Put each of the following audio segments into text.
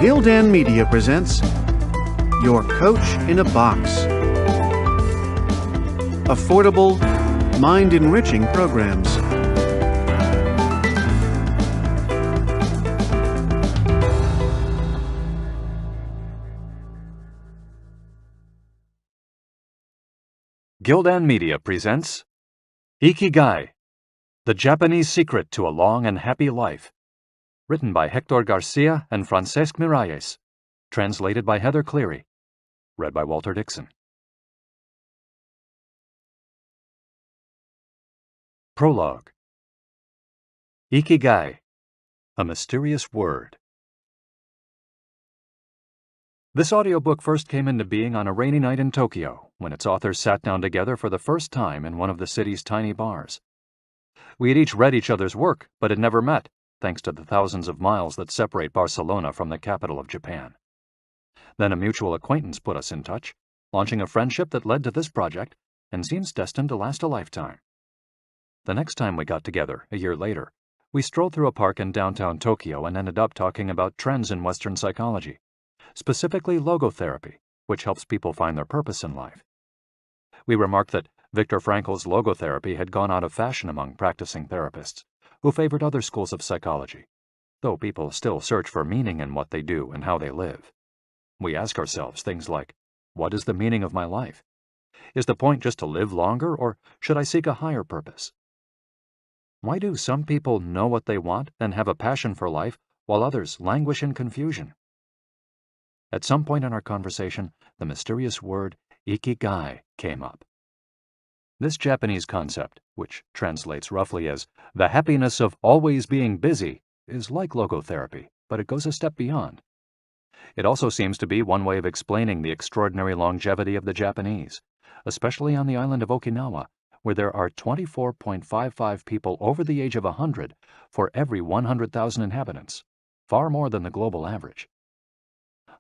Gildan Media presents Your Coach in a Box. Affordable, mind-enriching programs. Gildan Media presents Ikigai, The Japanese Secret to a Long and Happy Life, written by Hector Garcia and Francesc Miralles, translated by Heather Cleary, read by Walter Dixon. Prologue. Ikigai, a mysterious word. This audiobook first came into being on a rainy night in Tokyo, when its authors sat down together for the first time in one of the city's tiny bars. We had each read each other's work, but had never met, thanks to the thousands of miles that separate Barcelona from the capital of Japan. Then a mutual acquaintance put us in touch, launching a friendship that led to this project and seems destined to last a lifetime. The next time we got together, a year later, we strolled through a park in downtown Tokyo and ended up talking about trends in Western psychology, specifically logotherapy, which helps people find their purpose in life. We remarked that Viktor Frankl's logotherapy had gone out of fashion among practicing therapists, who favored other schools of psychology, though people still search for meaning in what they do and how they live. We ask ourselves things like, what is the meaning of my life? Is the point just to live longer, or should I seek a higher purpose? Why do some people know what they want and have a passion for life, while others languish in confusion? At some point in our conversation, the mysterious word Ikigai came up. This Japanese concept, which translates roughly as the happiness of always being busy, is like logotherapy, but it goes a step beyond. It also seems to be one way of explaining the extraordinary longevity of the Japanese, especially on the island of Okinawa, where there are 24.55 people over the age of 100 for every 100,000 inhabitants, far more than the global average.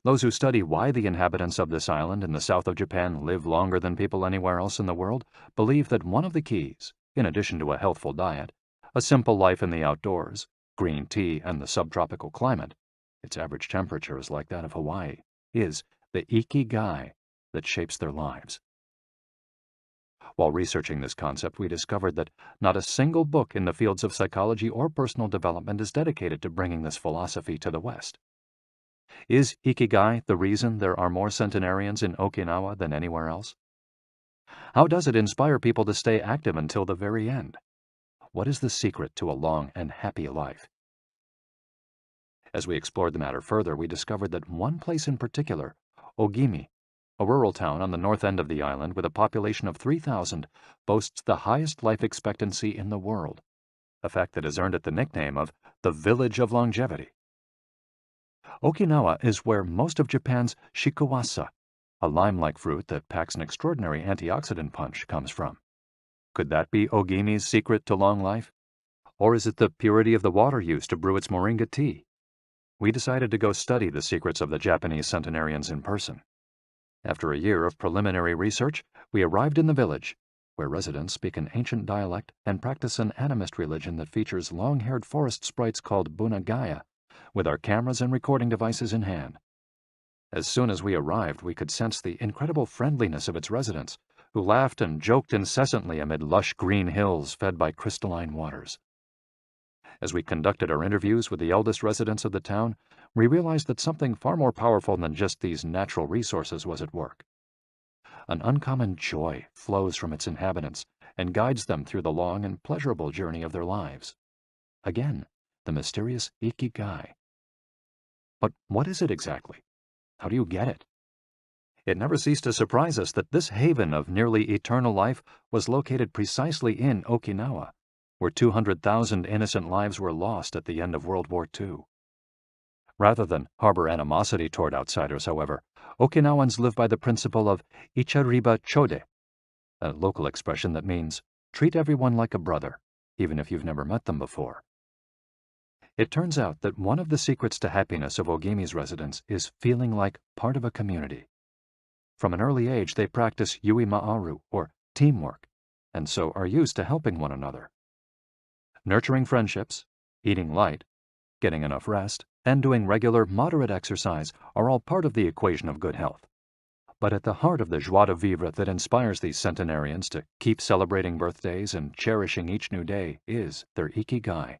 Those who study why the inhabitants of this island in the south of Japan live longer than people anywhere else in the world believe that one of the keys, in addition to a healthful diet, a simple life in the outdoors, green tea, and the subtropical climate, its average temperature is like that of Hawaii, is the Ikigai that shapes their lives. While researching this concept, we discovered that not a single book in the fields of psychology or personal development is dedicated to bringing this philosophy to the West. Is Ikigai the reason there are more centenarians in Okinawa than anywhere else? How does it inspire people to stay active until the very end? What is the secret to a long and happy life? As we explored the matter further, we discovered that one place in particular, Ogimi, a rural town on the north end of the island with a population of 3,000, boasts the highest life expectancy in the world, a fact that has earned it the nickname of the Village of Longevity. Okinawa is where most of Japan's shikuwasa, a lime-like fruit that packs an extraordinary antioxidant punch, comes from. Could that be Ogimi's secret to long life? Or is it the purity of the water used to brew its moringa tea? We decided to go study the secrets of the Japanese centenarians in person. After a year of preliminary research, we arrived in the village, where residents speak an ancient dialect and practice an animist religion that features long-haired forest sprites called bunagaya, with our cameras and recording devices in hand. As soon as we arrived, we could sense the incredible friendliness of its residents, who laughed and joked incessantly amid lush green hills fed by crystalline waters. As we conducted our interviews with the eldest residents of the town, we realized that something far more powerful than just these natural resources was at work. An uncommon joy flows from its inhabitants and guides them through the long and pleasurable journey of their lives. Again, the mysterious Ikigai. But what is it exactly? How do you get it? It never ceased to surprise us that this haven of nearly eternal life was located precisely in Okinawa, where 200,000 innocent lives were lost at the end of World War II. Rather than harbor animosity toward outsiders, however, Okinawans live by the principle of ichariba chode, a local expression that means treat everyone like a brother, even if you've never met them before. It turns out that one of the secrets to happiness of Ogimi's residents is feeling like part of a community. From an early age, they practice yui ma'aru, or teamwork, and so are used to helping one another. Nurturing friendships, eating light, getting enough rest, and doing regular, moderate exercise are all part of the equation of good health. But at the heart of the joie de vivre that inspires these centenarians to keep celebrating birthdays and cherishing each new day is their Ikigai.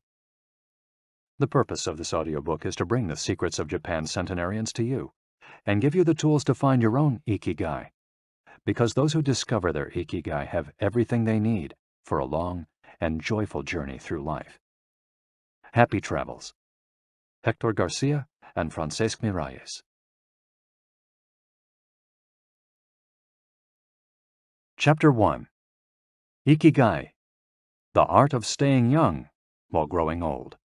The purpose of this audiobook is to bring the secrets of Japan's centenarians to you and give you the tools to find your own Ikigai, because those who discover their Ikigai have everything they need for a long and joyful journey through life. Happy travels. Hector Garcia and Francesc Miralles. Chapter 1. Ikigai, the art of staying young while growing old.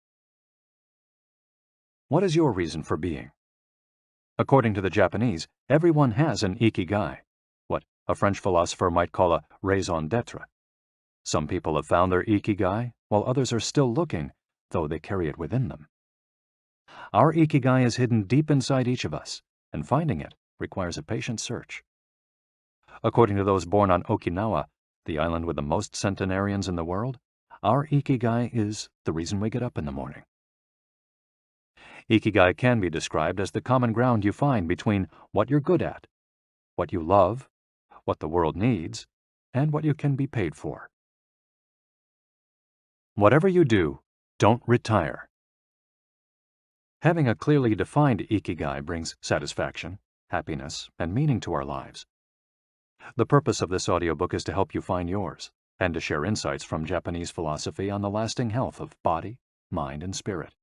What is your reason for being? According to the Japanese, everyone has an Ikigai, what a French philosopher might call a raison d'être. Some people have found their Ikigai, while others are still looking, though they carry it within them. Our Ikigai is hidden deep inside each of us, and finding it requires a patient search. According to those born on Okinawa, the island with the most centenarians in the world, our Ikigai is the reason we get up in the morning. Ikigai can be described as the common ground you find between what you're good at, what you love, what the world needs, and what you can be paid for. Whatever you do, don't retire. Having a clearly defined Ikigai brings satisfaction, happiness, and meaning to our lives. The purpose of this audiobook is to help you find yours, and to share insights from Japanese philosophy on the lasting health of body, mind, and spirit.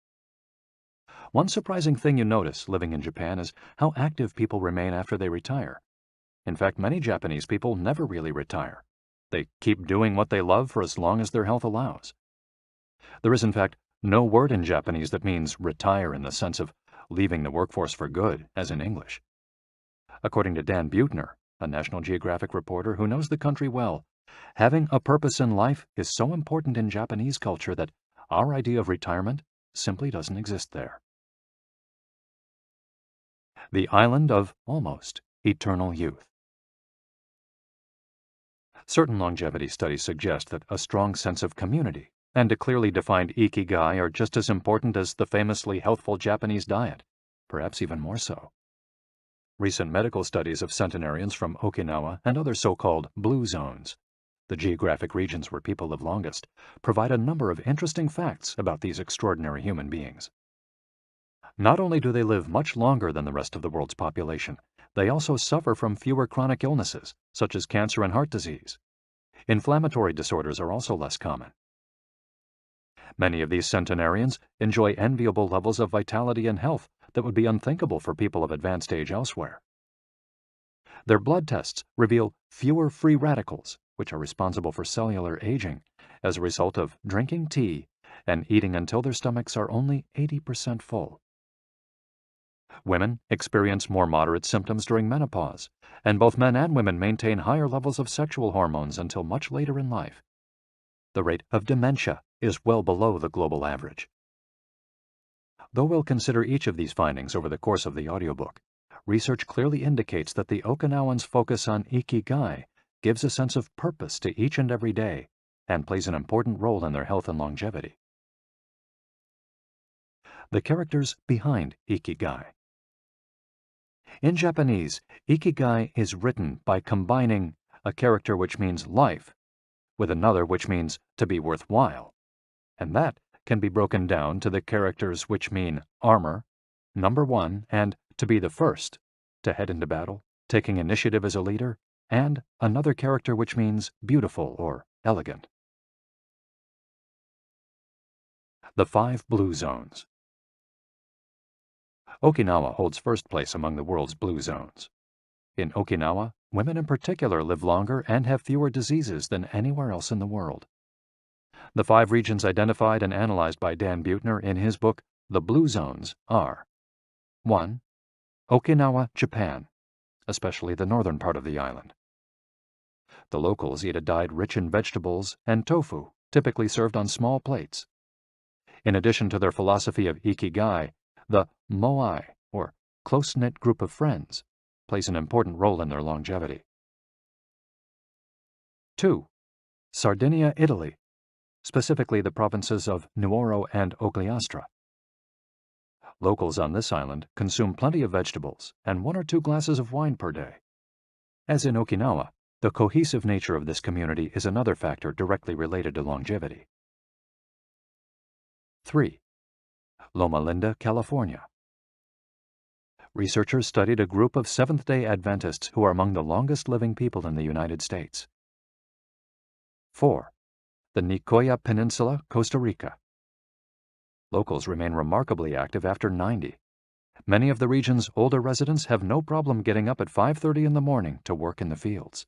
One surprising thing you notice living in Japan is how active people remain after they retire. In fact, many Japanese people never really retire. They keep doing what they love for as long as their health allows. There is, in fact, no word in Japanese that means retire in the sense of leaving the workforce for good, as in English. According to Dan Buettner, a National Geographic reporter who knows the country well, having a purpose in life is so important in Japanese culture that our idea of retirement simply doesn't exist there. The island of almost eternal youth. Certain longevity studies suggest that a strong sense of community and a clearly defined Ikigai are just as important as the famously healthful Japanese diet, perhaps even more so. Recent medical studies of centenarians from Okinawa and other so-called blue zones, the geographic regions where people live longest, provide a number of interesting facts about these extraordinary human beings. Not only do they live much longer than the rest of the world's population, they also suffer from fewer chronic illnesses, such as cancer and heart disease. Inflammatory disorders are also less common. Many of these centenarians enjoy enviable levels of vitality and health that would be unthinkable for people of advanced age elsewhere. Their blood tests reveal fewer free radicals, which are responsible for cellular aging, as a result of drinking tea and eating until their stomachs are only 80% full. Women experience more moderate symptoms during menopause, and both men and women maintain higher levels of sexual hormones until much later in life. The rate of dementia is well below the global average. Though we'll consider each of these findings over the course of the audiobook, research clearly indicates that the Okinawans' focus on Ikigai gives a sense of purpose to each and every day and plays an important role in their health and longevity. The characters behind Ikigai. In Japanese, Ikigai is written by combining a character which means life with another which means to be worthwhile, and that can be broken down to the characters which mean armor, number one, and to be the first, to head into battle, taking initiative as a leader, and another character which means beautiful or elegant. The 5 blue zones. Okinawa holds first place among the world's blue zones. In Okinawa, women in particular live longer and have fewer diseases than anywhere else in the world. The 5 regions identified and analyzed by Dan Buettner in his book, The Blue Zones, are 1. Okinawa, Japan, especially the northern part of the island. The locals eat a diet rich in vegetables and tofu, typically served on small plates. In addition to their philosophy of Ikigai, the moai, or close-knit group of friends, plays an important role in their longevity. 2. Sardinia, Italy, specifically the provinces of Nuoro and Ogliastra. Locals on this island consume plenty of vegetables and 1 or 2 glasses of wine per day. As in Okinawa, the cohesive nature of this community is another factor directly related to longevity. 3. Loma Linda, California. Researchers studied a group of Seventh-day Adventists who are among the longest living people in the United States. 4. The Nicoya Peninsula, Costa Rica. Locals remain remarkably active after 90. Many of the region's older residents have no problem getting up at 5:30 in the morning to work in the fields.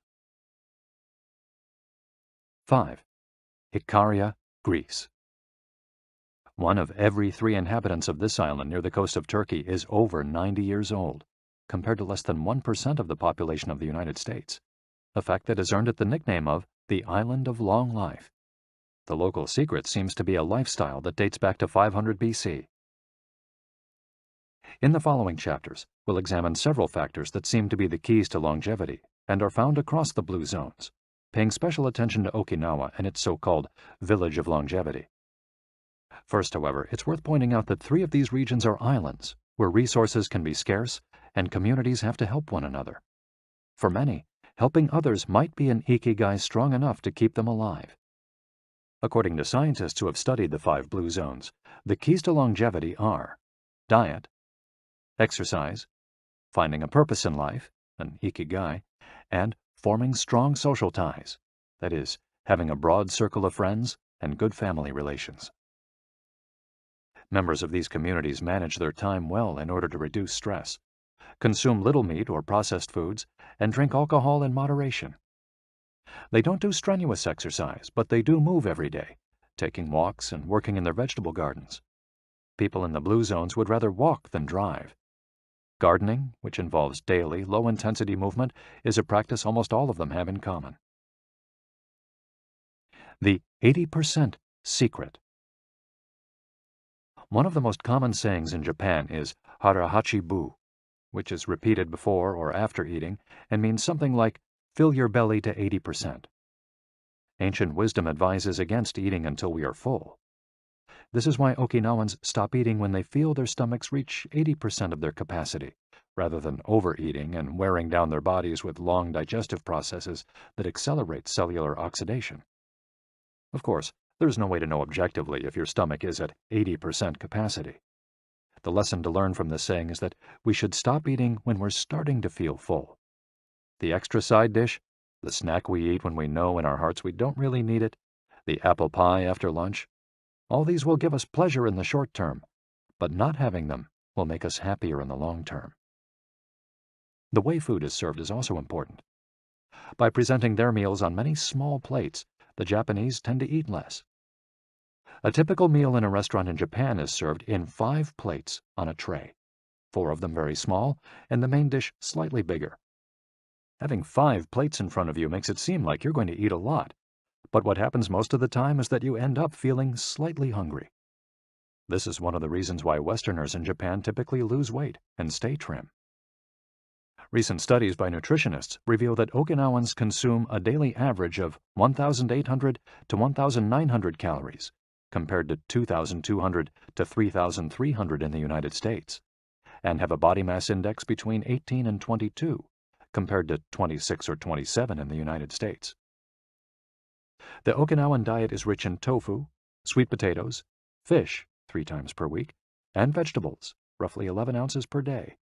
5. Ikaria, Greece. 1 of every 3 inhabitants of this island near the coast of Turkey is over 90 years old, compared to less than 1% of the population of the United States, a fact that has earned it the nickname of the Island of Long Life. The local secret seems to be a lifestyle that dates back to 500 BC. In the following chapters, we'll examine several factors that seem to be the keys to longevity and are found across the blue zones, paying special attention to Okinawa and its so-called Village of Longevity. First, however, it's worth pointing out that 3 of these regions are islands, where resources can be scarce and communities have to help one another. For many, helping others might be an Ikigai strong enough to keep them alive. According to scientists who have studied the 5 blue zones, the keys to longevity are diet, exercise, finding a purpose in life, an Ikigai, and forming strong social ties, that is, having a broad circle of friends and good family relations. Members of these communities manage their time well in order to reduce stress, consume little meat or processed foods, and drink alcohol in moderation. They don't do strenuous exercise, but they do move every day, taking walks and working in their vegetable gardens. People in the blue zones would rather walk than drive. Gardening, which involves daily, low-intensity movement, is a practice almost all of them have in common. The 80% secret. One of the most common sayings in Japan is harahachi-bu, which is repeated before or after eating and means something like, fill your belly to 80%. Ancient wisdom advises against eating until we are full. This is why Okinawans stop eating when they feel their stomachs reach 80% of their capacity, rather than overeating and wearing down their bodies with long digestive processes that accelerate cellular oxidation. Of course, there's no way to know objectively if your stomach is at 80% capacity. The lesson to learn from this saying is that we should stop eating when we're starting to feel full. The extra side dish, the snack we eat when we know in our hearts we don't really need it, the apple pie after lunch, all these will give us pleasure in the short term, but not having them will make us happier in the long term. The way food is served is also important. By presenting their meals on many small plates, the Japanese tend to eat less. A typical meal in a restaurant in Japan is served in 5 plates on a tray, 4 of them very small, and the main dish slightly bigger. Having 5 plates in front of you makes it seem like you're going to eat a lot, but what happens most of the time is that you end up feeling slightly hungry. This is one of the reasons why Westerners in Japan typically lose weight and stay trim. Recent studies by nutritionists reveal that Okinawans consume a daily average of 1,800 to 1,900 calories, compared to 2,200 to 3,300 in the United States, and have a body mass index between 18 and 22, compared to 26 or 27 in the United States. The Okinawan diet is rich in tofu, sweet potatoes, fish 3 times per week, and vegetables, roughly 11 ounces per day.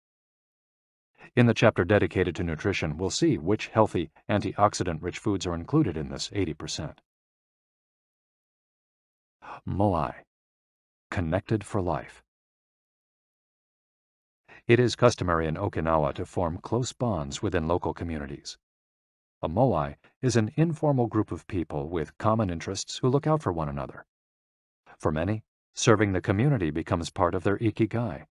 In the chapter dedicated to nutrition, we'll see which healthy, antioxidant-rich foods are included in this 80%. Moai, connected for life. It is customary in Okinawa to form close bonds within local communities. A moai is an informal group of people with common interests who look out for one another. For many, serving the community becomes part of their Ikigai.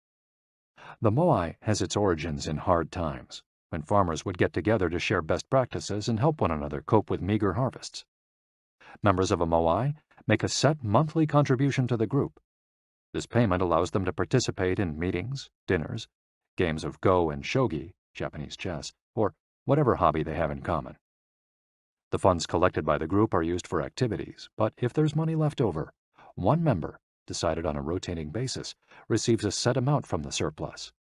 The moai has its origins in hard times, when farmers would get together to share best practices and help one another cope with meager harvests. Members of a moai make a set monthly contribution to the group. This payment allows them to participate in meetings, dinners, games of go and shogi, Japanese chess, or whatever hobby they have in common. The funds collected by the group are used for activities, but if there's money left over, one member decided on a rotating basis, receives a set amount from the surplus.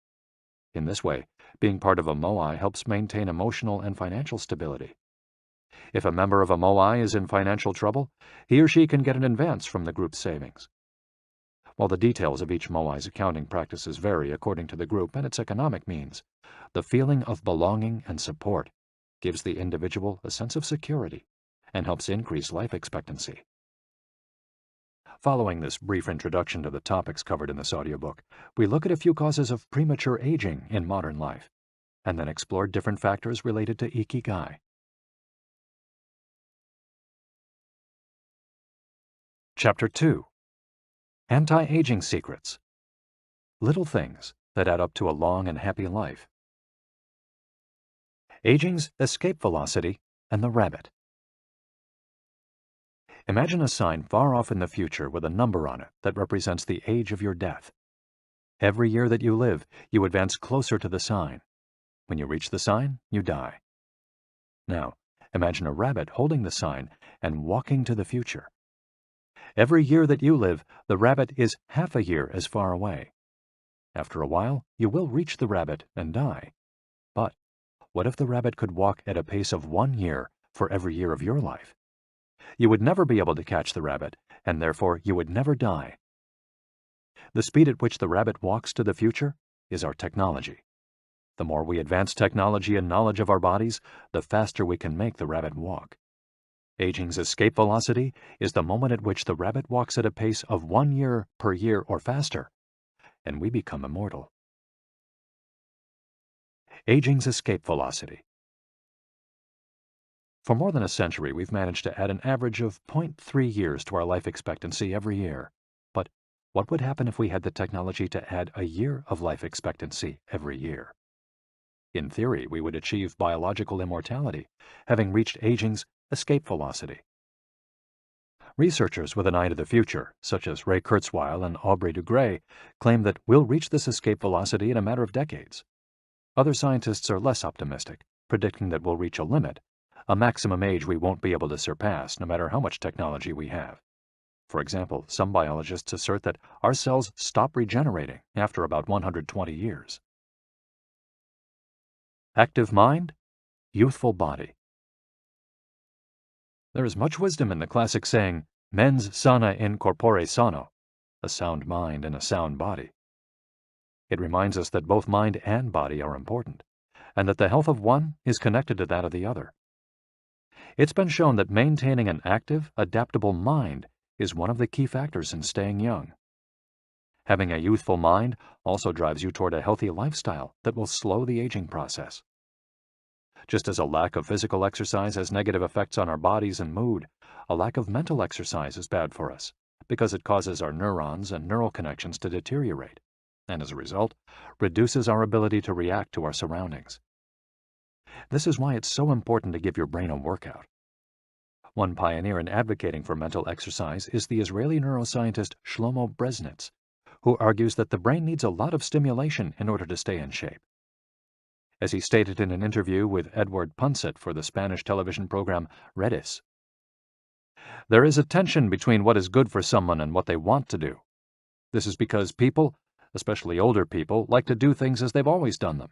In this way, being part of a moai helps maintain emotional and financial stability. If a member of a moai is in financial trouble, he or she can get an advance from the group's savings. While the details of each moai's accounting practices vary according to the group and its economic means, the feeling of belonging and support gives the individual a sense of security and helps increase life expectancy. Following this brief introduction to the topics covered in this audiobook, we look at a few causes of premature aging in modern life, and then explore different factors related to Ikigai. Chapter 2. Anti-Aging Secrets. Little things that add up to a long and happy life. Aging's escape velocity and the rabbit. Imagine a sign far off in the future with a number on it that represents the age of your death. Every year that you live, you advance closer to the sign. When you reach the sign, you die. Now, imagine a rabbit holding the sign and walking to the future. Every year that you live, the rabbit is half a year as far away. After a while, you will reach the rabbit and die. But what if the rabbit could walk at a pace of 1 year for every year of your life? You would never be able to catch the rabbit, and therefore you would never die. The speed at which the rabbit walks to the future is our technology. The more we advance technology and knowledge of our bodies, the faster we can make the rabbit walk. Aging's escape velocity is the moment at which the rabbit walks at a pace of 1 year per year or faster, and we become immortal. Aging's escape velocity. For more than a century, we've managed to add an average of 0.3 years to our life expectancy every year. But what would happen if we had the technology to add a year of life expectancy every year? In theory, we would achieve biological immortality, having reached aging's escape velocity. Researchers with an eye to the future, such as Ray Kurzweil and Aubrey de Grey, claim that we'll reach this escape velocity in a matter of decades. Other scientists are less optimistic, predicting that we'll reach a limit, a maximum age we won't be able to surpass no matter how much technology we have. For example, some biologists assert that our cells stop regenerating after about 120 years. Active mind, youthful body. There is much wisdom in the classic saying, mens sana in corpore sano, a sound mind in a sound body. It reminds us that both mind and body are important, and that the health of one is connected to that of the other. It's been shown that maintaining an active, adaptable mind is one of the key factors in staying young. Having a youthful mind also drives you toward a healthy lifestyle that will slow the aging process. Just as a lack of physical exercise has negative effects on our bodies and mood, a lack of mental exercise is bad for us because it causes our neurons and neural connections to deteriorate, and as a result, reduces our ability to react to our surroundings. This is why it's so important to give your brain a workout. One pioneer in advocating for mental exercise is the Israeli neuroscientist Shlomo Bresnitz, who argues that the brain needs a lot of stimulation in order to stay in shape. As he stated in an interview with Edward Punset for the Spanish television program Redis, there is a tension between what is good for someone and what they want to do. This is because people, especially older people, like to do things as they've always done them.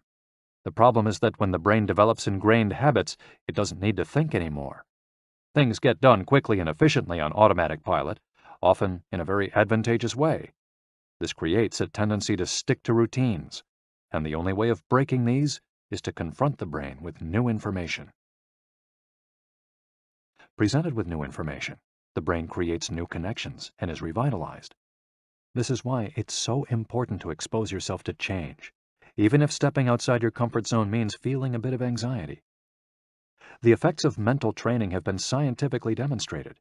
The problem is that when the brain develops ingrained habits, it doesn't need to think anymore. Things get done quickly and efficiently on automatic pilot, often in a very advantageous way. This creates a tendency to stick to routines, and the only way of breaking these is to confront the brain with new information. Presented with new information, the brain creates new connections and is revitalized. This is why it's so important to expose yourself to change, even if stepping outside your comfort zone means feeling a bit of anxiety. The effects of mental training have been scientifically demonstrated.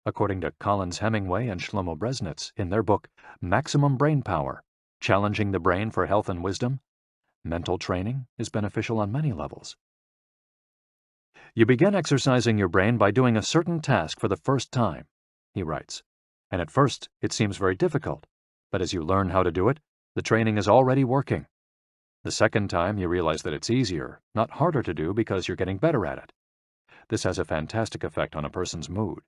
According to Collins Hemingway and Shlomo Bresnitz in their book Maximum Brain Power, Challenging the Brain for Health and Wisdom, mental training is beneficial on many levels. You begin exercising your brain by doing a certain task for the first time, he writes, and at first it seems very difficult, but as you learn how to do it, the training is already working. The second time you realize that it's easier, not harder to do because you're getting better at it. This has a fantastic effect on a person's mood.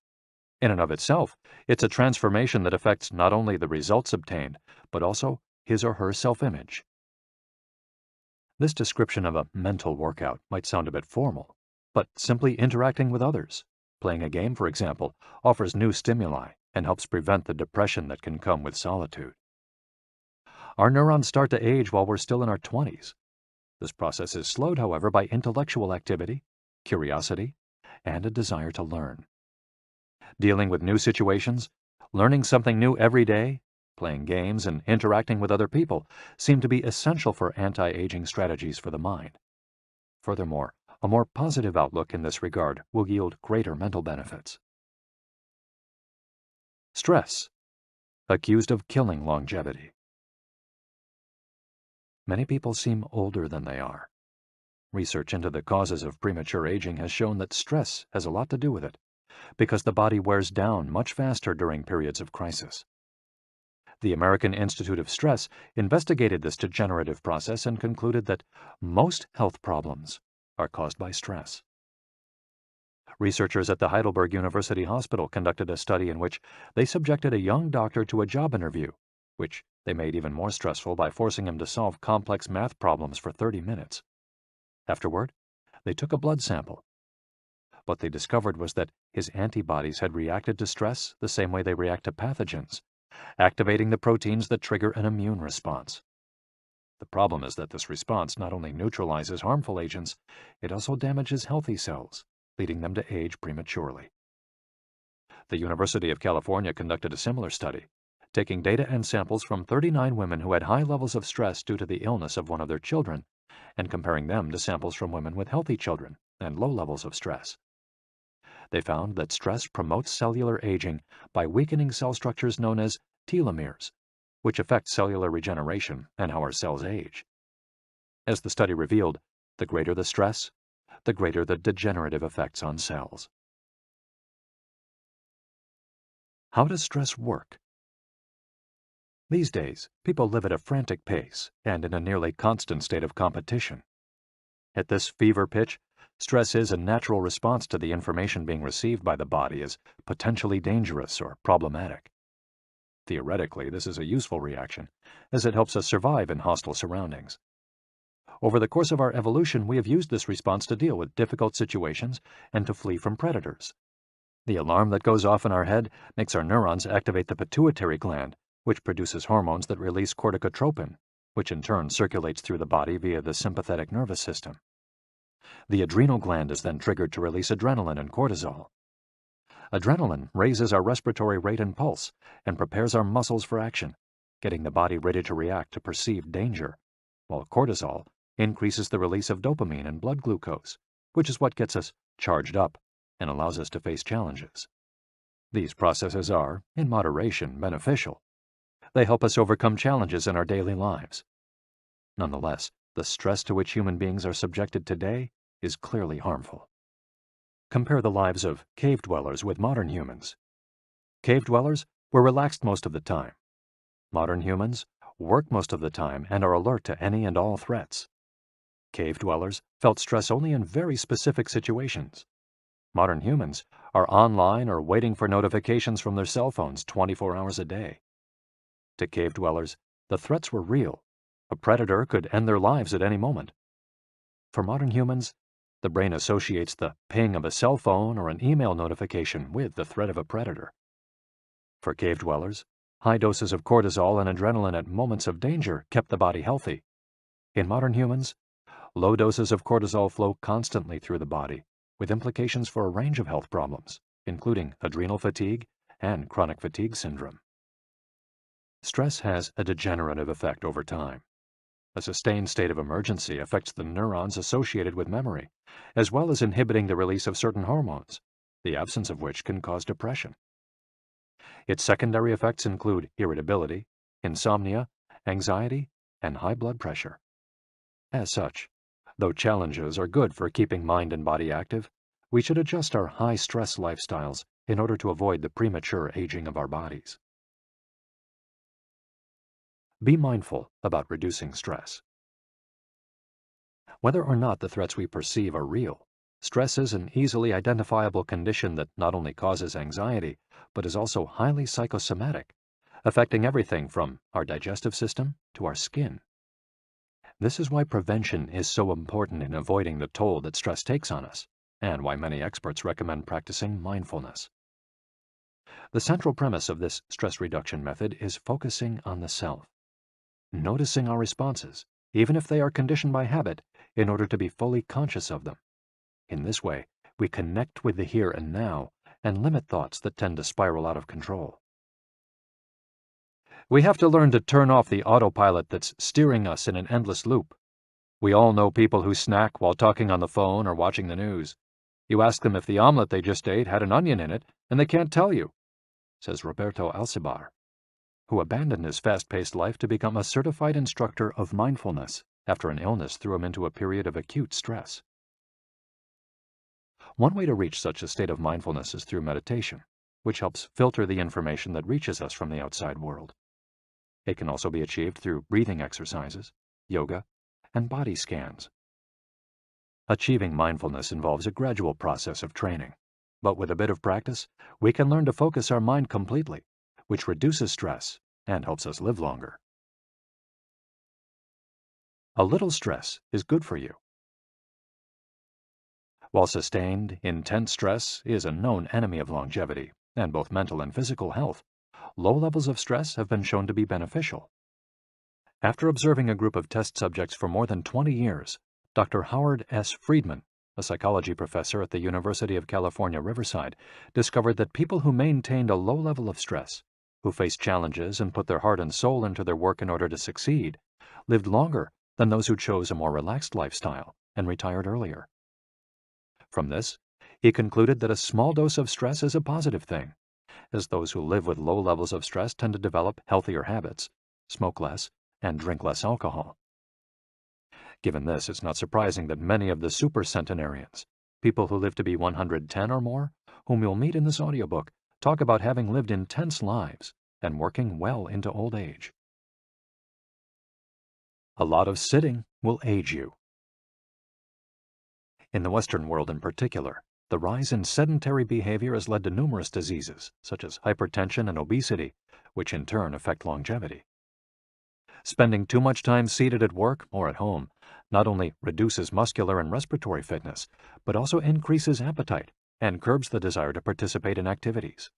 In and of itself, it's a transformation that affects not only the results obtained, but also his or her self-image. This description of a mental workout might sound a bit formal, but simply interacting with others, playing a game, for example, offers new stimuli and helps prevent the depression that can come with solitude. Our neurons start to age while we're still in our 20s. This process is slowed, however, by intellectual activity, curiosity, and a desire to learn. Dealing with new situations, learning something new every day, playing games, and interacting with other people seem to be essential for anti-aging strategies for the mind. Furthermore, a more positive outlook in this regard will yield greater mental benefits. Stress, accused of killing longevity. Many people seem older than they are. Research into the causes of premature aging has shown that stress has a lot to do with it, because the body wears down much faster during periods of crisis. The American Institute of Stress investigated this degenerative process and concluded that most health problems are caused by stress. Researchers at the Heidelberg University Hospital conducted a study in which they subjected a young doctor to a job interview, which they made even more stressful by forcing him to solve complex math problems for 30 minutes. Afterward, they took a blood sample. What they discovered was that his antibodies had reacted to stress the same way they react to pathogens, activating the proteins that trigger an immune response. The problem is that this response not only neutralizes harmful agents, it also damages healthy cells, leading them to age prematurely. The University of California conducted a similar study, taking data and samples from 39 women who had high levels of stress due to the illness of one of their children, and comparing them to samples from women with healthy children and low levels of stress. They found that stress promotes cellular aging by weakening cell structures known as telomeres, which affect cellular regeneration and how our cells age. As the study revealed, the greater the stress, the greater the degenerative effects on cells. How does stress work? These days, people live at a frantic pace and in a nearly constant state of competition. At this fever pitch, stress is a natural response to the information being received by the body as potentially dangerous or problematic. Theoretically, this is a useful reaction, as it helps us survive in hostile surroundings. Over the course of our evolution, we have used this response to deal with difficult situations and to flee from predators. The alarm that goes off in our head makes our neurons activate the pituitary gland, which produces hormones that release corticotropin, which in turn circulates through the body via the sympathetic nervous system. The adrenal gland is then triggered to release adrenaline and cortisol. Adrenaline raises our respiratory rate and pulse and prepares our muscles for action, getting the body ready to react to perceived danger, while cortisol increases the release of dopamine and blood glucose, which is what gets us charged up and allows us to face challenges. These processes are, in moderation, beneficial. They help us overcome challenges in our daily lives. Nonetheless, the stress to which human beings are subjected today is clearly harmful. Compare the lives of cave dwellers with modern humans. Cave dwellers were relaxed most of the time. Modern humans work most of the time and are alert to any and all threats. Cave dwellers felt stress only in very specific situations. Modern humans are online or waiting for notifications from their cell phones 24 hours a day. To cave dwellers, the threats were real. A predator could end their lives at any moment. For modern humans, the brain associates the ping of a cell phone or an email notification with the threat of a predator. For cave dwellers, high doses of cortisol and adrenaline at moments of danger kept the body healthy. In modern humans, low doses of cortisol flow constantly through the body, with implications for a range of health problems, including adrenal fatigue and chronic fatigue syndrome. Stress has a degenerative effect over time. A sustained state of emergency affects the neurons associated with memory, as well as inhibiting the release of certain hormones, the absence of which can cause depression. Its secondary effects include irritability, insomnia, anxiety, and high blood pressure. As such, though challenges are good for keeping mind and body active, we should adjust our high-stress lifestyles in order to avoid the premature aging of our bodies. Be mindful about reducing stress. Whether or not the threats we perceive are real, Stress is an easily identifiable condition that not only causes anxiety, but is also highly psychosomatic, affecting everything from our digestive system to our skin. This is why prevention is so important in avoiding the toll that stress takes on us, and why many experts recommend practicing mindfulness. The central premise of this stress reduction method is focusing on the self, noticing our responses, even if they are conditioned by habit, in order to be fully conscious of them. In this way, we connect with the here and now and limit thoughts that tend to spiral out of control. We have to learn to turn off the autopilot that's steering us in an endless loop. We all know people who snack while talking on the phone or watching the news. You ask them if the omelet they just ate had an onion in it, and they can't tell you, says Roberto Alcibar, who abandoned his fast-paced life to become a certified instructor of mindfulness after an illness threw him into a period of acute stress. One way to reach such a state of mindfulness is through meditation, which helps filter the information that reaches us from the outside world. It can also be achieved through breathing exercises, yoga, and body scans. Achieving mindfulness involves a gradual process of training, but with a bit of practice, we can learn to focus our mind completely, which reduces stress and helps us live longer. A little stress is good for you. While sustained, intense stress is a known enemy of longevity and both mental and physical health, low levels of stress have been shown to be beneficial. After observing a group of test subjects for more than 20 years, Dr. Howard S. Friedman, a psychology professor at the University of California, Riverside, discovered that people who maintained a low level of stress, who faced challenges and put their heart and soul into their work in order to succeed, lived longer than those who chose a more relaxed lifestyle and retired earlier. From this, he concluded that a small dose of stress is a positive thing, as those who live with low levels of stress tend to develop healthier habits, smoke less, and drink less alcohol. Given this, it's not surprising that many of the supercentenarians, people who live to be 110 or more, whom you'll meet in this audiobook, talk about having lived intense lives and working well into old age. A lot of sitting will age you. In the Western world in particular, the rise in sedentary behavior has led to numerous diseases, such as hypertension and obesity, which in turn affect longevity. Spending too much time seated at work or at home not only reduces muscular and respiratory fitness, but also increases appetite and curbs the desire to participate in activities.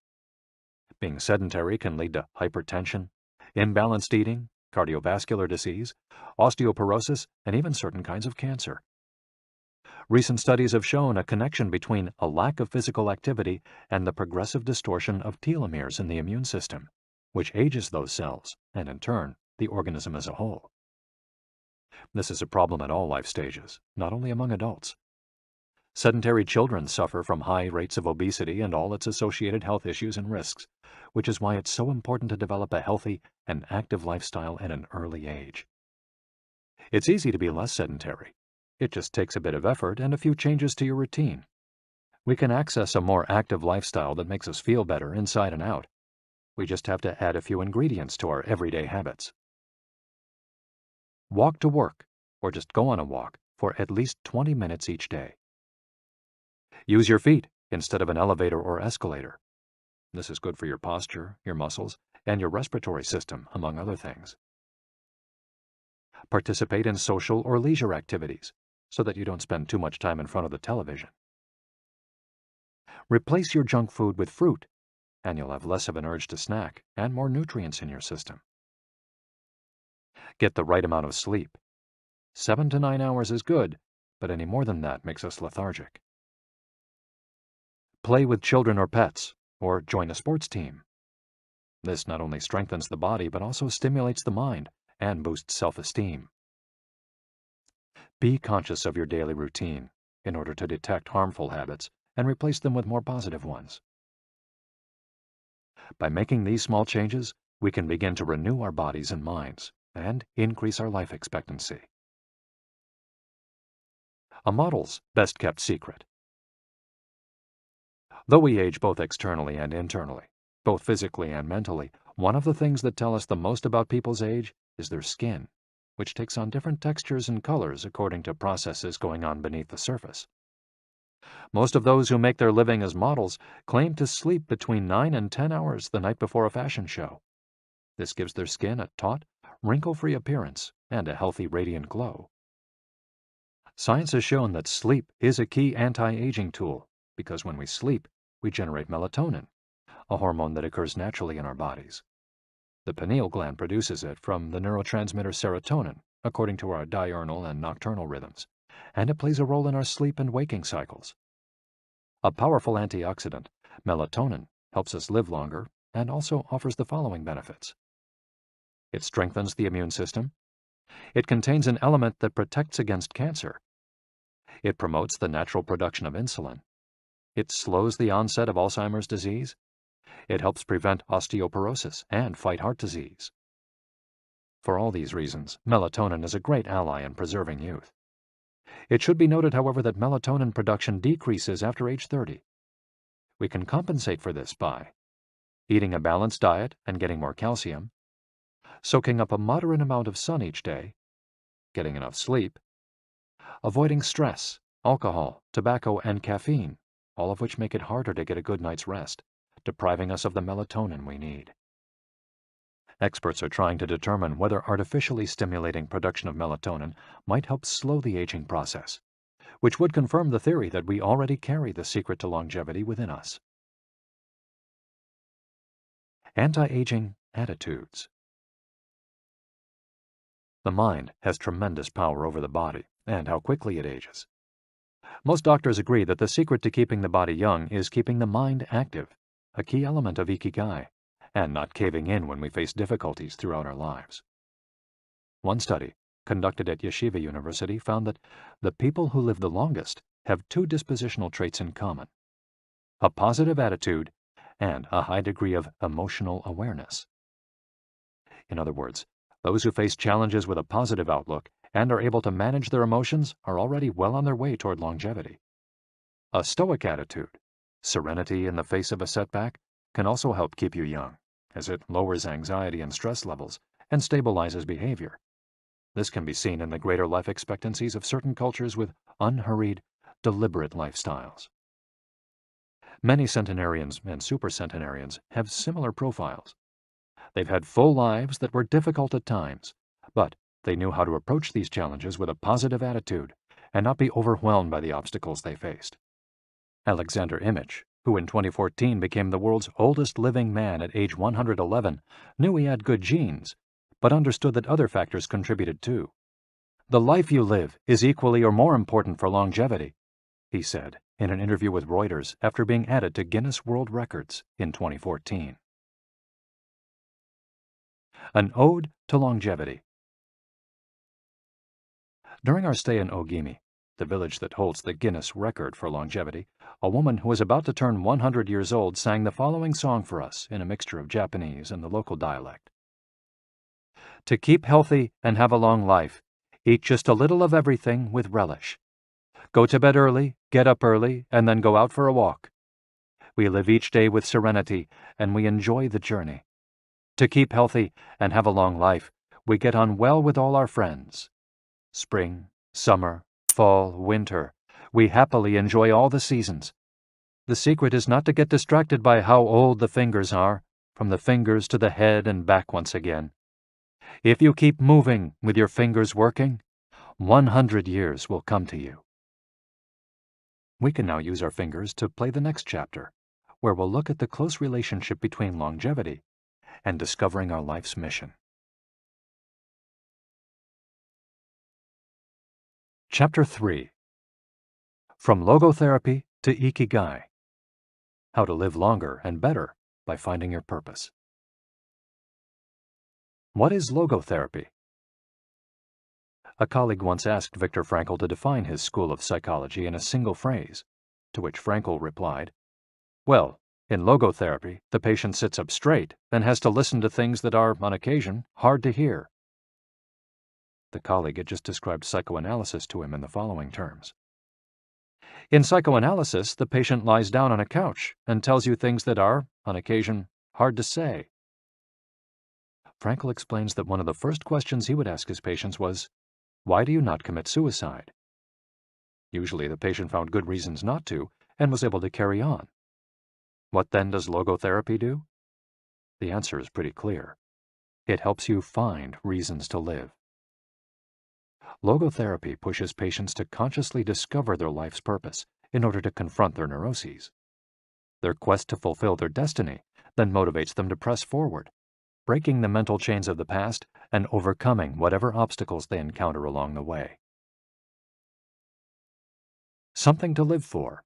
Being sedentary can lead to hypertension, imbalanced eating, cardiovascular disease, osteoporosis, and even certain kinds of cancer. Recent studies have shown a connection between a lack of physical activity and the progressive distortion of telomeres in the immune system, which ages those cells and, in turn, the organism as a whole. This is a problem at all life stages, not only among adults. Sedentary children suffer from high rates of obesity and all its associated health issues and risks, which is why it's so important to develop a healthy and active lifestyle at an early age. It's easy to be less sedentary. It just takes a bit of effort and a few changes to your routine. We can access a more active lifestyle that makes us feel better inside and out. We just have to add a few ingredients to our everyday habits. Walk to work, or just go on a walk, for at least 20 minutes each day. Use your feet instead of an elevator or escalator. This is good for your posture, your muscles, and your respiratory system, among other things. Participate in social or leisure activities, so that you don't spend too much time in front of the television. Replace your junk food with fruit, and you'll have less of an urge to snack and more nutrients in your system. Get the right amount of sleep. 7 to 9 hours is good, but any more than that makes us lethargic. Play with children or pets, or join a sports team. This not only strengthens the body, but also stimulates the mind and boosts self-esteem. Be conscious of your daily routine in order to detect harmful habits and replace them with more positive ones. By making these small changes, we can begin to renew our bodies and minds and increase our life expectancy. A model's best-kept secret. Though we age both externally and internally, both physically and mentally, one of the things that tell us the most about people's age is their skin, which takes on different textures and colors according to processes going on beneath the surface. Most of those who make their living as models claim to sleep between 9 and 10 hours the night before a fashion show. This gives their skin a taut, wrinkle-free appearance and a healthy, radiant glow. Science has shown that sleep is a key anti-aging tool because when we sleep, we generate melatonin, a hormone that occurs naturally in our bodies. The pineal gland produces it from the neurotransmitter serotonin, according to our diurnal and nocturnal rhythms, and it plays a role in our sleep and waking cycles. A powerful antioxidant, melatonin, helps us live longer and also offers the following benefits. It strengthens the immune system. It contains an element that protects against cancer. It promotes the natural production of insulin. It slows the onset of Alzheimer's disease. It helps prevent osteoporosis and fight heart disease. For all these reasons, melatonin is a great ally in preserving youth. It should be noted, however, that melatonin production decreases after age 30. We can compensate for this by eating a balanced diet and getting more calcium, soaking up a moderate amount of sun each day, getting enough sleep, avoiding stress, alcohol, tobacco, and caffeine, all of which make it harder to get a good night's rest, depriving us of the melatonin we need. Experts are trying to determine whether artificially stimulating production of melatonin might help slow the aging process, which would confirm the theory that we already carry the secret to longevity within us. Anti-aging attitudes. The mind has tremendous power over the body and how quickly it ages. Most doctors agree that the secret to keeping the body young is keeping the mind active, a key element of Ikigai, and not caving in when we face difficulties throughout our lives. One study, conducted at Yeshiva University, found that the people who live the longest have two dispositional traits in common: a positive attitude and a high degree of emotional awareness. In other words, those who face challenges with a positive outlook and are able to manage their emotions are already well on their way toward longevity. A stoic attitude, serenity in the face of a setback, can also help keep you young, as it lowers anxiety and stress levels and stabilizes behavior. This can be seen in the greater life expectancies of certain cultures with unhurried, deliberate lifestyles. Many centenarians and supercentenarians have similar profiles. They've had full lives that were difficult at times, but they knew how to approach these challenges with a positive attitude and not be overwhelmed by the obstacles they faced. Alexander Imich, who in 2014 became the world's oldest living man at age 111, knew he had good genes, but understood that other factors contributed too. "The life you live is equally or more important for longevity," he said in an interview with Reuters after being added to Guinness World Records in 2014. An Ode to Longevity. During our stay in Ogimi, the village that holds the Guinness record for longevity, a woman who was about to turn 100 years old sang the following song for us in a mixture of Japanese and the local dialect. "To keep healthy and have a long life, eat just a little of everything with relish. Go to bed early, get up early, and then go out for a walk. We live each day with serenity, and we enjoy the journey. To keep healthy and have a long life, we get on well with all our friends. Spring, summer, fall, winter, we happily enjoy all the seasons. The secret is not to get distracted by how old the fingers are, from the fingers to the head and back once again. If you keep moving with your fingers working, 100 years will come to you." We can now use our fingers to play the next chapter, where we'll look at the close relationship between longevity and discovering our life's mission. Chapter 3. From Logotherapy to Ikigai. How to live longer and better by finding your purpose. What is logotherapy? A colleague once asked Viktor Frankl to define his school of psychology in a single phrase, to which Frankl replied, "Well, in logotherapy, the patient sits up straight and has to listen to things that are, on occasion, hard to hear." The colleague had just described psychoanalysis to him in the following terms. In psychoanalysis, the patient lies down on a couch and tells you things that are, on occasion, hard to say. Frankl explains that one of the first questions he would ask his patients was, "Why do you not commit suicide?" Usually the patient found good reasons not to and was able to carry on. What then does logotherapy do? The answer is pretty clear. It helps you find reasons to live. Logotherapy pushes patients to consciously discover their life's purpose in order to confront their neuroses. Their quest to fulfill their destiny then motivates them to press forward, breaking the mental chains of the past and overcoming whatever obstacles they encounter along the way. Something to live for.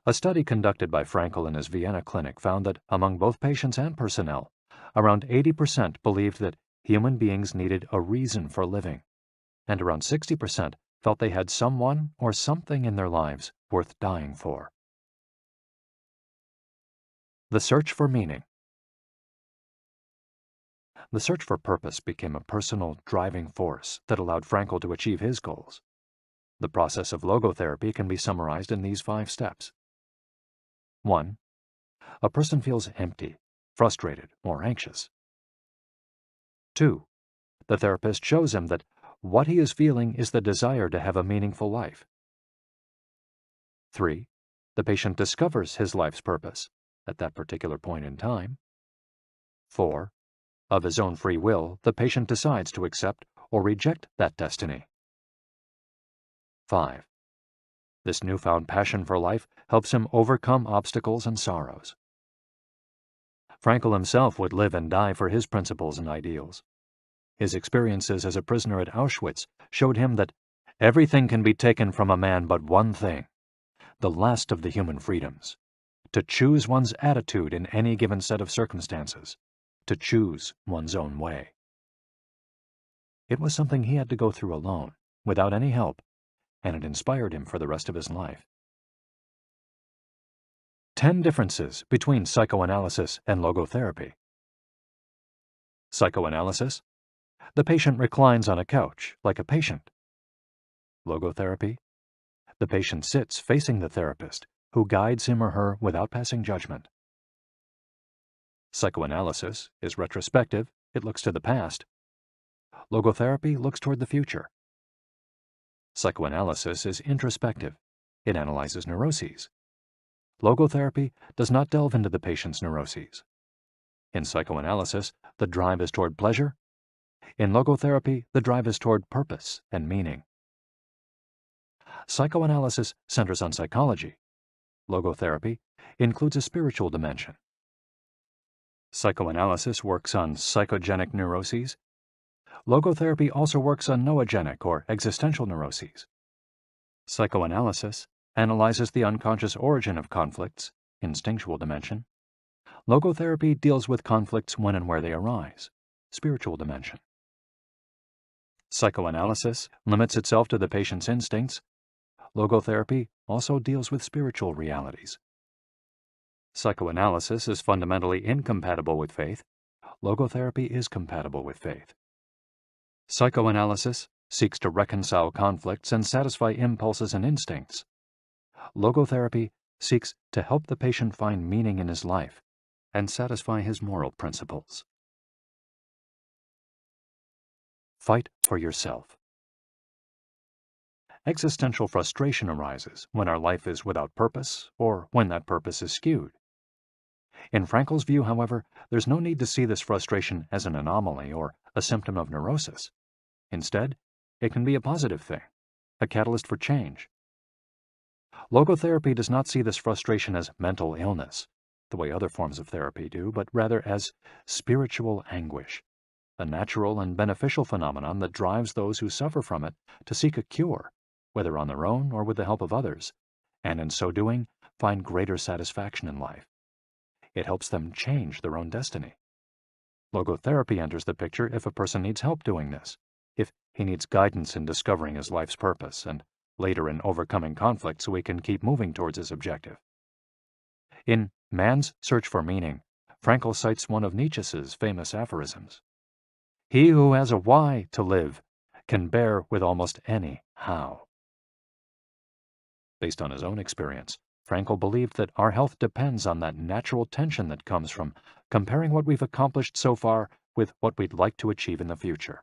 A study conducted by Frankl in his Vienna clinic found that among both patients and personnel, around 80% believed that human beings needed a reason for living, and around 60% felt they had someone or something in their lives worth dying for. The search for meaning. The search for purpose became a personal driving force that allowed Frankl to achieve his goals. The process of logotherapy can be summarized in these 5 steps. 1. A person feels empty, frustrated, or anxious. 2. The therapist shows him that what he is feeling is the desire to have a meaningful life. 3. The patient discovers his life's purpose at that particular point in time. 4. Of his own free will, the patient decides to accept or reject that destiny. 5. This newfound passion for life helps him overcome obstacles and sorrows. Frankl himself would live and die for his principles and ideals. His experiences as a prisoner at Auschwitz showed him that everything can be taken from a man but one thing, the last of the human freedoms: to choose one's attitude in any given set of circumstances, to choose one's own way. It was something he had to go through alone, without any help, and it inspired him for the rest of his life. 10 differences between psychoanalysis and logotherapy. Psychoanalysis: the patient reclines on a couch like a patient. Logotherapy: the patient sits facing the therapist, who guides him or her without passing judgment. Psychoanalysis is retrospective, it looks to the past. Logotherapy looks toward the future. Psychoanalysis is introspective, it analyzes neuroses. Logotherapy does not delve into the patient's neuroses. In psychoanalysis, the drive is toward pleasure. In logotherapy, the drive is toward purpose and meaning. Psychoanalysis centers on psychology. Logotherapy includes a spiritual dimension. Psychoanalysis works on psychogenic neuroses. Logotherapy also works on noogenic or existential neuroses. Psychoanalysis analyzes the unconscious origin of conflicts, instinctual dimension. Logotherapy deals with conflicts when and where they arise, spiritual dimension. Psychoanalysis limits itself to the patient's instincts. Logotherapy also deals with spiritual realities. Psychoanalysis is fundamentally incompatible with faith. Logotherapy is compatible with faith. Psychoanalysis seeks to reconcile conflicts and satisfy impulses and instincts. Logotherapy seeks to help the patient find meaning in his life and satisfy his moral principles. Fight for yourself. Existential frustration arises when our life is without purpose or when that purpose is skewed. In Frankl's view, however, there's no need to see this frustration as an anomaly or a symptom of neurosis. Instead, it can be a positive thing, a catalyst for change. Logotherapy does not see this frustration as mental illness, the way other forms of therapy do, but rather as spiritual anguish, a natural and beneficial phenomenon that drives those who suffer from it to seek a cure, whether on their own or with the help of others, and in so doing, find greater satisfaction in life. It helps them change their own destiny. Logotherapy enters the picture if a person needs help doing this, if he needs guidance in discovering his life's purpose, and later in overcoming conflict so he can keep moving towards his objective. In Man's Search for Meaning, Frankl cites one of Nietzsche's famous aphorisms: "He who has a why to live can bear with almost any how." Based on his own experience, Frankl believed that our health depends on that natural tension that comes from comparing what we've accomplished so far with what we'd like to achieve in the future.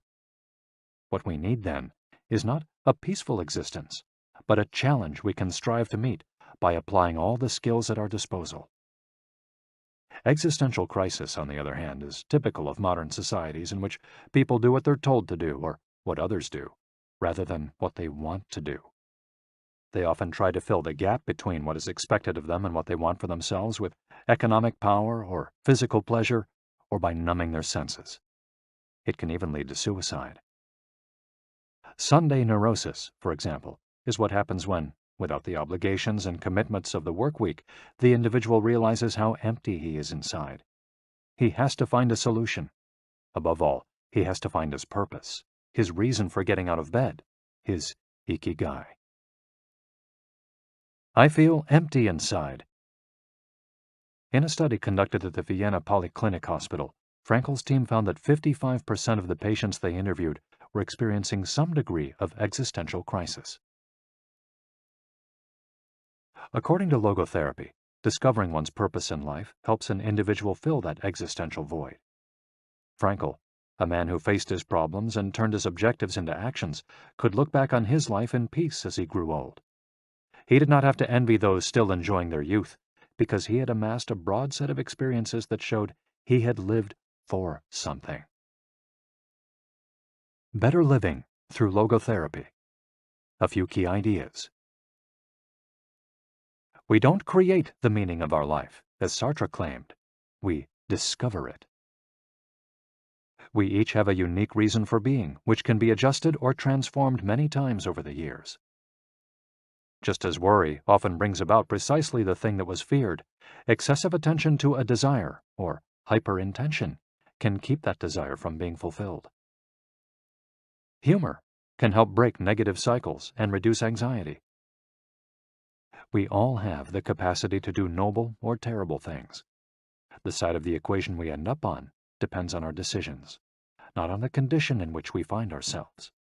What we need, then, is not a peaceful existence, but a challenge we can strive to meet by applying all the skills at our disposal. Existential crisis, on the other hand, is typical of modern societies in which people do what they're told to do or what others do, rather than what they want to do. They often try to fill the gap between what is expected of them and what they want for themselves with economic power or physical pleasure, or by numbing their senses. It can even lead to suicide. Sunday neurosis, for example, is what happens when, without the obligations and commitments of the work week, the individual realizes how empty he is inside. He has to find a solution. Above all, he has to find his purpose, his reason for getting out of bed, his Ikigai. I feel empty inside. In a study conducted at the Vienna Polyclinic Hospital, Frankel's team found that 55% of the patients they interviewed were experiencing some degree of existential crisis. According to logotherapy, discovering one's purpose in life helps an individual fill that existential void. Frankel, a man who faced his problems and turned his objectives into actions, could look back on his life in peace as he grew old. He did not have to envy those still enjoying their youth, because he had amassed a broad set of experiences that showed he had lived for something. Better living through logotherapy. A few key ideas. We don't create the meaning of our life, as Sartre claimed. We discover it. We each have a unique reason for being, which can be adjusted or transformed many times over the years. Just as worry often brings about precisely the thing that was feared, excessive attention to a desire, or hyperintention, can keep that desire from being fulfilled. Humor can help break negative cycles and reduce anxiety. We all have the capacity to do noble or terrible things. The side of the equation we end up on depends on our decisions, not on the condition in which we find ourselves.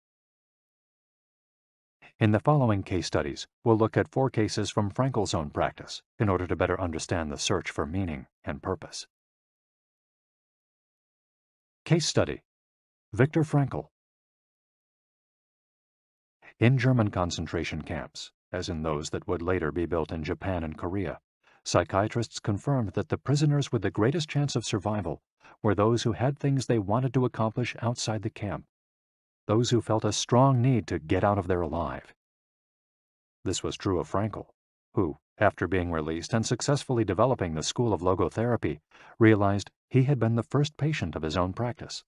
In the following case studies, we'll look at 4 cases from Frankel's own practice in order to better understand the search for meaning and purpose. Case study: Viktor Frankl. In German concentration camps, as in those that would later be built in Japan and Korea, psychiatrists confirmed that the prisoners with the greatest chance of survival were those who had things they wanted to accomplish outside the camp, those who felt a strong need to get out of there alive. This was true of Frankl, who, after being released and successfully developing the school of logotherapy, realized he had been the first patient of his own practice.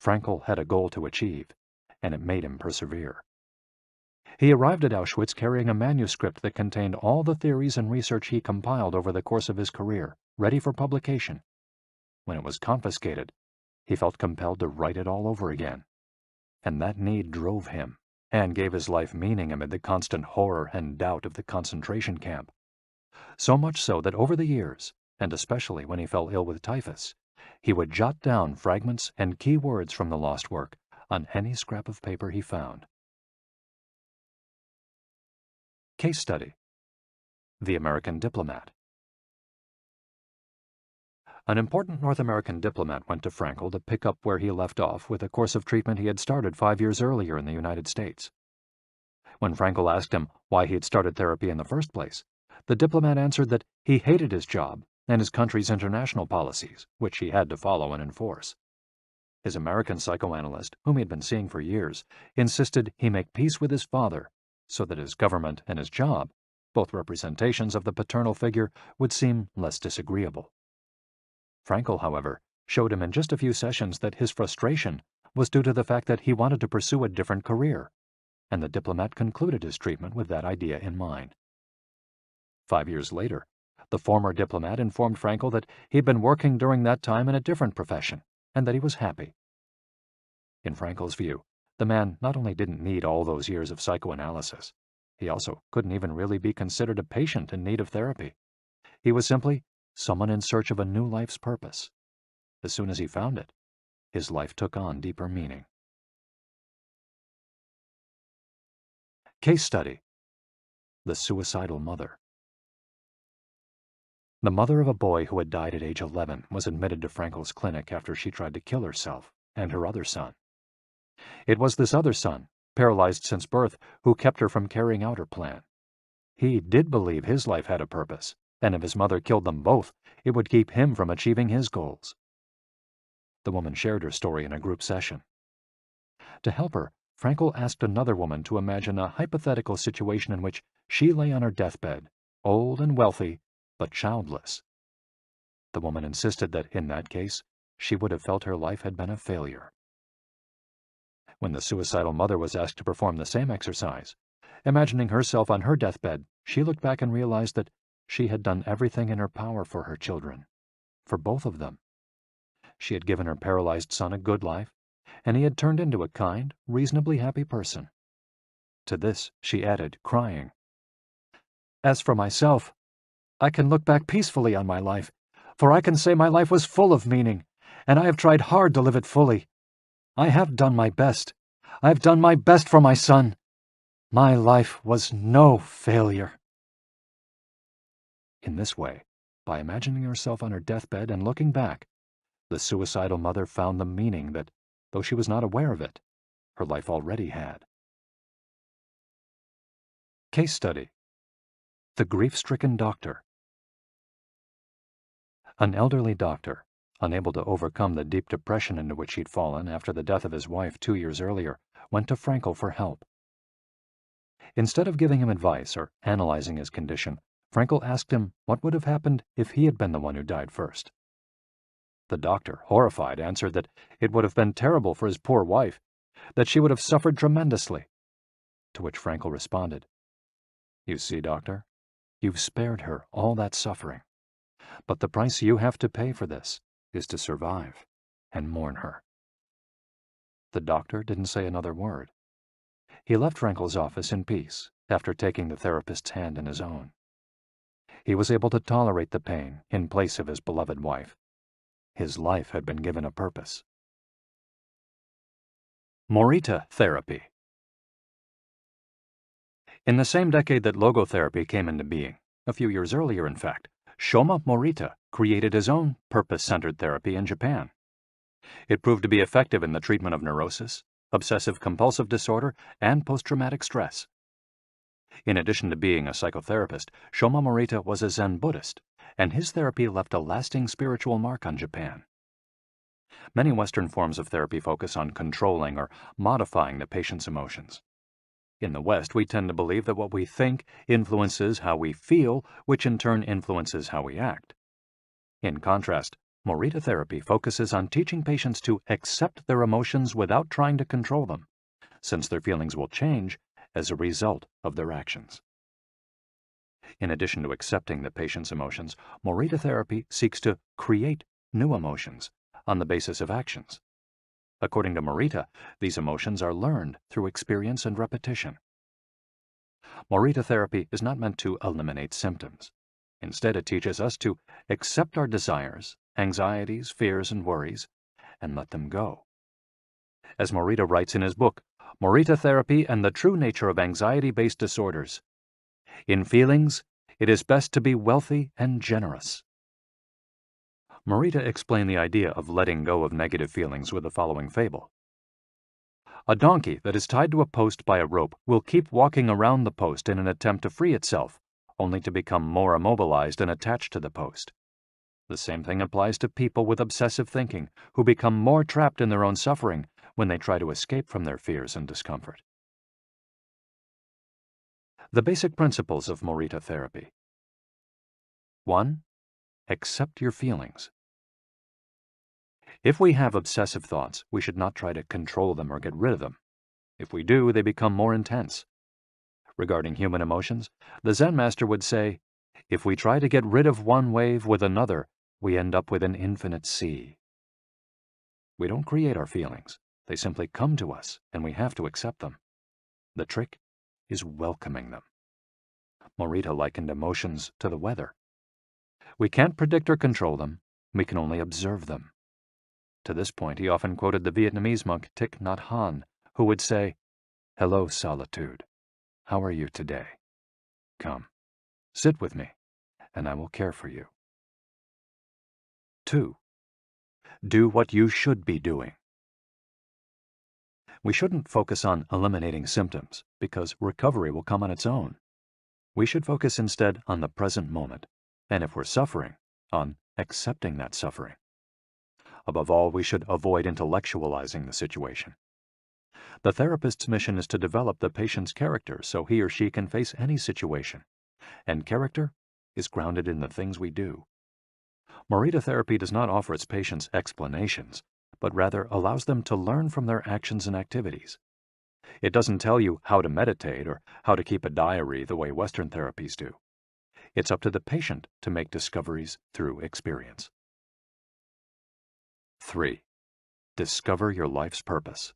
Frankl had a goal to achieve, and it made him persevere. He arrived at Auschwitz carrying a manuscript that contained all the theories and research he compiled over the course of his career, ready for publication. When it was confiscated, he felt compelled to write it all over again. And that need drove him, and gave his life meaning amid the constant horror and doubt of the concentration camp. So much so that over the years, and especially when he fell ill with typhus, he would jot down fragments and key words from the lost work on any scrap of paper he found. Case study: The American Diplomat. An important North American diplomat went to Frankl to pick up where he left off with a course of treatment he had started 5 years earlier in the United States. When Frankl asked him why he had started therapy in the first place, the diplomat answered that he hated his job and his country's international policies, which he had to follow and enforce. His American psychoanalyst, whom he had been seeing for years, insisted he make peace with his father so that his government and his job, both representations of the paternal figure, would seem less disagreeable. Frankl, however, showed him in just a few sessions that his frustration was due to the fact that he wanted to pursue a different career, and the diplomat concluded his treatment with that idea in mind. 5 years later, the former diplomat informed Frankl that he had been working during that time in a different profession, and that he was happy. In Frankl's view, the man not only didn't need all those years of psychoanalysis, he also couldn't even really be considered a patient in need of therapy. He was simply someone in search of a new life's purpose. As soon as he found it, his life took on deeper meaning. Case study: The Suicidal Mother. The mother of a boy who had died at age 11 was admitted to Frankl's clinic after she tried to kill herself and her other son. It was this other son, paralyzed since birth, who kept her from carrying out her plan. He did believe his life had a purpose, and if his mother killed them both, it would keep him from achieving his goals. The woman shared her story in a group session. To help her, Frankel asked another woman to imagine a hypothetical situation in which she lay on her deathbed, old and wealthy, but childless. The woman insisted that, in that case, she would have felt her life had been a failure. When the suicidal mother was asked to perform the same exercise, imagining herself on her deathbed, she looked back and realized that she had done everything in her power for her children, for both of them. She had given her paralyzed son a good life, and he had turned into a kind, reasonably happy person. To this she added, crying, "As for myself, I can look back peacefully on my life, for I can say my life was full of meaning, and I have tried hard to live it fully. I have done my best. I have done my best for my son. My life was no failure." In this way, by imagining herself on her deathbed and looking back, the suicidal mother found the meaning that, though she was not aware of it, her life already had. Case study: The grief-stricken doctor. An elderly doctor, unable to overcome the deep depression into which he'd fallen after the death of his wife 2 years earlier, went to Frankel for help. Instead of giving him advice or analyzing his condition, Frankel asked him what would have happened if he had been the one who died first. The doctor, horrified, answered that it would have been terrible for his poor wife, that she would have suffered tremendously. To which Frankel responded, "You see, doctor, you've spared her all that suffering, but the price you have to pay for this is to survive and mourn her." The doctor didn't say another word. He left Frankel's office in peace after taking the therapist's hand in his own. He was able to tolerate the pain in place of his beloved wife. His life had been given a purpose. Morita therapy. In the same decade that logotherapy came into being, a few years earlier in fact, Shoma Morita created his own purpose-centered therapy in Japan. It proved to be effective in the treatment of neurosis, obsessive-compulsive disorder, and post-traumatic stress. In addition to being a psychotherapist, Shoma Morita was a Zen Buddhist, and his therapy left a lasting spiritual mark on Japan. Many Western forms of therapy focus on controlling or modifying the patient's emotions. In the West, we tend to believe that what we think influences how we feel, which in turn influences how we act. In contrast, Morita therapy focuses on teaching patients to accept their emotions without trying to control them, since their feelings will change as a result of their actions. In addition to accepting the patient's emotions, Morita therapy seeks to create new emotions on the basis of actions. According to Morita, these emotions are learned through experience and repetition. Morita therapy is not meant to eliminate symptoms. Instead, it teaches us to accept our desires, anxieties, fears, and worries, and let them go. As Morita writes in his book, Morita Therapy and the True Nature of Anxiety-Based Disorders, "In feelings, it is best to be wealthy and generous." Morita explained the idea of letting go of negative feelings with the following fable. A donkey that is tied to a post by a rope will keep walking around the post in an attempt to free itself, only to become more immobilized and attached to the post. The same thing applies to people with obsessive thinking, who become more trapped in their own suffering when they try to escape from their fears and discomfort. The basic principles of Morita therapy. 1. Accept your feelings. If we have obsessive thoughts, we should not try to control them or get rid of them. If we do, they become more intense. Regarding human emotions, the Zen master would say, if we try to get rid of one wave with another, we end up with an infinite sea. We don't create our feelings. They simply come to us, and we have to accept them. The trick is welcoming them. Morita likened emotions to the weather. We can't predict or control them. We can only observe them. To this point, he often quoted the Vietnamese monk Thich Nhat Hanh, who would say, "Hello, solitude. How are you today? Come, sit with me, and I will care for you." 2. Do what you should be doing. We shouldn't focus on eliminating symptoms, because recovery will come on its own. We should focus instead on the present moment, and if we're suffering, on accepting that suffering. Above all, we should avoid intellectualizing the situation. The therapist's mission is to develop the patient's character so he or she can face any situation, and character is grounded in the things we do. Morita therapy does not offer its patients explanations, but rather allows them to learn from their actions and activities. It doesn't tell you how to meditate or how to keep a diary the way Western therapies do. It's up to the patient to make discoveries through experience. 3. Discover your life's purpose.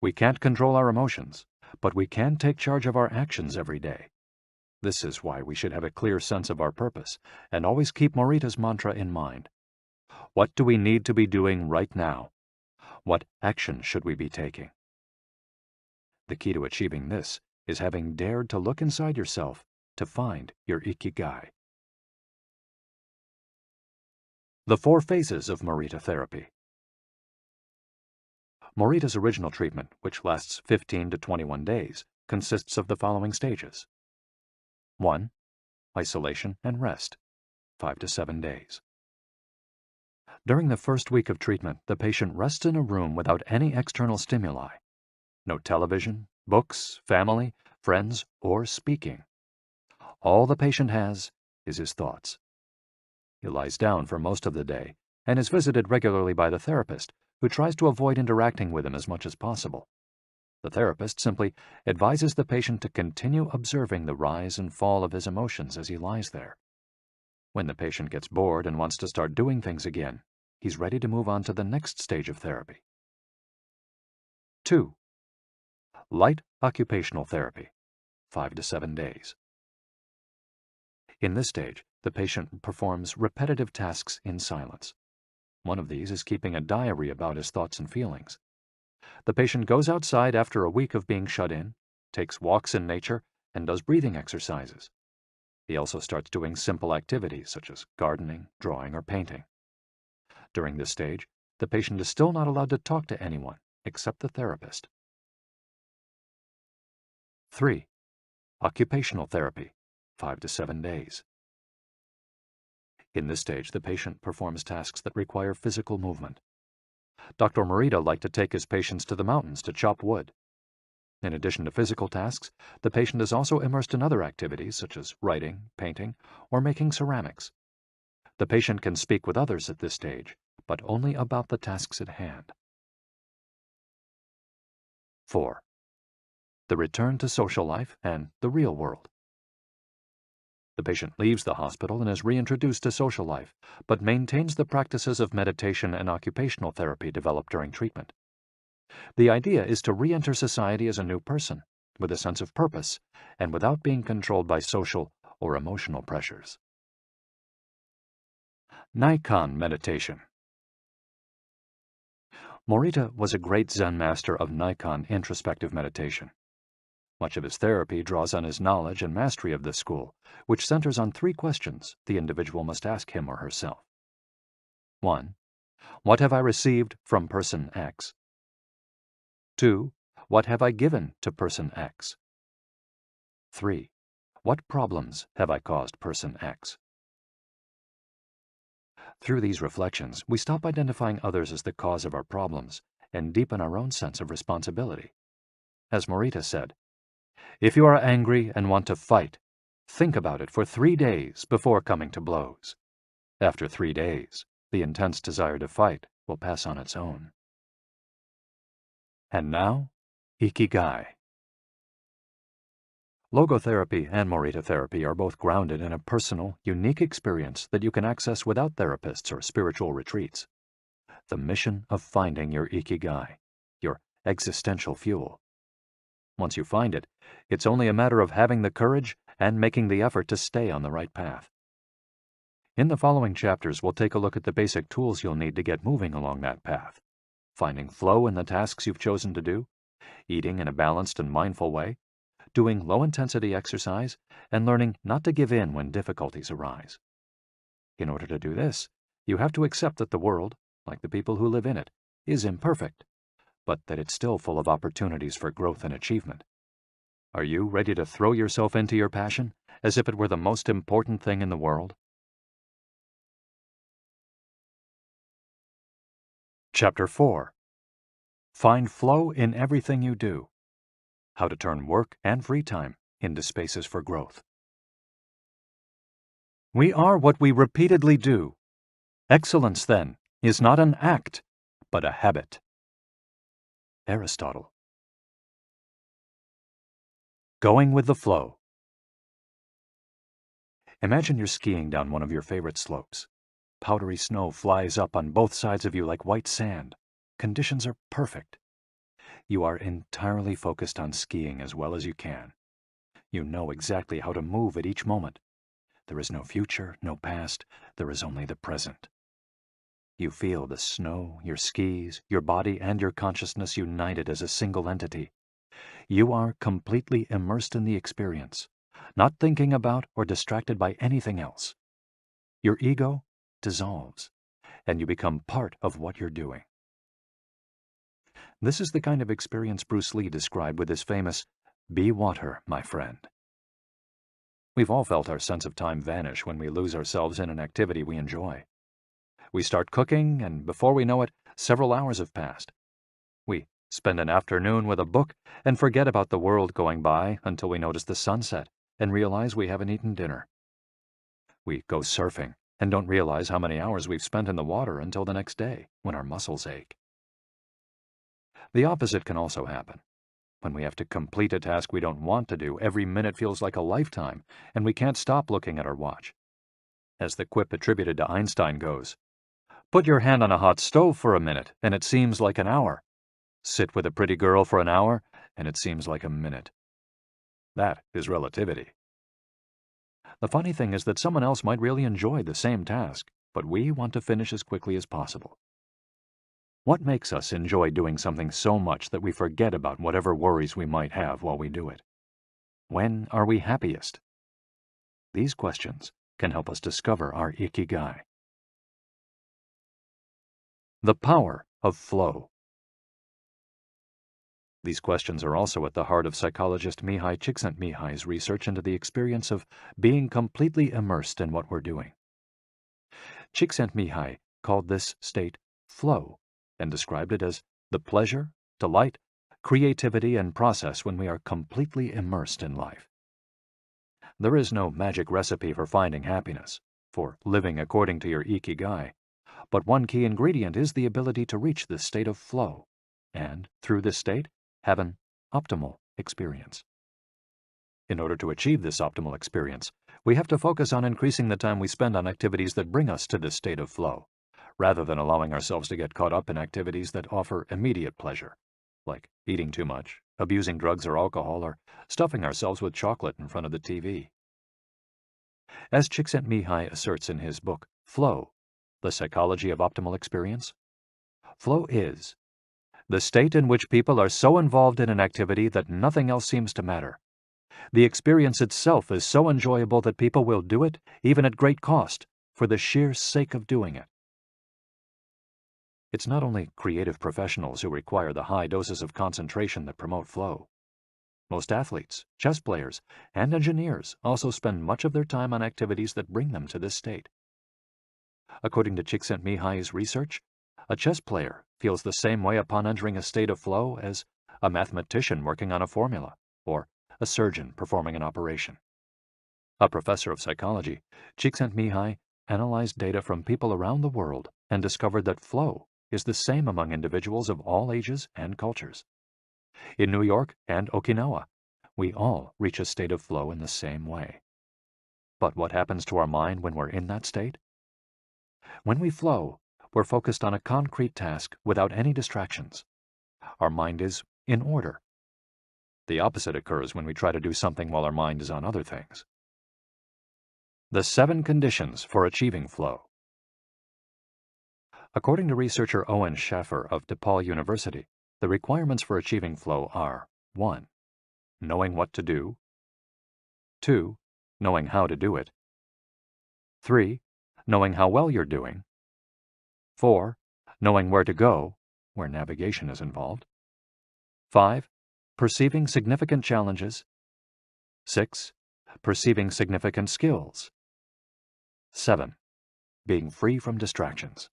We can't control our emotions, but we can take charge of our actions every day. This is why we should have a clear sense of our purpose and always keep Morita's mantra in mind. What do we need to be doing right now? What action should we be taking? The key to achieving this is having dared to look inside yourself to find your Ikigai. The 4 phases of Morita therapy. Morita's original treatment, which lasts 15 to 21 days, consists of the following stages. 1. Isolation and rest, 5 to 7 days. During the first week of treatment, the patient rests in a room without any external stimuli. No television, books, family, friends, or speaking. All the patient has is his thoughts. He lies down for most of the day and is visited regularly by the therapist, who tries to avoid interacting with him as much as possible. The therapist simply advises the patient to continue observing the rise and fall of his emotions as he lies there. When the patient gets bored and wants to start doing things again, he's ready to move on to the next stage of therapy. 2. Light occupational therapy, 5 to 7 days. In this stage, the patient performs repetitive tasks in silence. One of these is keeping a diary about his thoughts and feelings. The patient goes outside after a week of being shut in, takes walks in nature, and does breathing exercises. He also starts doing simple activities such as gardening, drawing, or painting. During this stage, the patient is still not allowed to talk to anyone except the therapist. 3. Occupational therapy, 5 to 7 days. In this stage, the patient performs tasks that require physical movement. Dr. Morita liked to take his patients to the mountains to chop wood. In addition to physical tasks, the patient is also immersed in other activities such as writing, painting, or making ceramics. The patient can speak with others at this stage, but only about the tasks at hand. 4. The return to social life and the real world. The patient leaves the hospital and is reintroduced to social life, but maintains the practices of meditation and occupational therapy developed during treatment. The idea is to re-enter society as a new person, with a sense of purpose, and without being controlled by social or emotional pressures. Nikon meditation. Morita was a great Zen master of Nikon introspective meditation. Much of his therapy draws on his knowledge and mastery of this school, which centers on 3 questions the individual must ask him or herself. 1. What have I received from person X? 2. What have I given to person X? 3. What problems have I caused person X? Through these reflections, we stop identifying others as the cause of our problems and deepen our own sense of responsibility. As Morita said, if you are angry and want to fight, think about it for 3 days before coming to blows. After 3 days, the intense desire to fight will pass on its own. And now, Ikigai. Logotherapy and Morita therapy are both grounded in a personal, unique experience that you can access without therapists or spiritual retreats. The mission of finding your Ikigai, your existential fuel. Once you find it, it's only a matter of having the courage and making the effort to stay on the right path. In the following chapters, we'll take a look at the basic tools you'll need to get moving along that path. Finding flow in the tasks you've chosen to do, eating in a balanced and mindful way, doing low-intensity exercise, and learning not to give in when difficulties arise. In order to do this, you have to accept that the world, like the people who live in it, is imperfect. but that it's still full of opportunities for growth and achievement. Are you ready to throw yourself into your passion as if it were the most important thing in the world? Chapter 4. Find flow in everything you do. How to turn work and free time into spaces for growth. We are what we repeatedly do. Excellence, then, is not an act, but a habit. Aristotle. Going with the flow. Imagine you're skiing down one of your favorite slopes. Powdery snow flies up on both sides of you like white sand. Conditions are perfect. You are entirely focused on skiing as well as you can. You know exactly how to move at each moment. There is no future, no past. There is only the present. You feel the snow, your skis, your body, and your consciousness united as a single entity. You are completely immersed in the experience, not thinking about or distracted by anything else. Your ego dissolves, and you become part of what you're doing. This is the kind of experience Bruce Lee described with his famous, "Be water, my friend." We've all felt our sense of time vanish when we lose ourselves in an activity we enjoy. We start cooking, and before we know it, several hours have passed. We spend an afternoon with a book and forget about the world going by until we notice the sunset and realize we haven't eaten dinner. We go surfing and don't realize how many hours we've spent in the water until the next day when our muscles ache. The opposite can also happen. When we have to complete a task we don't want to do, every minute feels like a lifetime, and we can't stop looking at our watch. As the quip attributed to Einstein goes, "Put your hand on a hot stove for a minute, and it seems like an hour. Sit with a pretty girl for an hour, and it seems like a minute." That is relativity. The funny thing is that someone else might really enjoy the same task, but we want to finish as quickly as possible. What makes us enjoy doing something so much that we forget about whatever worries we might have while we do it? When are we happiest? These questions can help us discover our Ikigai. The power of flow. These questions are also at the heart of psychologist Mihai Csikszentmihalyi's research into the experience of being completely immersed in what we're doing. Csikszentmihalyi called this state flow and described it as the pleasure, delight, creativity, and process when we are completely immersed in life. There is no magic recipe for finding happiness, for living according to your Ikigai, but one key ingredient is the ability to reach this state of flow, and, through this state, have an optimal experience. In order to achieve this optimal experience, we have to focus on increasing the time we spend on activities that bring us to this state of flow, rather than allowing ourselves to get caught up in activities that offer immediate pleasure, like eating too much, abusing drugs or alcohol, or stuffing ourselves with chocolate in front of the TV. As Csikszentmihalyi asserts in his book, Flow, The Psychology of Optimal Experience, flow is the state in which people are so involved in an activity that nothing else seems to matter. The experience itself is so enjoyable that people will do it, even at great cost, for the sheer sake of doing it. It's not only creative professionals who require the high doses of concentration that promote flow. Most athletes, chess players, and engineers also spend much of their time on activities that bring them to this state. According to Csikszentmihalyi's research, a chess player feels the same way upon entering a state of flow as a mathematician working on a formula, or a surgeon performing an operation. A professor of psychology, Csikszentmihalyi analyzed data from people around the world and discovered that flow is the same among individuals of all ages and cultures. In New York and Okinawa, we all reach a state of flow in the same way. But what happens to our mind when we're in that state? When we flow, we're focused on a concrete task without any distractions. Our mind is in order. The opposite occurs when we try to do something while our mind is on other things. The 7 conditions for achieving flow. According to researcher Owen Schaffer of DePaul University, the requirements for achieving flow are 1. Knowing what to do. 2. Knowing how to do it. 3. Knowing how well you're doing. 4. Knowing where to go, where navigation is involved. 5. Perceiving significant challenges. 6. Perceiving significant skills. 7. Being free from distractions.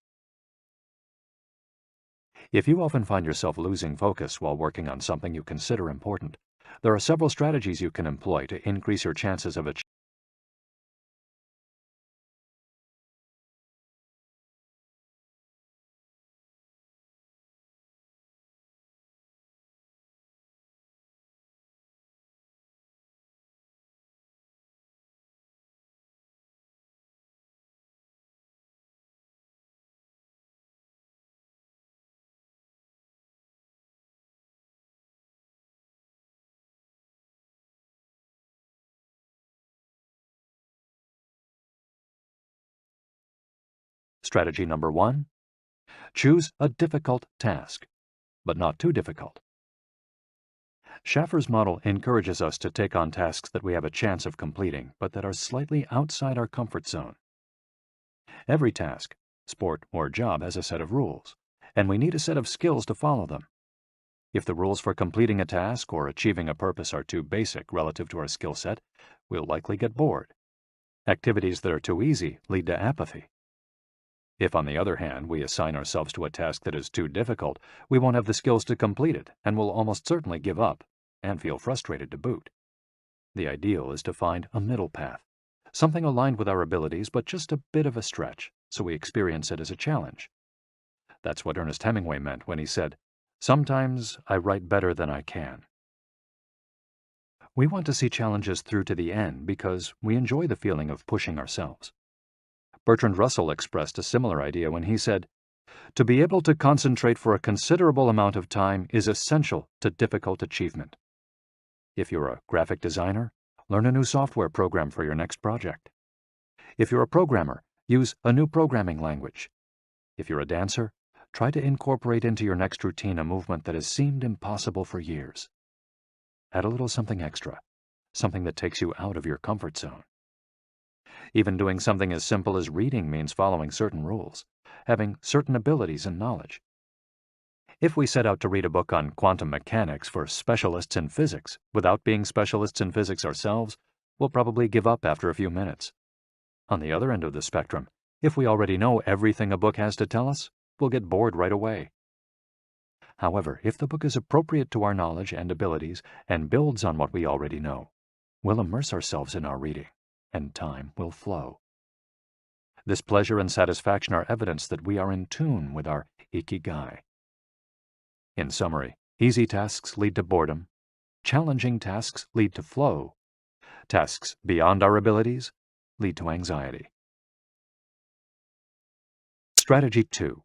If you often find yourself losing focus while working on something you consider important, there are several strategies you can employ to increase your chances of achieving. Strategy number 1. Choose a difficult task, but not too difficult. Schaffer's model encourages us to take on tasks that we have a chance of completing, but that are slightly outside our comfort zone. Every task, sport or job, has a set of rules, and we need a set of skills to follow them. If the rules for completing a task or achieving a purpose are too basic relative to our skill set, we'll likely get bored. Activities that are too easy lead to apathy. If, on the other hand, we assign ourselves to a task that is too difficult, we won't have the skills to complete it and will almost certainly give up and feel frustrated to boot. The ideal is to find a middle path, something aligned with our abilities but just a bit of a stretch, so we experience it as a challenge. That's what Ernest Hemingway meant when he said, "Sometimes I write better than I can." We want to see challenges through to the end because we enjoy the feeling of pushing ourselves. Bertrand Russell expressed a similar idea when he said, "To be able to concentrate for a considerable amount of time is essential to difficult achievement." If you're a graphic designer, learn a new software program for your next project. If you're a programmer, use a new programming language. If you're a dancer, try to incorporate into your next routine a movement that has seemed impossible for years. Add a little something extra, something that takes you out of your comfort zone. Even doing something as simple as reading means following certain rules, having certain abilities and knowledge. If we set out to read a book on quantum mechanics for specialists in physics without being specialists in physics ourselves, we'll probably give up after a few minutes. On the other end of the spectrum, if we already know everything a book has to tell us, we'll get bored right away. However, if the book is appropriate to our knowledge and abilities and builds on what we already know, we'll immerse ourselves in our reading, and time will flow. This pleasure and satisfaction are evidence that we are in tune with our Ikigai. In summary, easy tasks lead to boredom, challenging tasks lead to flow, tasks beyond our abilities lead to anxiety. Strategy 2.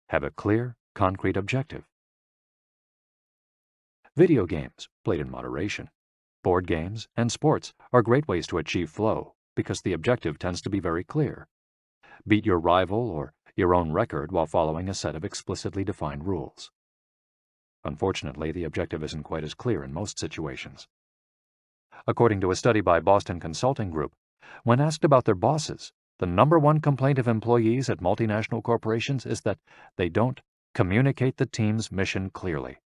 Have a clear, concrete objective. Video games, played in moderation, board games, and sports are great ways to achieve flow because the objective tends to be very clear. Beat your rival or your own record while following a set of explicitly defined rules. Unfortunately, the objective isn't quite as clear in most situations. According to a study by Boston Consulting Group, when asked about their bosses, the #1 complaint of employees at multinational corporations is that they don't communicate the team's mission clearly,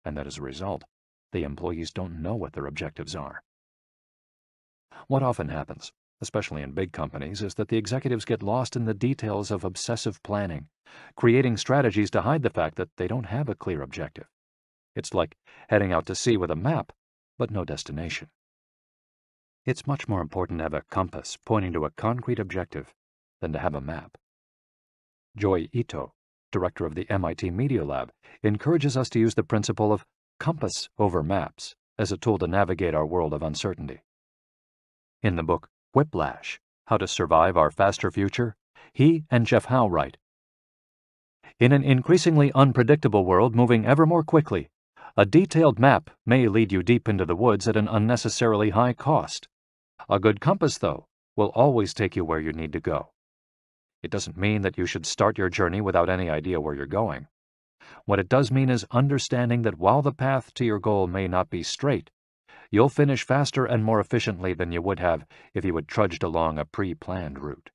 and that as a result, the employees don't know what their objectives are. What often happens, especially in big companies, is that the executives get lost in the details of obsessive planning, creating strategies to hide the fact that they don't have a clear objective. It's like heading out to sea with a map, but no destination. It's much more important to have a compass pointing to a concrete objective than to have a map. Joy Ito, director of the MIT Media Lab, encourages us to use the principle of compass over maps as a tool to navigate our world of uncertainty. In the book Whiplash, How to Survive Our Faster Future, he and Jeff Howe write, "In an increasingly unpredictable world moving ever more quickly, a detailed map may lead you deep into the woods at an unnecessarily high cost. A good compass, though, will always take you where you need to go. It doesn't mean that you should start your journey without any idea where you're going. What it does mean is understanding that while the path to your goal may not be straight, you'll finish faster and more efficiently than you would have if you had trudged along a pre-planned route."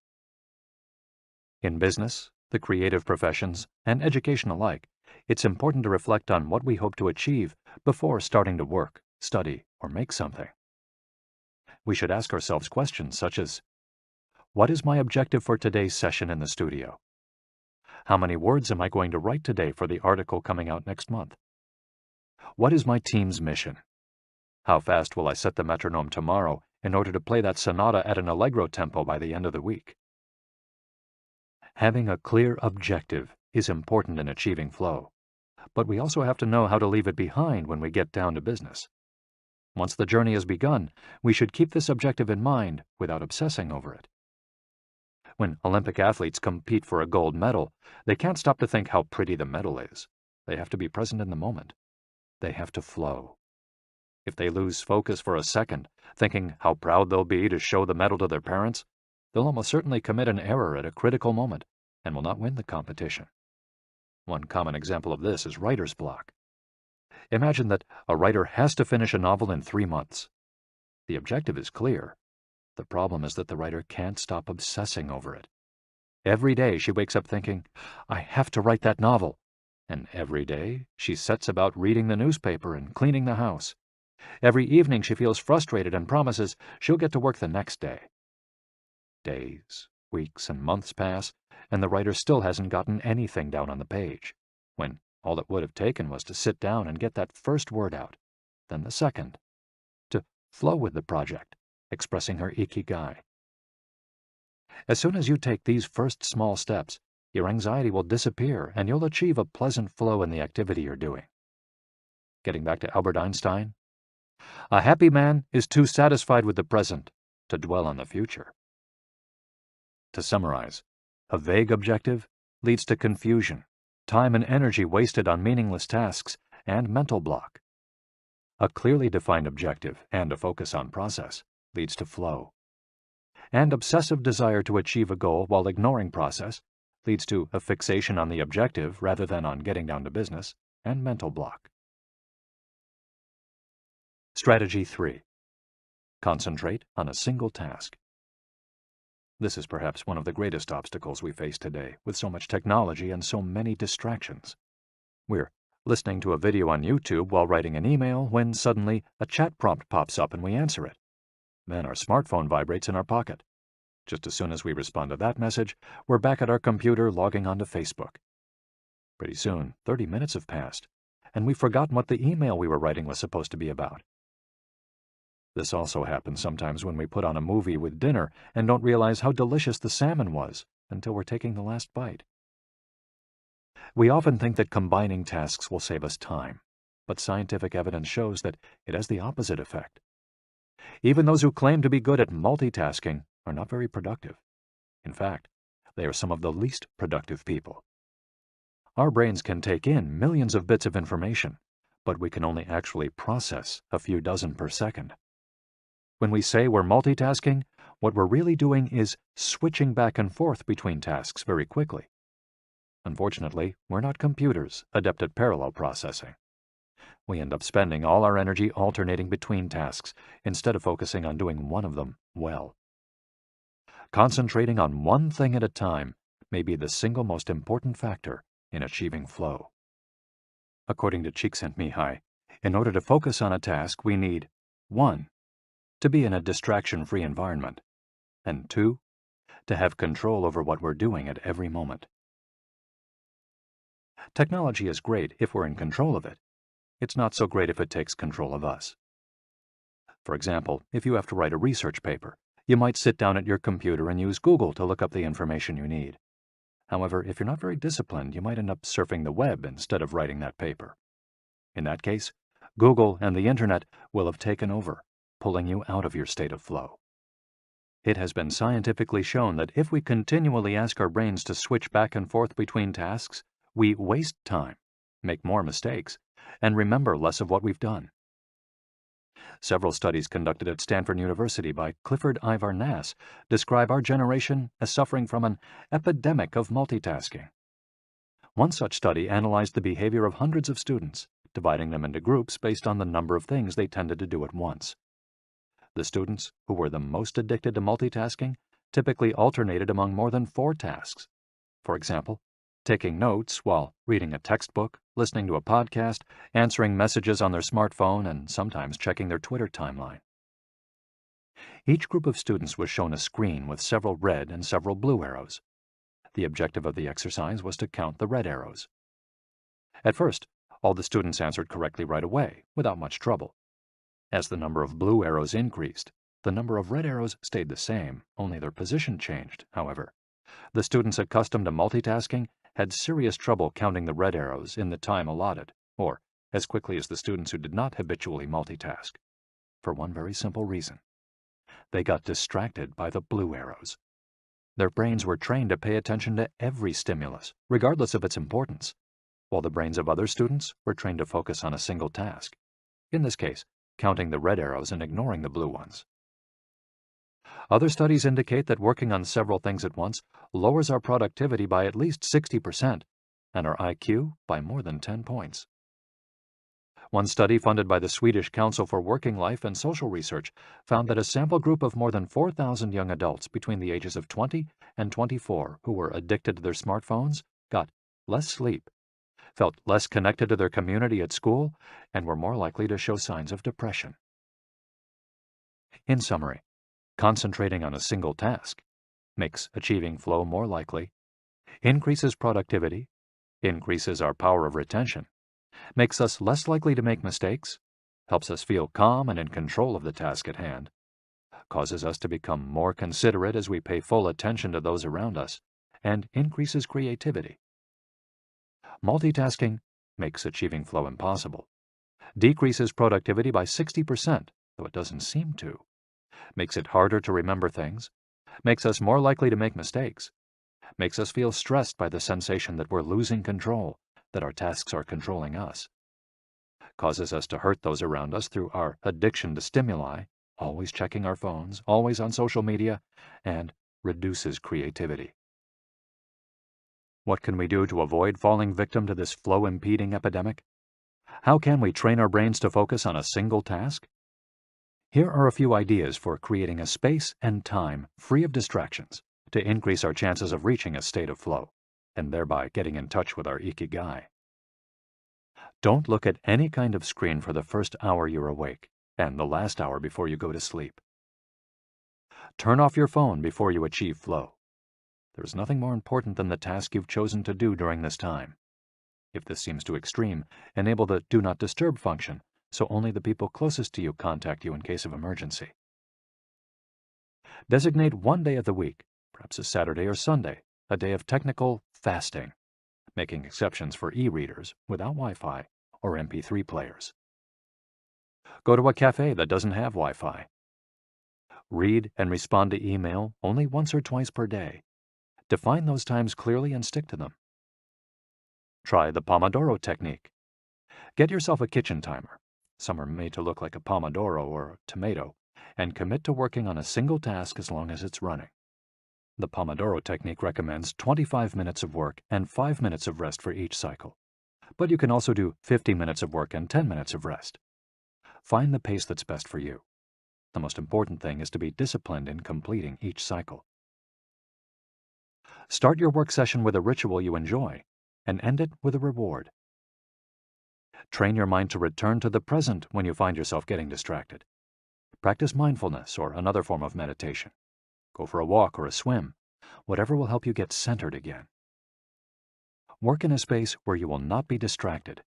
In business, the creative professions, and education alike, it's important to reflect on what we hope to achieve before starting to work, study, or make something. We should ask ourselves questions such as, what is my objective for today's session in the studio? How many words am I going to write today for the article coming out next month? What is my team's mission? How fast will I set the metronome tomorrow in order to play that sonata at an allegro tempo by the end of the week? Having a clear objective is important in achieving flow, but we also have to know how to leave it behind when we get down to business. Once the journey has begun, we should keep this objective in mind without obsessing over it. When Olympic athletes compete for a gold medal, they can't stop to think how pretty the medal is. They have to be present in the moment. They have to flow. If they lose focus for a second, thinking how proud they'll be to show the medal to their parents, they'll almost certainly commit an error at a critical moment and will not win the competition. One common example of this is writer's block. Imagine that a writer has to finish a novel in 3 months. The objective is clear. The problem is that the writer can't stop obsessing over it. Every day she wakes up thinking, I have to write that novel. And every day she sets about reading the newspaper and cleaning the house. Every evening she feels frustrated and promises she'll get to work the next day. Days, weeks, and months pass, and the writer still hasn't gotten anything down on the page, when all it would have taken was to sit down and get that first word out, then the second, to flow with the project, expressing her Ikigai. As soon as you take these first small steps, your anxiety will disappear and you'll achieve a pleasant flow in the activity you're doing. Getting back to Albert Einstein, a happy man is too satisfied with the present to dwell on the future. To summarize, a vague objective leads to confusion, time and energy wasted on meaningless tasks, and mental block. A clearly defined objective and a focus on process leads to flow. And obsessive desire to achieve a goal while ignoring process leads to a fixation on the objective rather than on getting down to business, and mental block. Strategy 3. Concentrate on a single task. This is perhaps one of the greatest obstacles we face today, with so much technology and so many distractions. We're listening to a video on YouTube while writing an email when suddenly a chat prompt pops up and we answer it. Then our smartphone vibrates in our pocket. Just as soon as we respond to that message, we're back at our computer logging onto Facebook. Pretty soon, 30 minutes have passed, and we've forgotten what the email we were writing was supposed to be about. This also happens sometimes when we put on a movie with dinner and don't realize how delicious the salmon was until we're taking the last bite. We often think that combining tasks will save us time, but scientific evidence shows that it has the opposite effect. Even those who claim to be good at multitasking are not very productive. In fact, they are some of the least productive people. Our brains can take in millions of bits of information, but we can only actually process a few dozen per second. When we say we're multitasking, what we're really doing is switching back and forth between tasks very quickly. Unfortunately, we're not computers adept at parallel processing. We end up spending all our energy alternating between tasks instead of focusing on doing one of them well. Concentrating on one thing at a time may be the single most important factor in achieving flow. According to Csikszentmihalyi, in order to focus on a task, we need 1. To be in a distraction-free environment, and 2. To have control over what we're doing at every moment. Technology is great if we're in control of it. It's not so great if it takes control of us. For example, if you have to write a research paper, you might sit down at your computer and use Google to look up the information you need. However, if you're not very disciplined, you might end up surfing the web instead of writing that paper. In that case, Google and the Internet will have taken over, pulling you out of your state of flow. It has been scientifically shown that if we continually ask our brains to switch back and forth between tasks, we waste time, make more mistakes, and remember less of what we've done. Several studies conducted at Stanford University by Clifford Ivar Nass describe our generation as suffering from an epidemic of multitasking. One such study analyzed the behavior of hundreds of students, dividing them into groups based on the number of things they tended to do at once. The students who were the most addicted to multitasking typically alternated among more than 4 tasks. For example, taking notes while reading a textbook, listening to a podcast, answering messages on their smartphone, and sometimes checking their Twitter timeline. Each group of students was shown a screen with several red and several blue arrows. The objective of the exercise was to count the red arrows. At first, all the students answered correctly right away, without much trouble. As the number of blue arrows increased, the number of red arrows stayed the same, only their position changed, however. The students accustomed to multitasking had serious trouble counting the red arrows in the time allotted, or as quickly as the students who did not habitually multitask, for one very simple reason. They got distracted by the blue arrows. Their brains were trained to pay attention to every stimulus, regardless of its importance, while the brains of other students were trained to focus on a single task, in this case, counting the red arrows and ignoring the blue ones. Other studies indicate that working on several things at once lowers our productivity by at least 60% and our IQ by more than 10 points. One study funded by the Swedish Council for Working Life and Social Research found that a sample group of more than 4,000 young adults between the ages of 20 and 24 who were addicted to their smartphones got less sleep, felt less connected to their community at school, and were more likely to show signs of depression. In summary, concentrating on a single task makes achieving flow more likely, increases productivity, increases our power of retention, makes us less likely to make mistakes, helps us feel calm and in control of the task at hand, causes us to become more considerate as we pay full attention to those around us, and increases creativity. Multitasking makes achieving flow impossible, decreases productivity by 60%, though it doesn't seem to, makes it harder to remember things, makes us more likely to make mistakes, makes us feel stressed by the sensation that we're losing control, that our tasks are controlling us, causes us to hurt those around us through our addiction to stimuli, always checking our phones, always on social media, and reduces creativity. What can we do to avoid falling victim to this flow-impeding epidemic? How can we train our brains to focus on a single task? Here are a few ideas for creating a space and time free of distractions to increase our chances of reaching a state of flow, and thereby getting in touch with our Ikigai. Don't look at any kind of screen for the first hour you're awake and the last hour before you go to sleep. Turn off your phone before you achieve flow. There is nothing more important than the task you've chosen to do during this time. If this seems too extreme, enable the Do Not Disturb function, so only the people closest to you contact you in case of emergency. Designate one day of the week, perhaps a Saturday or Sunday, a day of technical fasting, making exceptions for e-readers without Wi-Fi or MP3 players. Go to a cafe that doesn't have Wi-Fi. Read and respond to email only once or twice per day. Define those times clearly and stick to them. Try the Pomodoro technique. Get yourself a kitchen timer. Some are made to look like a pomodoro or a tomato, and commit to working on a single task as long as it's running. The Pomodoro technique recommends 25 minutes of work and 5 minutes of rest for each cycle, but you can also do 50 minutes of work and 10 minutes of rest. Find the pace that's best for you. The most important thing is to be disciplined in completing each cycle. Start your work session with a ritual you enjoy, and end it with a reward. Train your mind to return to the present when you find yourself getting distracted. Practice mindfulness or another form of meditation. Go for a walk or a swim, whatever will help you get centered again. Work in a space where you will not be distracted.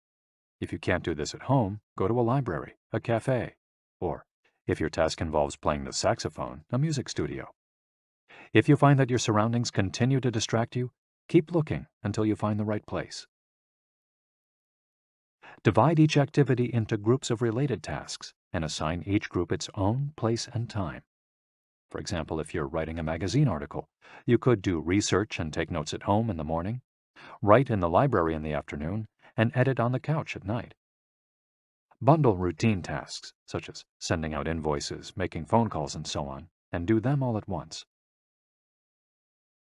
If you can't do this at home, go to a library, a cafe, or, if your task involves playing the saxophone, a music studio. If you find that your surroundings continue to distract you, keep looking until you find the right place. Divide each activity into groups of related tasks and assign each group its own place and time. For example, if you're writing a magazine article, you could do research and take notes at home in the morning, write in the library in the afternoon, and edit on the couch at night. Bundle routine tasks, such as sending out invoices, making phone calls, and so on, and do them all at once.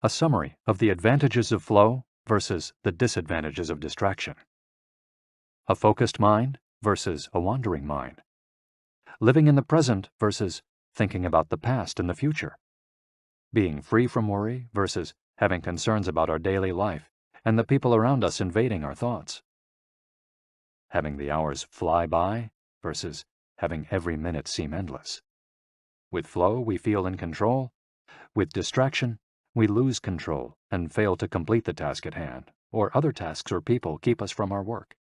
A summary of the advantages of flow versus the disadvantages of distraction. A focused mind versus a wandering mind. Living in the present versus thinking about the past and the future. Being free from worry versus having concerns about our daily life and the people around us invading our thoughts. having the hours fly by versus having every minute seem endless. With flow, we feel in control. With distraction, we lose control and fail to complete the task at hand, or other tasks or people keep us from our work.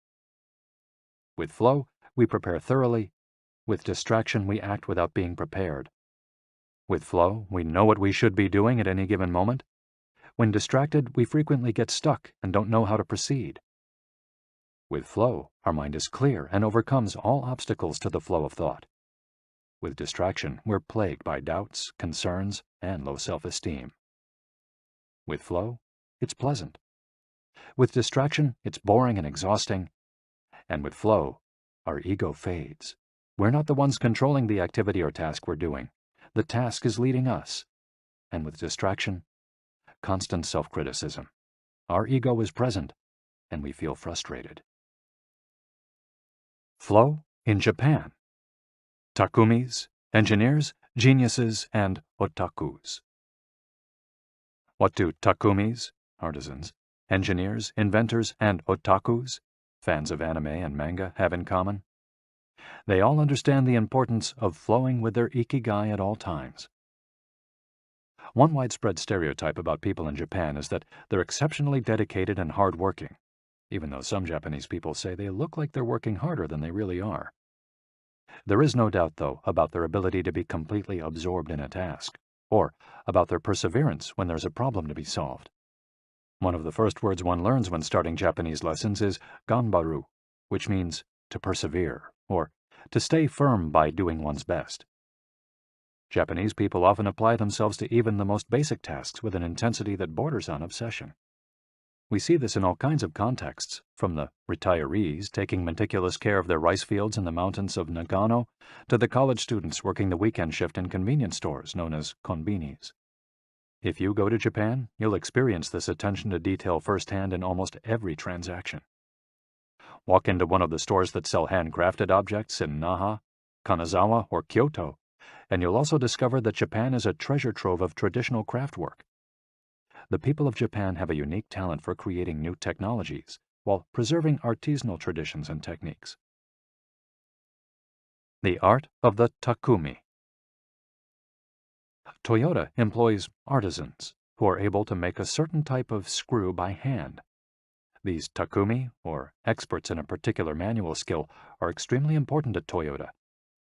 With flow, we prepare thoroughly. With distraction, we act without being prepared. With flow, we know what we should be doing at any given moment. When distracted, we frequently get stuck and don't know how to proceed. With flow, our mind is clear and overcomes all obstacles to the flow of thought. With distraction, we're plagued by doubts, concerns, and low self-esteem. With flow, it's pleasant. With distraction, it's boring and exhausting. And with flow, our ego fades. We're not the ones controlling the activity or task we're doing. The task is leading us. And with distraction, constant self-criticism. Our ego is present, and we feel frustrated. Flow in Japan. Takumis, engineers, geniuses, and otakus. What do takumis, artisans, engineers, inventors, and otakus, fans of anime and manga, have in common? They all understand the importance of flowing with their Ikigai at all times. One widespread stereotype about people in Japan is that they're exceptionally dedicated and hard-working, even though some Japanese people say they look like they're working harder than they really are. There is no doubt, though, about their ability to be completely absorbed in a task, or about their perseverance when there's a problem to be solved. One of the first words one learns when starting Japanese lessons is ganbaru, which means to persevere, or to stay firm by doing one's best. Japanese people often apply themselves to even the most basic tasks with an intensity that borders on obsession. We see this in all kinds of contexts, from the retirees taking meticulous care of their rice fields in the mountains of Nagano to the college students working the weekend shift in convenience stores known as konbinis. If you go to Japan, you'll experience this attention to detail firsthand in almost every transaction. Walk into one of the stores that sell handcrafted objects in Naha, Kanazawa, or Kyoto, and you'll also discover that Japan is a treasure trove of traditional craftwork. The people of Japan have a unique talent for creating new technologies while preserving artisanal traditions and techniques. The art of the takumi. Toyota employs artisans who are able to make a certain type of screw by hand. These takumi, or experts in a particular manual skill, are extremely important at Toyota,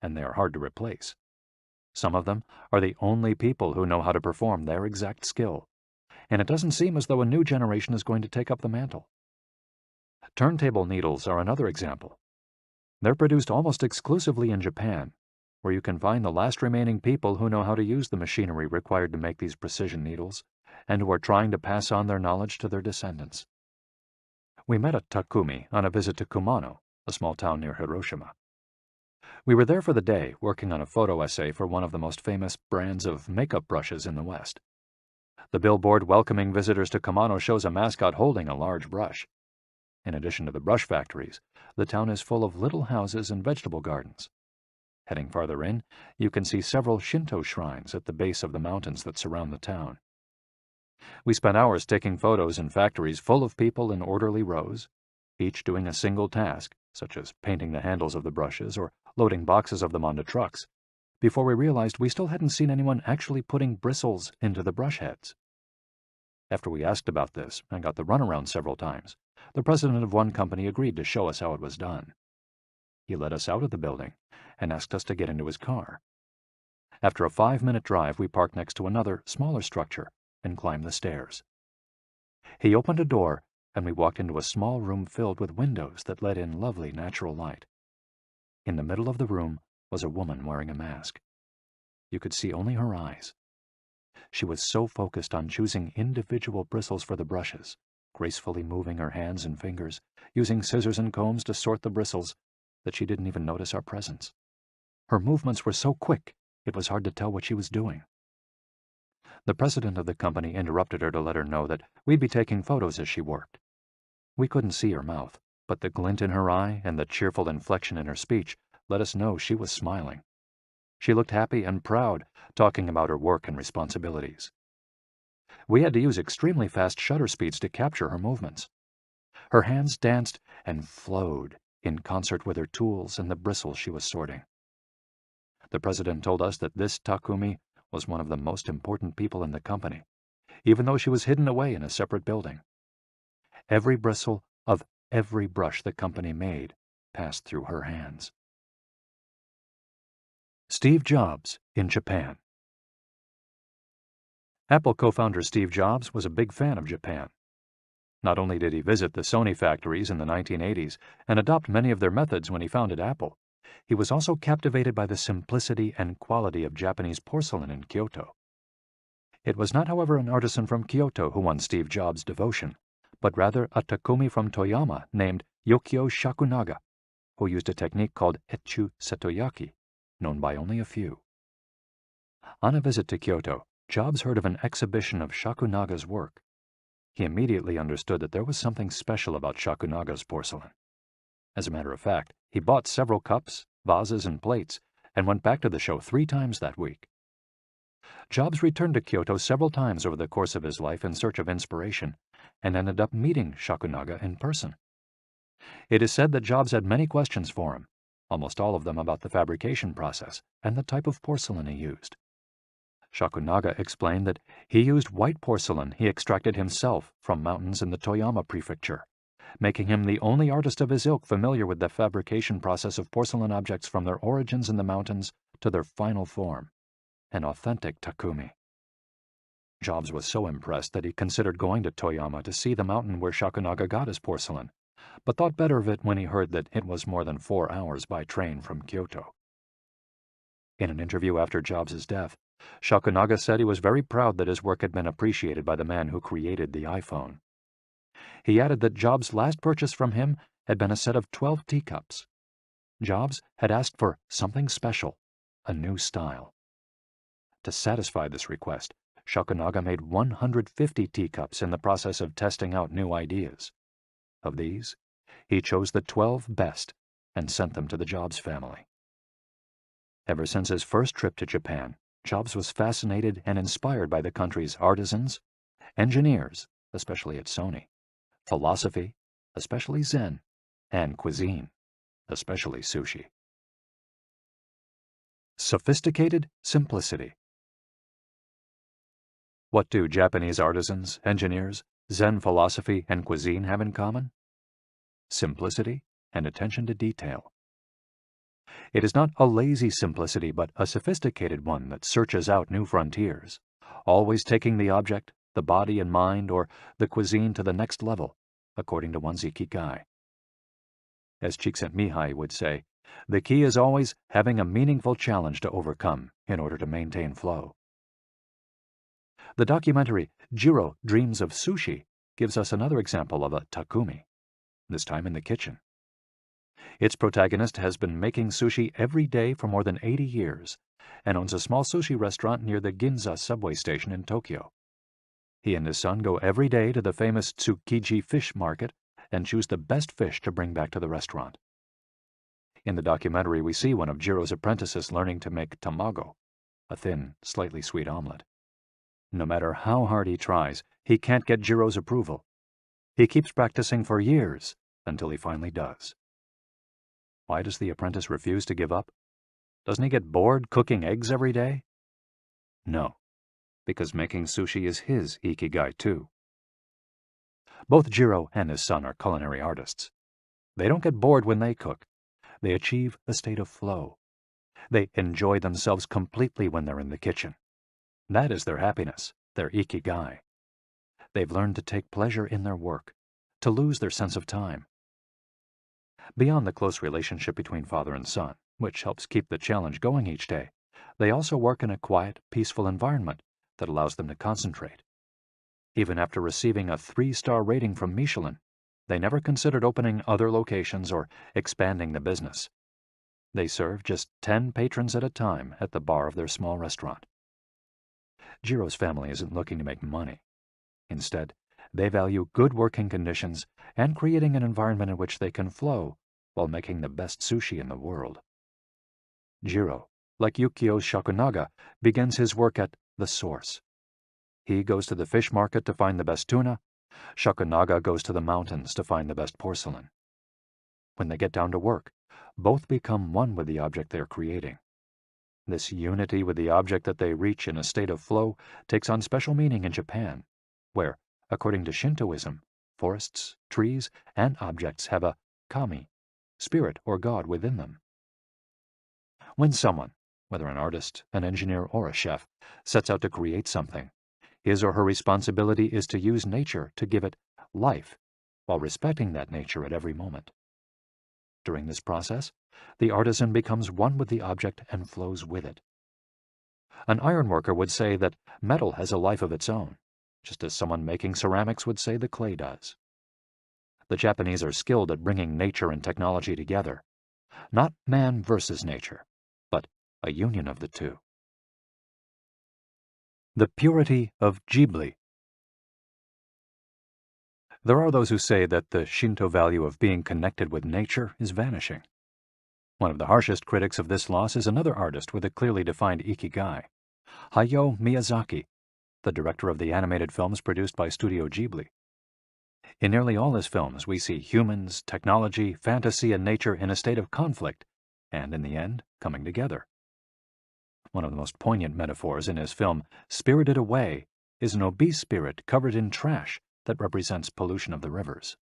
and they are hard to replace. Some of them are the only people who know how to perform their exact skill, and it doesn't seem as though a new generation is going to take up the mantle. Turntable needles are another example. They're produced almost exclusively in Japan, where you can find the last remaining people who know how to use the machinery required to make these precision needles, and who are trying to pass on their knowledge to their descendants. We met a takumi on a visit to Kumano, a small town near Hiroshima. We were there for the day, working on a photo essay for one of the most famous brands of makeup brushes in the West. The billboard welcoming visitors to Kumano shows a mascot holding a large brush. In addition to the brush factories, the town is full of little houses and vegetable gardens. Heading farther in, you can see several Shinto shrines at the base of the mountains that surround the town. We spent hours taking photos in factories full of people in orderly rows, each doing a single task, such as painting the handles of the brushes or loading boxes of them onto trucks, before we realized we still hadn't seen anyone actually putting bristles into the brush heads. After we asked about this and got the runaround several times, the president of one company agreed to show us how it was done. He led us out of the building and asked us to get into his car. After a 5-minute drive, we parked next to another, smaller structure and climbed the stairs. He opened a door, and we walked into a small room filled with windows that let in lovely natural light. In the middle of the room was a woman wearing a mask. You could see only her eyes. She was so focused on choosing individual bristles for the brushes, gracefully moving her hands and fingers, using scissors and combs to sort the bristles, that she didn't even notice our presence. Her movements were so quick, it was hard to tell what she was doing. The president of the company interrupted her to let her know that we'd be taking photos as she worked. We couldn't see her mouth, but the glint in her eye and the cheerful inflection in her speech let us know she was smiling. She looked happy and proud, talking about her work and responsibilities. We had to use extremely fast shutter speeds to capture her movements. Her hands danced and flowed in concert with her tools and the bristles she was sorting. The president told us that this Takumi was one of the most important people in the company, even though she was hidden away in a separate building. Every bristle of every brush the company made passed through her hands. Steve Jobs in Japan. Apple co-founder Steve Jobs was a big fan of Japan. Not only did he visit the Sony factories in the 1980s and adopt many of their methods when he founded Apple, he was also captivated by the simplicity and quality of Japanese porcelain in Kyoto. It was not, however, an artisan from Kyoto who won Steve Jobs' devotion, but rather a Takumi from Toyama named Yukio Shakunaga, who used a technique called Etchu Setoyaki, known by only a few. On a visit to Kyoto, Jobs heard of an exhibition of Shakunaga's work. He immediately understood that there was something special about Shakunaga's porcelain. As a matter of fact, he bought several cups, vases, and plates, and went back to the show 3 times that week. Jobs returned to Kyoto several times over the course of his life in search of inspiration, and ended up meeting Shakunaga in person. It is said that Jobs had many questions for him, almost all of them about the fabrication process and the type of porcelain he used. Shakunaga explained that he used white porcelain he extracted himself from mountains in the Toyama prefecture, making him the only artist of his ilk familiar with the fabrication process of porcelain objects from their origins in the mountains to their final form, an authentic Takumi. Jobs was so impressed that he considered going to Toyama to see the mountain where Shakunaga got his porcelain, but thought better of it when he heard that it was more than 4 hours by train from Kyoto. In an interview after Jobs' death, Shakunaga said he was very proud that his work had been appreciated by the man who created the iPhone. He added that Jobs' last purchase from him had been a set of 12 teacups. Jobs had asked for something special, a new style. To satisfy this request, Shakunaga made 150 teacups in the process of testing out new ideas. Of these, he chose the 12 best and sent them to the Jobs family. Ever since his first trip to Japan, Jobs was fascinated and inspired by the country's artisans, engineers, especially at Sony, philosophy, especially Zen, and cuisine, especially sushi. Sophisticated simplicity. What do Japanese artisans, engineers, Zen philosophy, and cuisine have in common? Simplicity and attention to detail. It is not a lazy simplicity, but a sophisticated one that searches out new frontiers, always taking the object, the body and mind, or the cuisine to the next level, according to one's Ikigai. As Csikszentmihalyi would say, the key is always having a meaningful challenge to overcome in order to maintain flow. The documentary Jiro Dreams of Sushi gives us another example of a Takumi, this time in the kitchen. Its protagonist has been making sushi every day for more than 80 years and owns a small sushi restaurant near the Ginza subway station in Tokyo. He and his son go every day to the famous Tsukiji fish market and choose the best fish to bring back to the restaurant. In the documentary, we see one of Jiro's apprentices learning to make tamago, a thin, slightly sweet omelet. No matter how hard he tries, he can't get Jiro's approval. He keeps practicing for years until he finally does. Why does the apprentice refuse to give up? Doesn't he get bored cooking eggs every day? No, because making sushi is his Ikigai too. Both Jiro and his son are culinary artists. They don't get bored when they cook. They achieve a state of flow. They enjoy themselves completely when they're in the kitchen. That is their happiness, their Ikigai. They've learned to take pleasure in their work, to lose their sense of time. Beyond the close relationship between father and son, which helps keep the challenge going each day, they also work in a quiet, peaceful environment that allows them to concentrate. Even after receiving a 3-star rating from Michelin, they never considered opening other locations or expanding the business. They serve just 10 patrons at a time at the bar of their small restaurant. Jiro's family isn't looking to make money. Instead, they value good working conditions and creating an environment in which they can flow while making the best sushi in the world. Jiro, like Yukio Shakunaga, begins his work at the source. He goes to the fish market to find the best tuna. Shakunaga goes to the mountains to find the best porcelain. when they get down to work, both become one with the object they are creating. This unity with the object that they reach in a state of flow takes on special meaning in Japan, where, according to Shintoism, forests, trees, and objects have a kami, spirit or god within them. When someone, whether an artist, an engineer, or a chef, sets out to create something, his or her responsibility is to use nature to give it life, while respecting that nature at every moment. During this process, the artisan becomes one with the object and flows with it. An ironworker would say that metal has a life of its own, just as someone making ceramics would say the clay does. The Japanese are skilled at bringing nature and technology together, not man versus nature, but a union of the two. The purity of Ghibli. There are those who say that the Shinto value of being connected with nature is vanishing. One of the harshest critics of this loss is another artist with a clearly defined Ikigai, Hayao Miyazaki, the director of the animated films produced by Studio Ghibli. In nearly all his films, we see humans, technology, fantasy, and nature in a state of conflict, and in the end, coming together. One of the most poignant metaphors in his film, Spirited Away, is an obese spirit covered in trash that represents pollution of the rivers.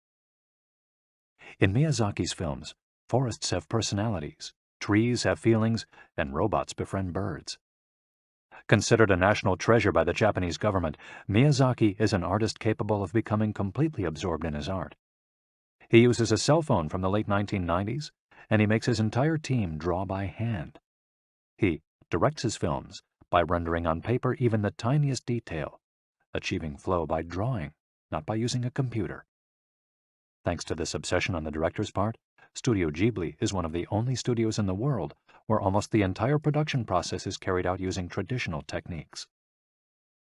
In Miyazaki's films, forests have personalities, trees have feelings, and robots befriend birds. Considered a national treasure by the Japanese government, Miyazaki is an artist capable of becoming completely absorbed in his art. He uses a cell phone from the late 1990s, and he makes his entire team draw by hand. He directs his films by rendering on paper even the tiniest detail, achieving flow by drawing, not by using a computer. Thanks to this obsession on the director's part, Studio Ghibli is one of the only studios in the world where almost the entire production process is carried out using traditional techniques.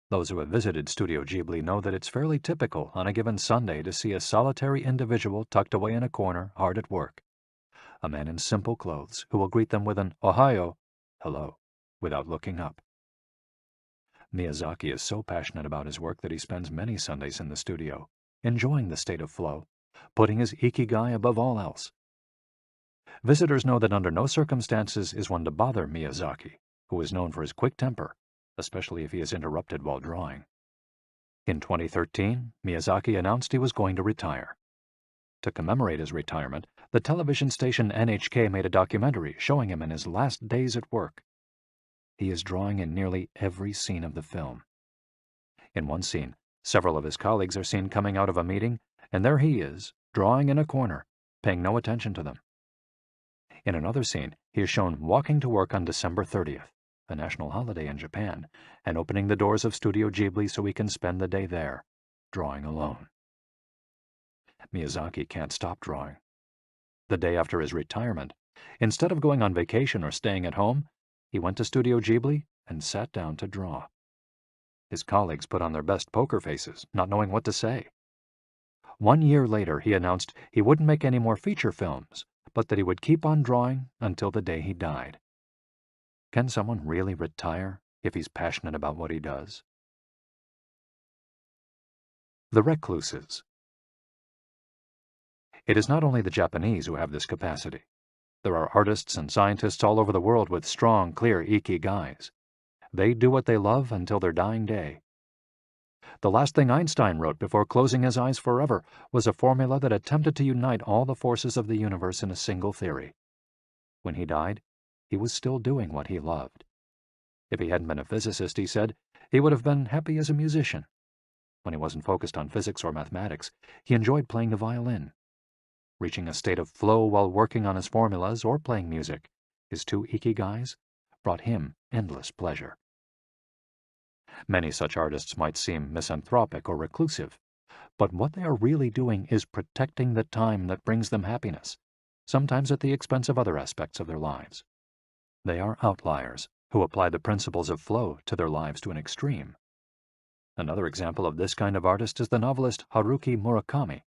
Those who have visited Studio Ghibli know that it's fairly typical on a given Sunday to see a solitary individual tucked away in a corner, hard at work. A man in simple clothes who will greet them with an "Ohayo," hello, without looking up. Miyazaki is so passionate about his work that he spends many Sundays in the studio, enjoying the state of flow, putting his Ikigai above all else. Visitors know that under no circumstances is one to bother Miyazaki, who is known for his quick temper, especially if he is interrupted while drawing. In 2013, Miyazaki announced he was going to retire. To commemorate his retirement, the television station NHK made a documentary showing him in his last days at work. He is drawing in nearly every scene of the film. In one scene, several of his colleagues are seen coming out of a meeting, and there he is, drawing in a corner, paying no attention to them. In another scene, he is shown walking to work on December 30th, a national holiday in Japan, and opening the doors of Studio Ghibli so he can spend the day there, drawing alone. Miyazaki can't stop drawing. The day after his retirement, instead of going on vacation or staying at home, he went to Studio Ghibli and sat down to draw. His colleagues put on their best poker faces, not knowing what to say. 1 year later, he announced he wouldn't make any more feature films, but that he would keep on drawing until the day he died. Can someone really retire if he's passionate about what he does? The recluses. It is not only the Japanese who have this capacity. There are artists and scientists all over the world with strong, clear ikigais. They do what they love until their dying day. The last thing Einstein wrote before closing his eyes forever was a formula that attempted to unite all the forces of the universe in a single theory. When he died, he was still doing what he loved. If he hadn't been a physicist, he said, he would have been happy as a musician. When he wasn't focused on physics or mathematics, he enjoyed playing the violin. Reaching a state of flow while working on his formulas or playing music, his two ikigais, brought him endless pleasure. Many such artists might seem misanthropic or reclusive, but what they are really doing is protecting the time that brings them happiness, sometimes at the expense of other aspects of their lives. They are outliers who apply the principles of flow to their lives to an extreme. Another example of this kind of artist is the novelist Haruki Murakami.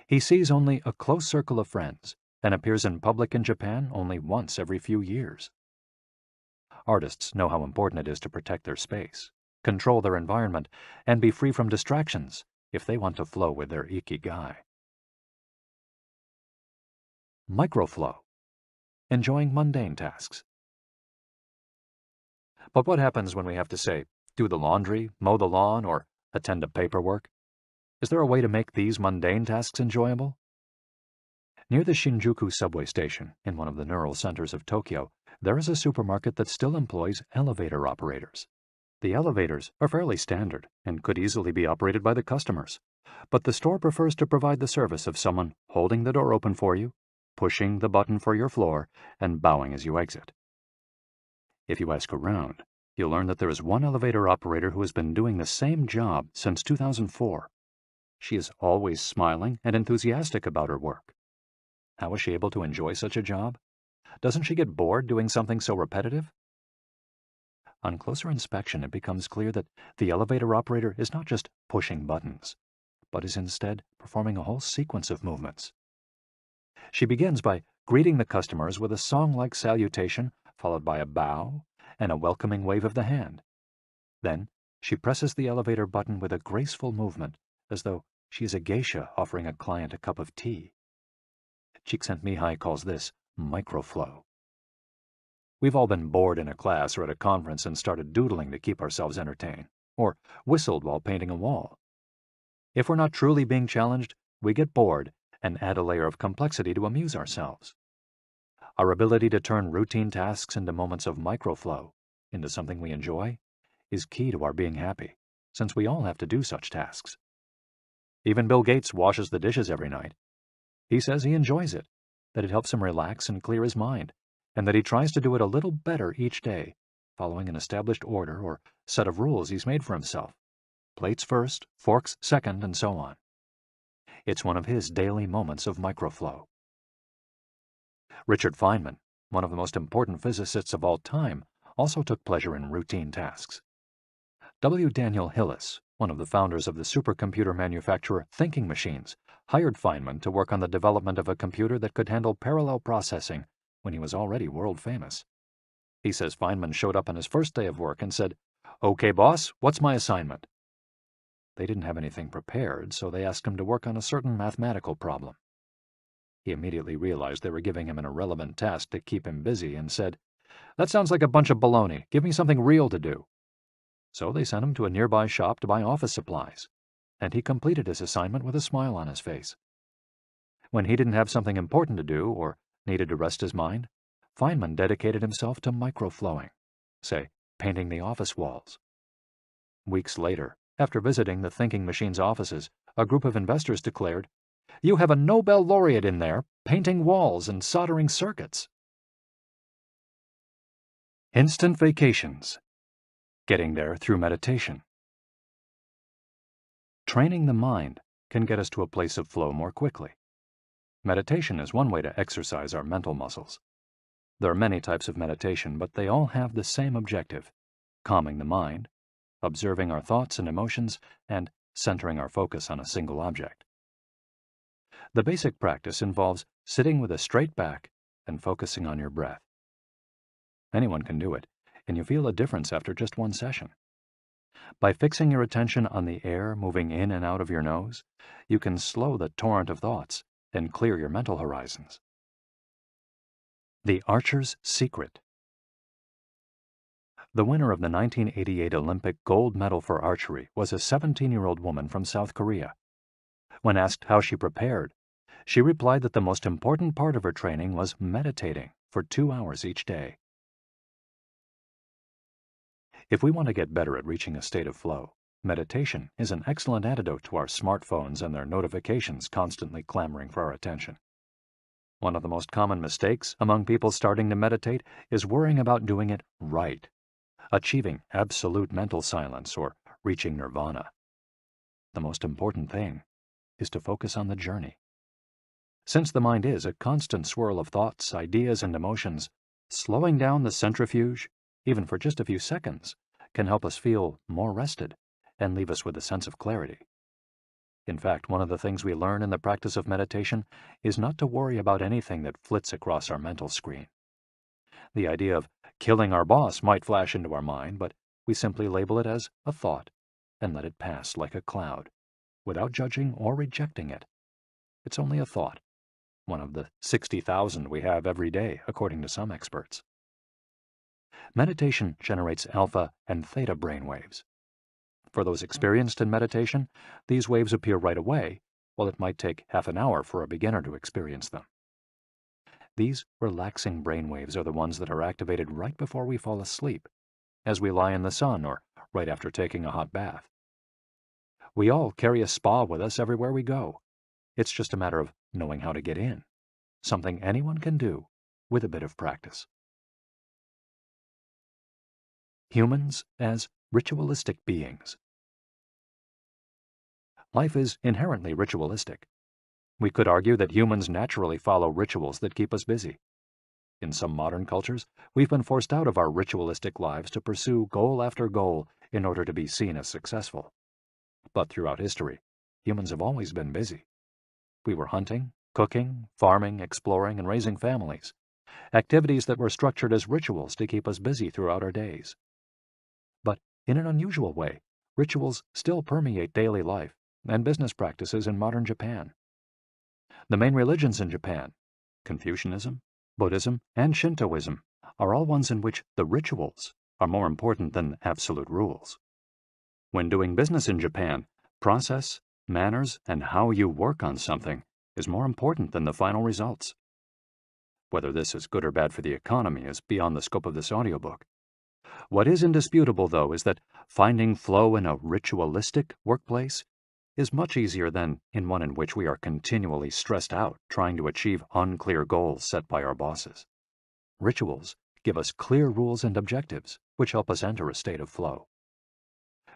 He sees only a close circle of friends and appears in public in Japan only once every few years. Artists know how important it is to protect their space, control their environment, and be free from distractions if they want to flow with their ikigai. microflow, enjoying mundane tasks. But what happens when we have to, say, do the laundry, mow the lawn, or attend to paperwork? Is there a way to make these mundane tasks enjoyable? Near the Shinjuku subway station, in one of the neural centers of Tokyo, there is a supermarket that still employs elevator operators. The elevators are fairly standard and could easily be operated by the customers, but the store prefers to provide the service of someone holding the door open for you, pushing the button for your floor, and bowing as you exit. If you ask around, you'll learn that there is one elevator operator who has been doing the same job since 2004. She is always smiling and enthusiastic about her work. How is she able to enjoy such a job? Doesn't she get bored doing something so repetitive? On closer inspection, it becomes clear that the elevator operator is not just pushing buttons, but is instead performing a whole sequence of movements. She begins by greeting the customers with a song-like salutation, followed by a bow and a welcoming wave of the hand. Then, she presses the elevator button with a graceful movement, as though she is a geisha offering a client a cup of tea. Csikszentmihalyi calls this microflow. We've all been bored in a class or at a conference and started doodling to keep ourselves entertained, or whistled while painting a wall. If we're not truly being challenged, we get bored and add a layer of complexity to amuse ourselves. Our ability to turn routine tasks into moments of microflow, into something we enjoy, is key to our being happy, since we all have to do such tasks. Even Bill Gates washes the dishes every night. He says he enjoys it, that it helps him relax and clear his mind, and that he tries to do it a little better each day, following an established order or set of rules he's made for himself. Plates first, forks second, and so on. It's one of his daily moments of microflow. Richard Feynman, one of the most important physicists of all time, also took pleasure in routine tasks. W. Daniel Hillis, one of the founders of the supercomputer manufacturer Thinking Machines, hired Feynman to work on the development of a computer that could handle parallel processing when he was already world famous. He says Feynman showed up on his first day of work and said, "Okay, boss, what's my assignment?" They didn't have anything prepared, so they asked him to work on a certain mathematical problem. He immediately realized they were giving him an irrelevant task to keep him busy and said, "That sounds like a bunch of baloney. Give me something real to do." So they sent him to a nearby shop to buy office supplies, and he completed his assignment with a smile on his face. When he didn't have something important to do or needed to rest his mind, Feynman dedicated himself to microflowing, say, painting the office walls. Weeks later, after visiting the Thinking Machines offices, a group of investors declared, "You have a Nobel laureate in there, painting walls and soldering circuits." Instant vacations. Getting there through meditation. Training the mind can get us to a place of flow more quickly. Meditation is one way to exercise our mental muscles. There are many types of meditation, but they all have the same objective: calming the mind, observing our thoughts and emotions, and centering our focus on a single object. The basic practice involves sitting with a straight back and focusing on your breath. Anyone can do it, and you feel a difference after just one session. By fixing your attention on the air moving in and out of your nose, you can slow the torrent of thoughts and clear your mental horizons. The Archer's Secret. The winner of the 1988 Olympic gold medal for archery was a 17-year-old woman from South Korea. When asked how she prepared, she replied that the most important part of her training was meditating for 2 hours each day. If we want to get better at reaching a state of flow, meditation is an excellent antidote to our smartphones and their notifications constantly clamoring for our attention. One of the most common mistakes among people starting to meditate is worrying about doing it right, achieving absolute mental silence or reaching nirvana. The most important thing is to focus on the journey. Since the mind is a constant swirl of thoughts, ideas, and emotions, slowing down the centrifuge, even for just a few seconds, can help us feel more rested and leave us with a sense of clarity. In fact, one of the things we learn in the practice of meditation is not to worry about anything that flits across our mental screen. The idea of killing our boss might flash into our mind, but we simply label it as a thought and let it pass like a cloud, without judging or rejecting it. It's only a thought, one of the 60,000 we have every day, according to some experts. Meditation generates alpha and theta brainwaves. For those experienced in meditation, these waves appear right away, while it might take half an hour for a beginner to experience them. These relaxing brainwaves are the ones that are activated right before we fall asleep, as we lie in the sun or right after taking a hot bath. We all carry a spa with us everywhere we go. It's just a matter of knowing how to get in, something anyone can do with a bit of practice. Humans as ritualistic beings. Life is inherently ritualistic. We could argue that humans naturally follow rituals that keep us busy. In some modern cultures, we've been forced out of our ritualistic lives to pursue goal after goal in order to be seen as successful. But throughout history, humans have always been busy. We were hunting, cooking, farming, exploring, and raising families, activities that were structured as rituals to keep us busy throughout our days. But in an unusual way, rituals still permeate daily life and business practices in modern Japan. The main religions in Japan, Confucianism, Buddhism, and Shintoism, are all ones in which the rituals are more important than absolute rules. When doing business in Japan, process, manners, and how you work on something is more important than the final results. Whether this is good or bad for the economy is beyond the scope of this audiobook. What is indisputable, though, is that finding flow in a ritualistic workplace is much easier than in one in which we are continually stressed out trying to achieve unclear goals set by our bosses. Rituals give us clear rules and objectives, which help us enter a state of flow.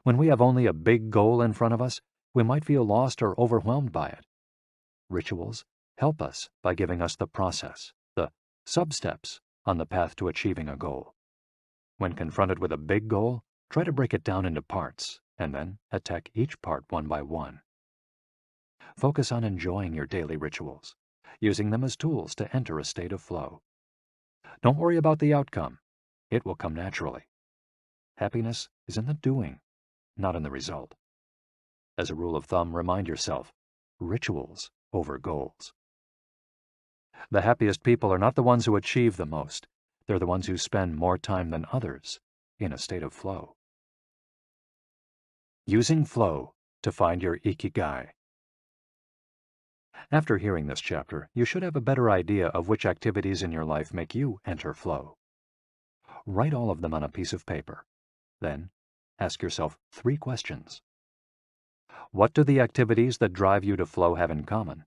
When we have only a big goal in front of us, we might feel lost or overwhelmed by it. Rituals help us by giving us the process, the sub-steps on the path to achieving a goal. When confronted with a big goal, try to break it down into parts, and then attack each part one by one. Focus on enjoying your daily rituals, using them as tools to enter a state of flow. Don't worry about the outcome. It will come naturally. Happiness is in the doing, not in the result. As a rule of thumb, remind yourself, rituals over goals. The happiest people are not the ones who achieve the most. They're the ones who spend more time than others in a state of flow. Using flow to find your Ikigai. After hearing this chapter, you should have a better idea of which activities in your life make you enter flow. Write all of them on a piece of paper. Then, ask yourself 3 questions. What do the activities that drive you to flow have in common?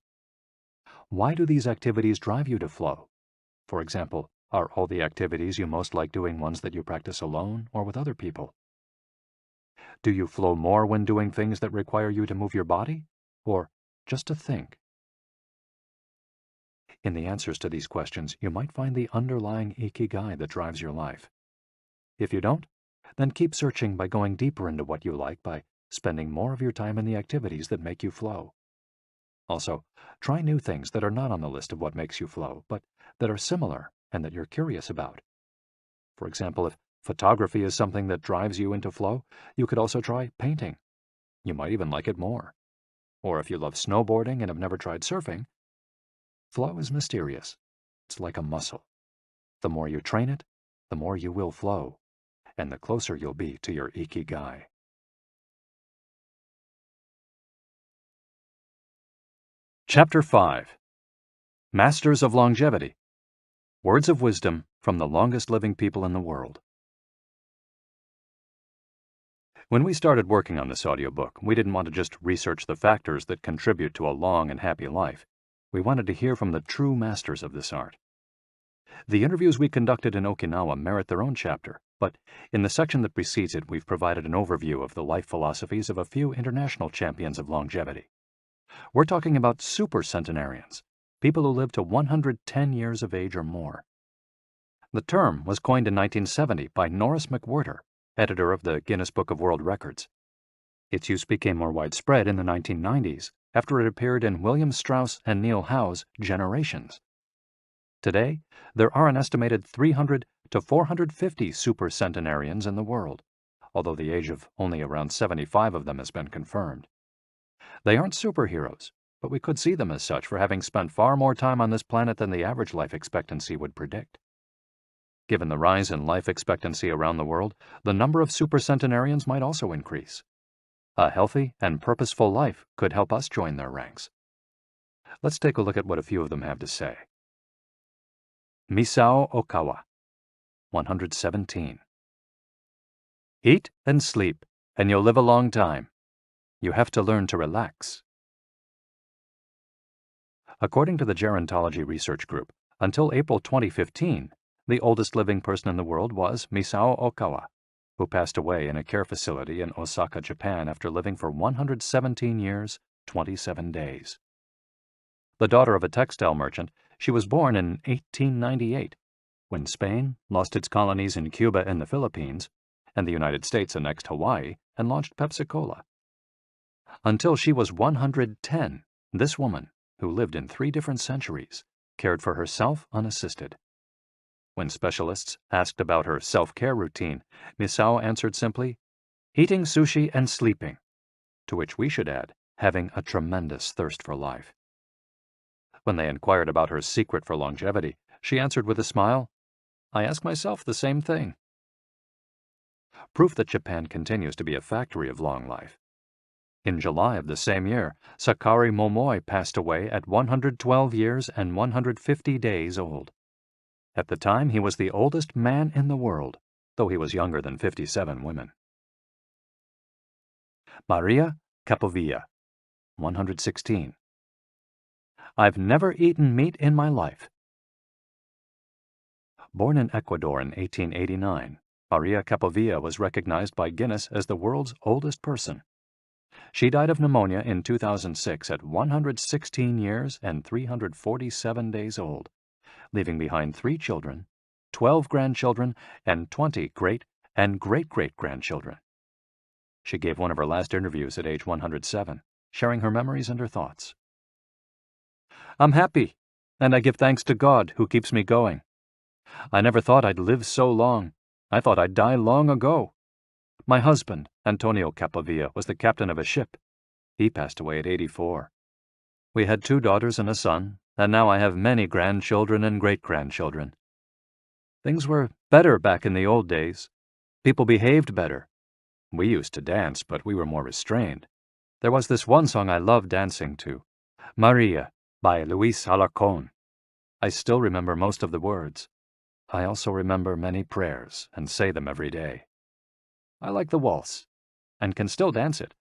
Why do these activities drive you to flow? For example, are all the activities you most like doing ones that you practice alone or with other people? Do you flow more when doing things that require you to move your body, or just to think? In the answers to these questions, you might find the underlying Ikigai that drives your life. If you don't, then keep searching by going deeper into what you like by spending more of your time in the activities that make you flow. Also, try new things that are not on the list of what makes you flow, but that are similar and that you're curious about. For example, if photography is something that drives you into flow, you could also try painting. You might even like it more. Or if you love snowboarding and have never tried surfing, flow is mysterious. It's like a muscle. The more you train it, the more you will flow, and the closer you'll be to your Ikigai. Chapter 5. Masters of Longevity. Words of wisdom from the longest living people in the world. When we started working on this audiobook, we didn't want to just research the factors that contribute to a long and happy life. We wanted to hear from the true masters of this art. The interviews we conducted in Okinawa merit their own chapter, but in the section that precedes it, we've provided an overview of the life philosophies of a few international champions of longevity. We're talking about super centenarians, people who live to 110 years of age or more. The term was coined in 1970 by Norris McWhirter, editor of the Guinness Book of World Records. Its use became more widespread in the 1990s after it appeared in William Strauss and Neil Howe's Generations. Today, there are an estimated 300 to 450 supercentenarians in the world, although the age of only around 75 of them has been confirmed. They aren't superheroes, but we could see them as such for having spent far more time on this planet than the average life expectancy would predict. Given the rise in life expectancy around the world, the number of supercentenarians might also increase. A healthy and purposeful life could help us join their ranks. Let's take a look at what a few of them have to say. Misao Okawa, 117. Eat and sleep, and you'll live a long time. You have to learn to relax. According to the Gerontology Research Group, until April 2015, the oldest living person in the world was Misao Okawa, who passed away in a care facility in Osaka, Japan after living for 117 years, 27 days. The daughter of a textile merchant, she was born in 1898, when Spain lost its colonies in Cuba and the Philippines, and the United States annexed Hawaii and launched Pepsi-Cola. Until she was 110, this woman, who lived in 3 different centuries, cared for herself unassisted. When specialists asked about her self-care routine, Misao answered simply, eating sushi and sleeping, to which we should add, having a tremendous thirst for life. When they inquired about her secret for longevity, she answered with a smile, I ask myself the same thing. Proof that Japan continues to be a factory of long life. In July of the same year, Sakari Momoi passed away at 112 years and 150 days old. At the time, he was the oldest man in the world, though he was younger than 57 women. Maria Capovilla, 116. I've never eaten meat in my life. Born in Ecuador in 1889, Maria Capovilla was recognized by Guinness as the world's oldest person. She died of pneumonia in 2006 at 116 years and 347 days old, leaving behind 3 children, 12 grandchildren, and 20 great and great-great-grandchildren. She gave one of her last interviews at age 107, sharing her memories and her thoughts. I'm happy, and I give thanks to God who keeps me going. I never thought I'd live so long. I thought I'd die long ago. My husband, Antonio Capovilla, was the captain of a ship. He passed away at 84. We had 2 daughters and a son, and now I have many grandchildren and great-grandchildren. Things were better back in the old days. People behaved better. We used to dance, but we were more restrained. There was this one song I loved dancing to, Maria, by Luis Alarcón. I still remember most of the words. I also remember many prayers and say them every day. I like the waltz, and can still dance it.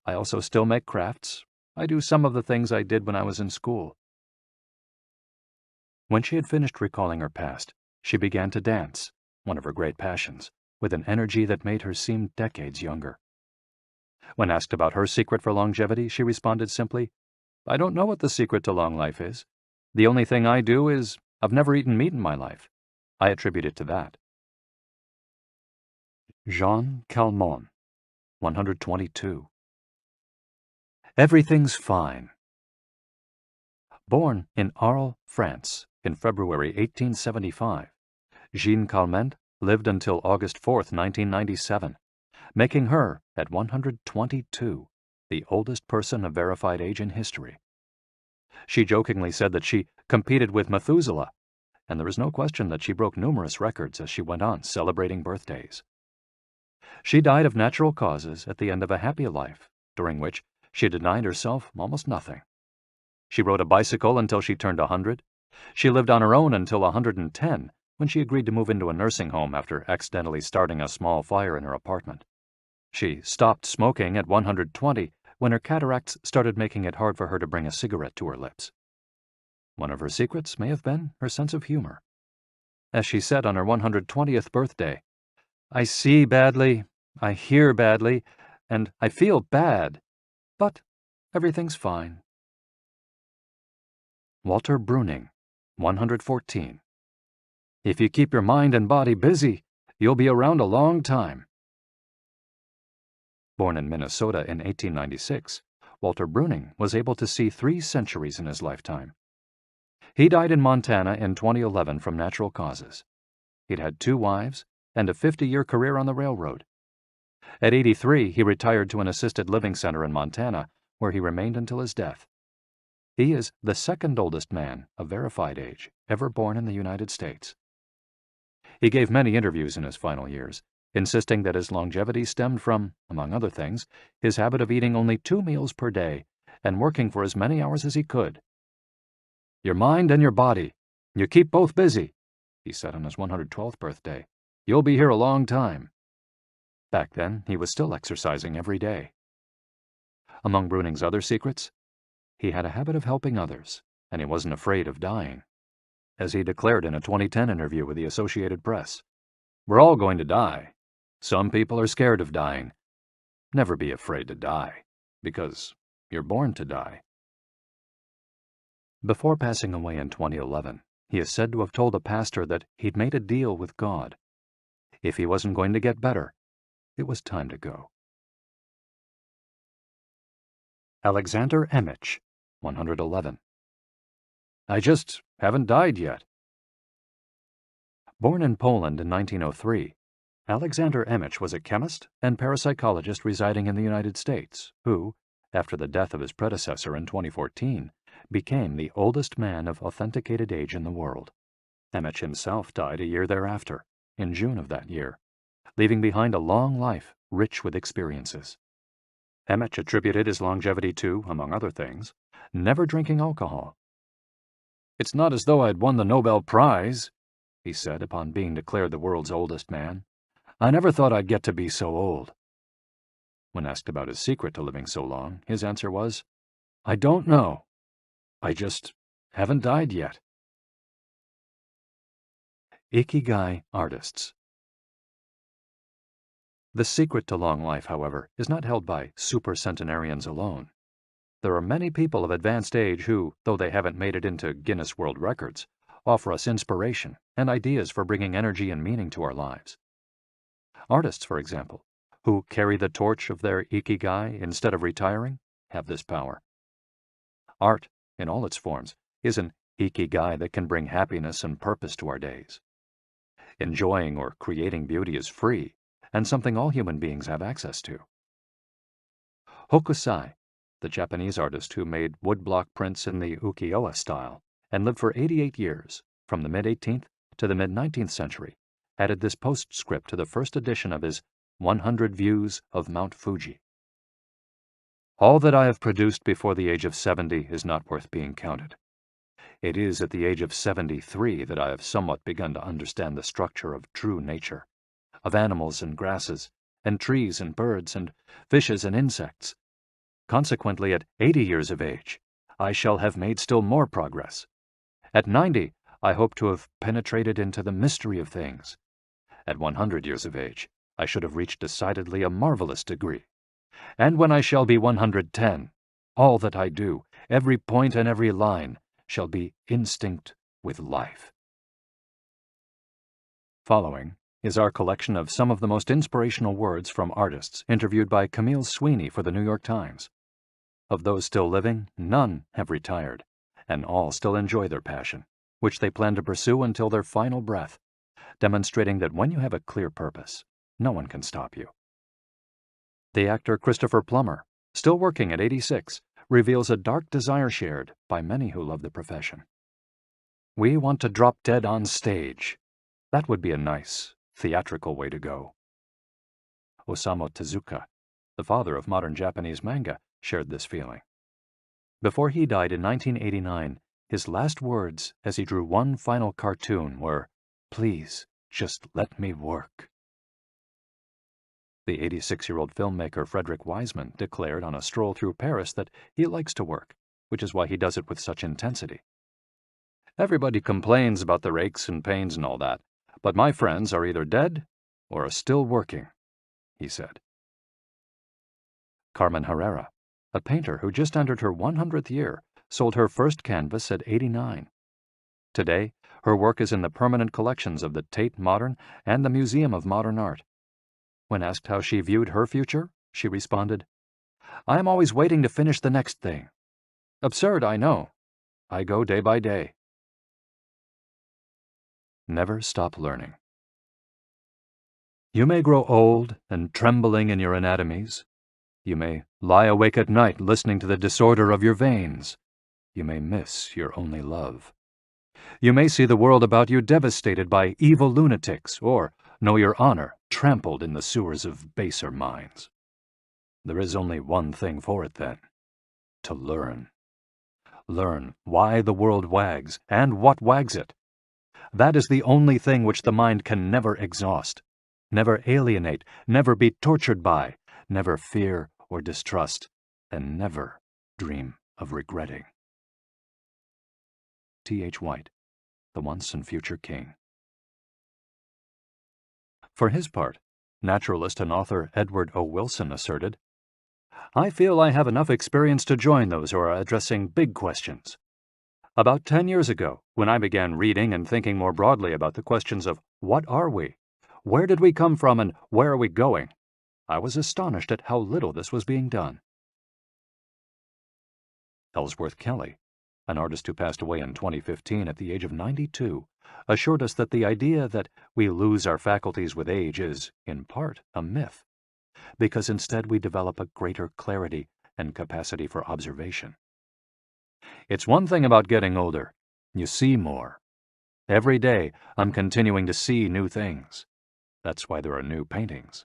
I also still make crafts. I do some of the things I did when I was in school. When she had finished recalling her past, she began to dance, one of her great passions, with an energy that made her seem decades younger. When asked about her secret for longevity, she responded simply, I don't know what the secret to long life is. The only thing I do is, I've never eaten meat in my life. I attribute it to that. Jean Calment, 122. Everything's fine. Born in Arles, France, in February 1875, Jean Calment lived until August 4, 1997, making her, at 122, the oldest person of verified age in history. She jokingly said that she competed with Methuselah, and there is no question that she broke numerous records as she went on celebrating birthdays. She died of natural causes at the end of a happy life, during which she denied herself almost nothing. She rode a bicycle until she turned 100. She lived on her own until 110, when she agreed to move into a nursing home after accidentally starting a small fire in her apartment. She stopped smoking at 120 when her cataracts started making it hard for her to bring a cigarette to her lips. One of her secrets may have been her sense of humor. As she said on her 120th birthday, I see badly, I hear badly, and I feel bad, but everything's fine. Walter Bruning, 114. If you keep your mind and body busy, you'll be around a long time. Born in Minnesota in 1896, Walter Bruning was able to see 3 centuries in his lifetime. He died in Montana in 2011 from natural causes. He'd had 2 wives and a 50-year career on the railroad. At 83, he retired to an assisted living center in Montana, where he remained until his death. He is the second oldest man of verified age ever born in the United States. He gave many interviews in his final years, insisting that his longevity stemmed from, among other things, his habit of eating only 2 meals per day and working for as many hours as he could. "Your mind and your body, you keep both busy," he said on his 112th birthday. "You'll be here a long time." Back then, he was still exercising every day. Among Bruning's other secrets, he had a habit of helping others, and he wasn't afraid of dying. As he declared in a 2010 interview with the Associated Press, "We're all going to die. Some people are scared of dying. Never be afraid to die, because you're born to die." Before passing away in 2011, he is said to have told a pastor that he'd made a deal with God. If he wasn't going to get better, it was time to go. Alexander Emich, 111. "I just haven't died yet." Born in Poland in 1903, Alexander Emich was a chemist and parapsychologist residing in the United States who, after the death of his predecessor in 2014, became the oldest man of authenticated age in the world. Emich himself died a year thereafter, in June of that year, leaving behind a long life rich with experiences. Emich attributed his longevity to, among other things, never drinking alcohol. "It's not as though I'd won the Nobel Prize," he said upon being declared the world's oldest man. "I never thought I'd get to be so old." When asked about his secret to living so long, his answer was, "I don't know. I just haven't died yet." Ikigai artists. The secret to long life, however, is not held by supercentenarians alone. There are many people of advanced age who, though they haven't made it into Guinness World Records, offer us inspiration and ideas for bringing energy and meaning to our lives. Artists, for example, who carry the torch of their Ikigai instead of retiring, have this power. Art, in all its forms, is an Ikigai that can bring happiness and purpose to our days. Enjoying or creating beauty is free, and something all human beings have access to. Hokusai, the Japanese artist who made woodblock prints in the ukiyo-e style and lived for 88 years, from the mid-18th to the mid-19th century, added this postscript to the first edition of his 100 Views of Mount Fuji. "All that I have produced before the age of 70 is not worth being counted. It is at the age of 73 that I have somewhat begun to understand the structure of true nature, of animals and grasses, and trees and birds, and fishes and insects. Consequently, at 80 years of age, I shall have made still more progress. At 90, I hope to have penetrated into the mystery of things. At 100 years of age, I should have reached decidedly a marvelous degree. And when I shall be 110, all that I do, every point and every line, shall be instinct with life." Following is our collection of some of the most inspirational words from artists interviewed by Camille Sweeney for the New York Times. Of those still living, none have retired, and all still enjoy their passion, which they plan to pursue until their final breath, demonstrating that when you have a clear purpose, no one can stop you. The actor Christopher Plummer, still working at 86, reveals a dark desire shared by many who love the profession. "We want to drop dead on stage. That would be a nice, theatrical way to go." Osamu Tezuka, the father of modern Japanese manga, shared this feeling. Before he died in 1989, his last words as he drew one final cartoon were, "Please, just let me work." The 86-year-old filmmaker Frederick Wiseman declared on a stroll through Paris that he likes to work, which is why he does it with such intensity. "Everybody complains about their aches and pains and all that, but my friends are either dead or are still working," he said. Carmen Herrera, a painter who just entered her 100th year, sold her first canvas at 89. Today, her work is in the permanent collections of the Tate Modern and the Museum of Modern Art. When asked how she viewed her future, she responded, "I am always waiting to finish the next thing. Absurd, I know. I go day by day." Never stop learning. You may grow old and trembling in your anatomies. You may lie awake at night listening to the disorder of your veins. you may miss your only love. You may see the world about you devastated by evil lunatics, or know your honor trampled in the sewers of baser minds. There is only one thing for it, then: to learn. Learn why the world wags, and what wags it. That is the only thing which the mind can never exhaust, never alienate, never be tortured by, never fear or distrust, and never dream of regretting. T.H. White, the once and future king. For his part, naturalist and author Edward O. Wilson asserted, "I feel I have enough experience to join those who are addressing big questions. About 10 years ago, when I began reading and thinking more broadly about the questions of what are we, where did we come from, and where are we going, I was astonished at how little this was being done." Ellsworth Kelly, an artist who passed away in 2015 at the age of 92, assured us that the idea that we lose our faculties with age is, in part, a myth, because instead we develop a greater clarity and capacity for observation. It's one thing about getting older: you see more. Every day, I'm continuing to see new things. That's why there are new paintings.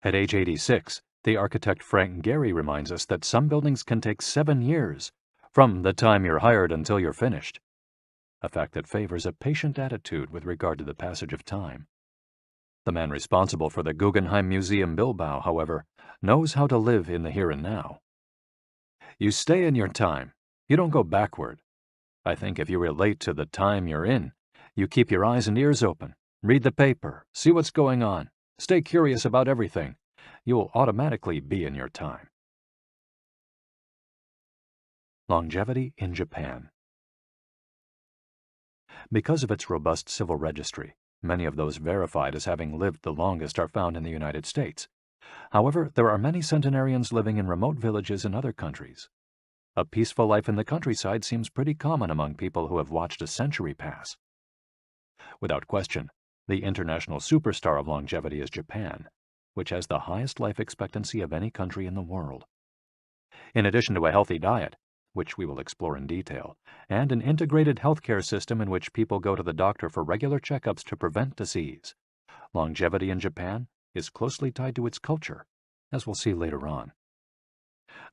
At age 86, the architect Frank Gehry reminds us that some buildings can take 7 years, from the time you're hired until you're finished, a fact that favors a patient attitude with regard to the passage of time. The man responsible for the Guggenheim Museum Bilbao, however, knows how to live in the here and now. You stay in your time. You don't go backward. I think if you relate to the time you're in, you keep your eyes and ears open, read the paper, see what's going on, stay curious about everything, you will automatically be in your time. Longevity in Japan. Because of its robust civil registry, many of those verified as having lived the longest are found in the United States. However, there are many centenarians living in remote villages in other countries. A peaceful life in the countryside seems pretty common among people who have watched a century pass. Without question, the international superstar of longevity is Japan, which has the highest life expectancy of any country in the world. In addition to a healthy diet, which we will explore in detail, and an integrated healthcare system in which people go to the doctor for regular checkups to prevent disease, longevity in Japan is closely tied to its culture, as we'll see later on.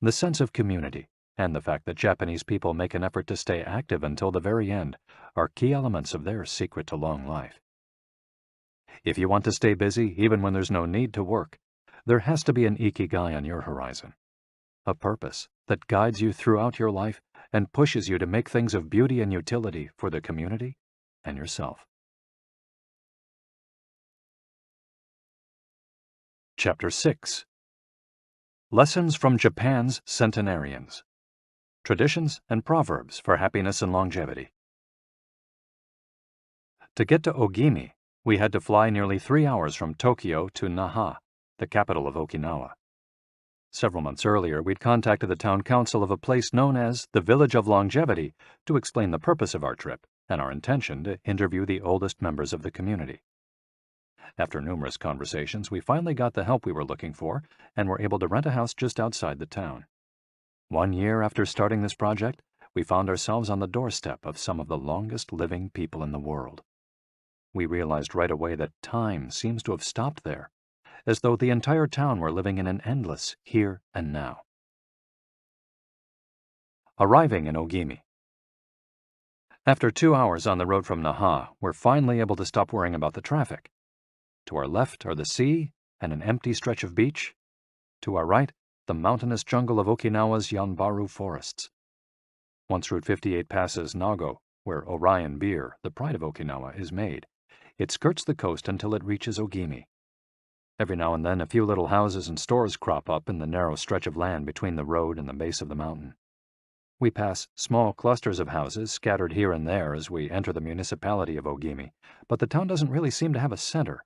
The sense of community and the fact that Japanese people make an effort to stay active until the very end are key elements of their secret to long life. If you want to stay busy even when there's no need to work, there has to be an Ikigai on your horizon, a purpose that guides you throughout your life and pushes you to make things of beauty and utility for the community and yourself. Chapter 6. Lessons from Japan's Centenarians. Traditions and Proverbs for Happiness and Longevity. To get to Ogimi, we had to fly nearly 3 hours from Tokyo to Naha, the capital of Okinawa. Several months earlier, we'd contacted the town council of a place known as the Village of Longevity to explain the purpose of our trip and our intention to interview the oldest members of the community. After numerous conversations, we finally got the help we were looking for and were able to rent a house just outside the town. 1 year after starting this project, we found ourselves on the doorstep of some of the longest living people in the world. We realized right away that time seems to have stopped there, as though the entire town were living in an endless here and now. Arriving in Ogimi. After 2 hours on the road from Naha, we're finally able to stop worrying about the traffic. To our left are the sea and an empty stretch of beach. To our right, the mountainous jungle of Okinawa's Yanbaru forests. Once Route 58 passes Nago, where Orion beer, the pride of Okinawa, is made, it skirts the coast until it reaches Ogimi. Every now and then a few little houses and stores crop up in the narrow stretch of land between the road and the base of the mountain. We pass small clusters of houses scattered here and there as we enter the municipality of Ogimi, but the town doesn't really seem to have a center.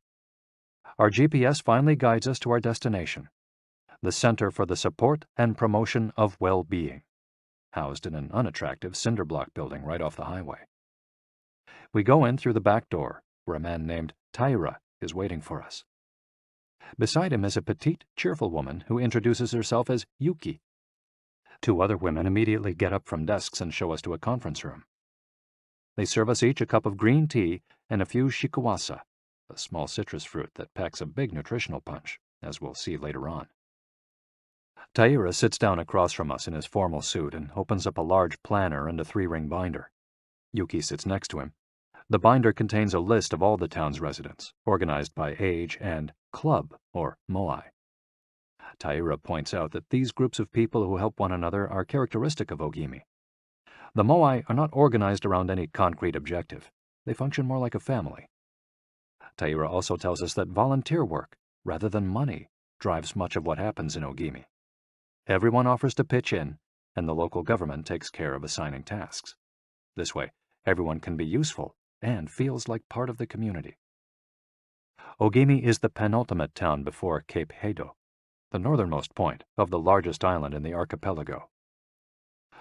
Our GPS finally guides us to our destination, the Center for the Support and Promotion of Well-Being, housed in an unattractive cinder block building right off the highway. We go in through the back door, where a man named Taira is waiting for us. Beside him is a petite, cheerful woman who introduces herself as Yuki. Two other women immediately get up from desks and show us to a conference room. They serve us each a cup of green tea and a few shikuwasa, a small citrus fruit that packs a big nutritional punch, as we'll see later on. Taira sits down across from us in his formal suit and opens up a large planner and a 3-ring binder. Yuki sits next to him. The binder contains a list of all the town's residents, organized by age and club, or moai. Taira points out that these groups of people who help one another are characteristic of Ogimi. The moai are not organized around any concrete objective. They function more like a family. Taira also tells us that volunteer work, rather than money, drives much of what happens in Ogimi. Everyone offers to pitch in, and the local government takes care of assigning tasks. This way, everyone can be useful and feels like part of the community. Ogimi is the penultimate town before Cape Heido, the northernmost point of the largest island in the archipelago.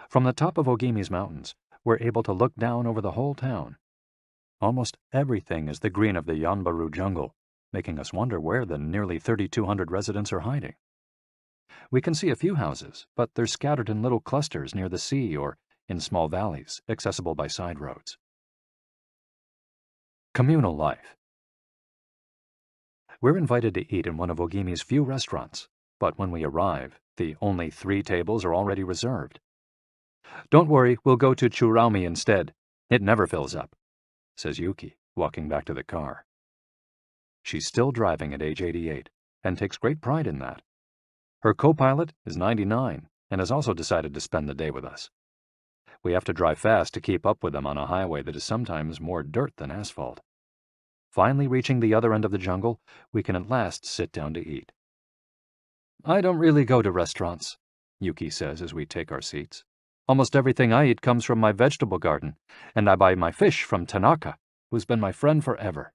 From the top of Ogimi's mountains, we're able to look down over the whole town. Almost everything is the green of the Yanbaru jungle, making us wonder where the nearly 3,200 residents are hiding. We can see a few houses, but they're scattered in little clusters near the sea or in small valleys, accessible by side roads. Communal life. We're invited to eat in one of Ogimi's few restaurants, but when we arrive, the only 3 tables are already reserved. "Don't worry, we'll go to Churaumi instead. It never fills up," says Yuki, walking back to the car. She's still driving at age 88, and takes great pride in that. Her co-pilot is 99, and has also decided to spend the day with us. We have to drive fast to keep up with them on a highway that is sometimes more dirt than asphalt. Finally reaching the other end of the jungle, we can at last sit down to eat. "I don't really go to restaurants," Yuki says as we take our seats. "Almost everything I eat comes from my vegetable garden, and I buy my fish from Tanaka, who's been my friend forever."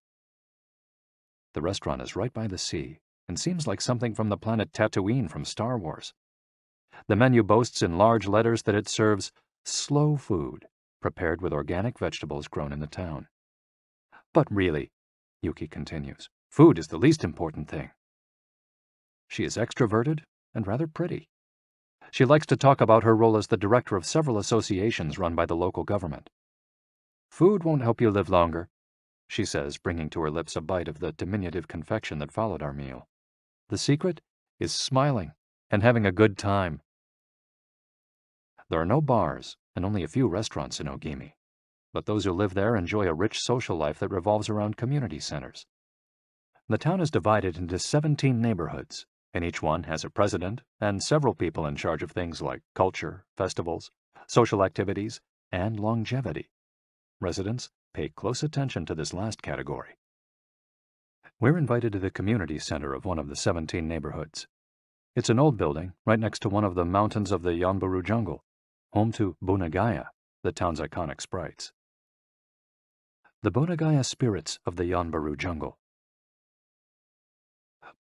The restaurant is right by the sea, and seems like something from the planet Tatooine from Star Wars. The menu boasts in large letters that it serves slow food, prepared with organic vegetables grown in the town. "But really," Yuki continues, "food is the least important thing." She is extroverted and rather pretty. She likes to talk about her role as the director of several associations run by the local government. "Food won't help you live longer," she says, bringing to her lips a bite of the diminutive confection that followed our meal. "The secret is smiling and having a good time." There are no bars and only a few restaurants in Ogimi, but those who live there enjoy a rich social life that revolves around community centers. The town is divided into 17 neighborhoods, and each one has a president and several people in charge of things like culture, festivals, social activities, and longevity. Residents pay close attention to this last category. We're invited to the community center of one of the 17 neighborhoods. It's an old building right next to one of the mountains of the Yanbaru jungle, home to Bunagaya, the town's iconic sprites. The Bunagaya spirits of the Yanbaru jungle.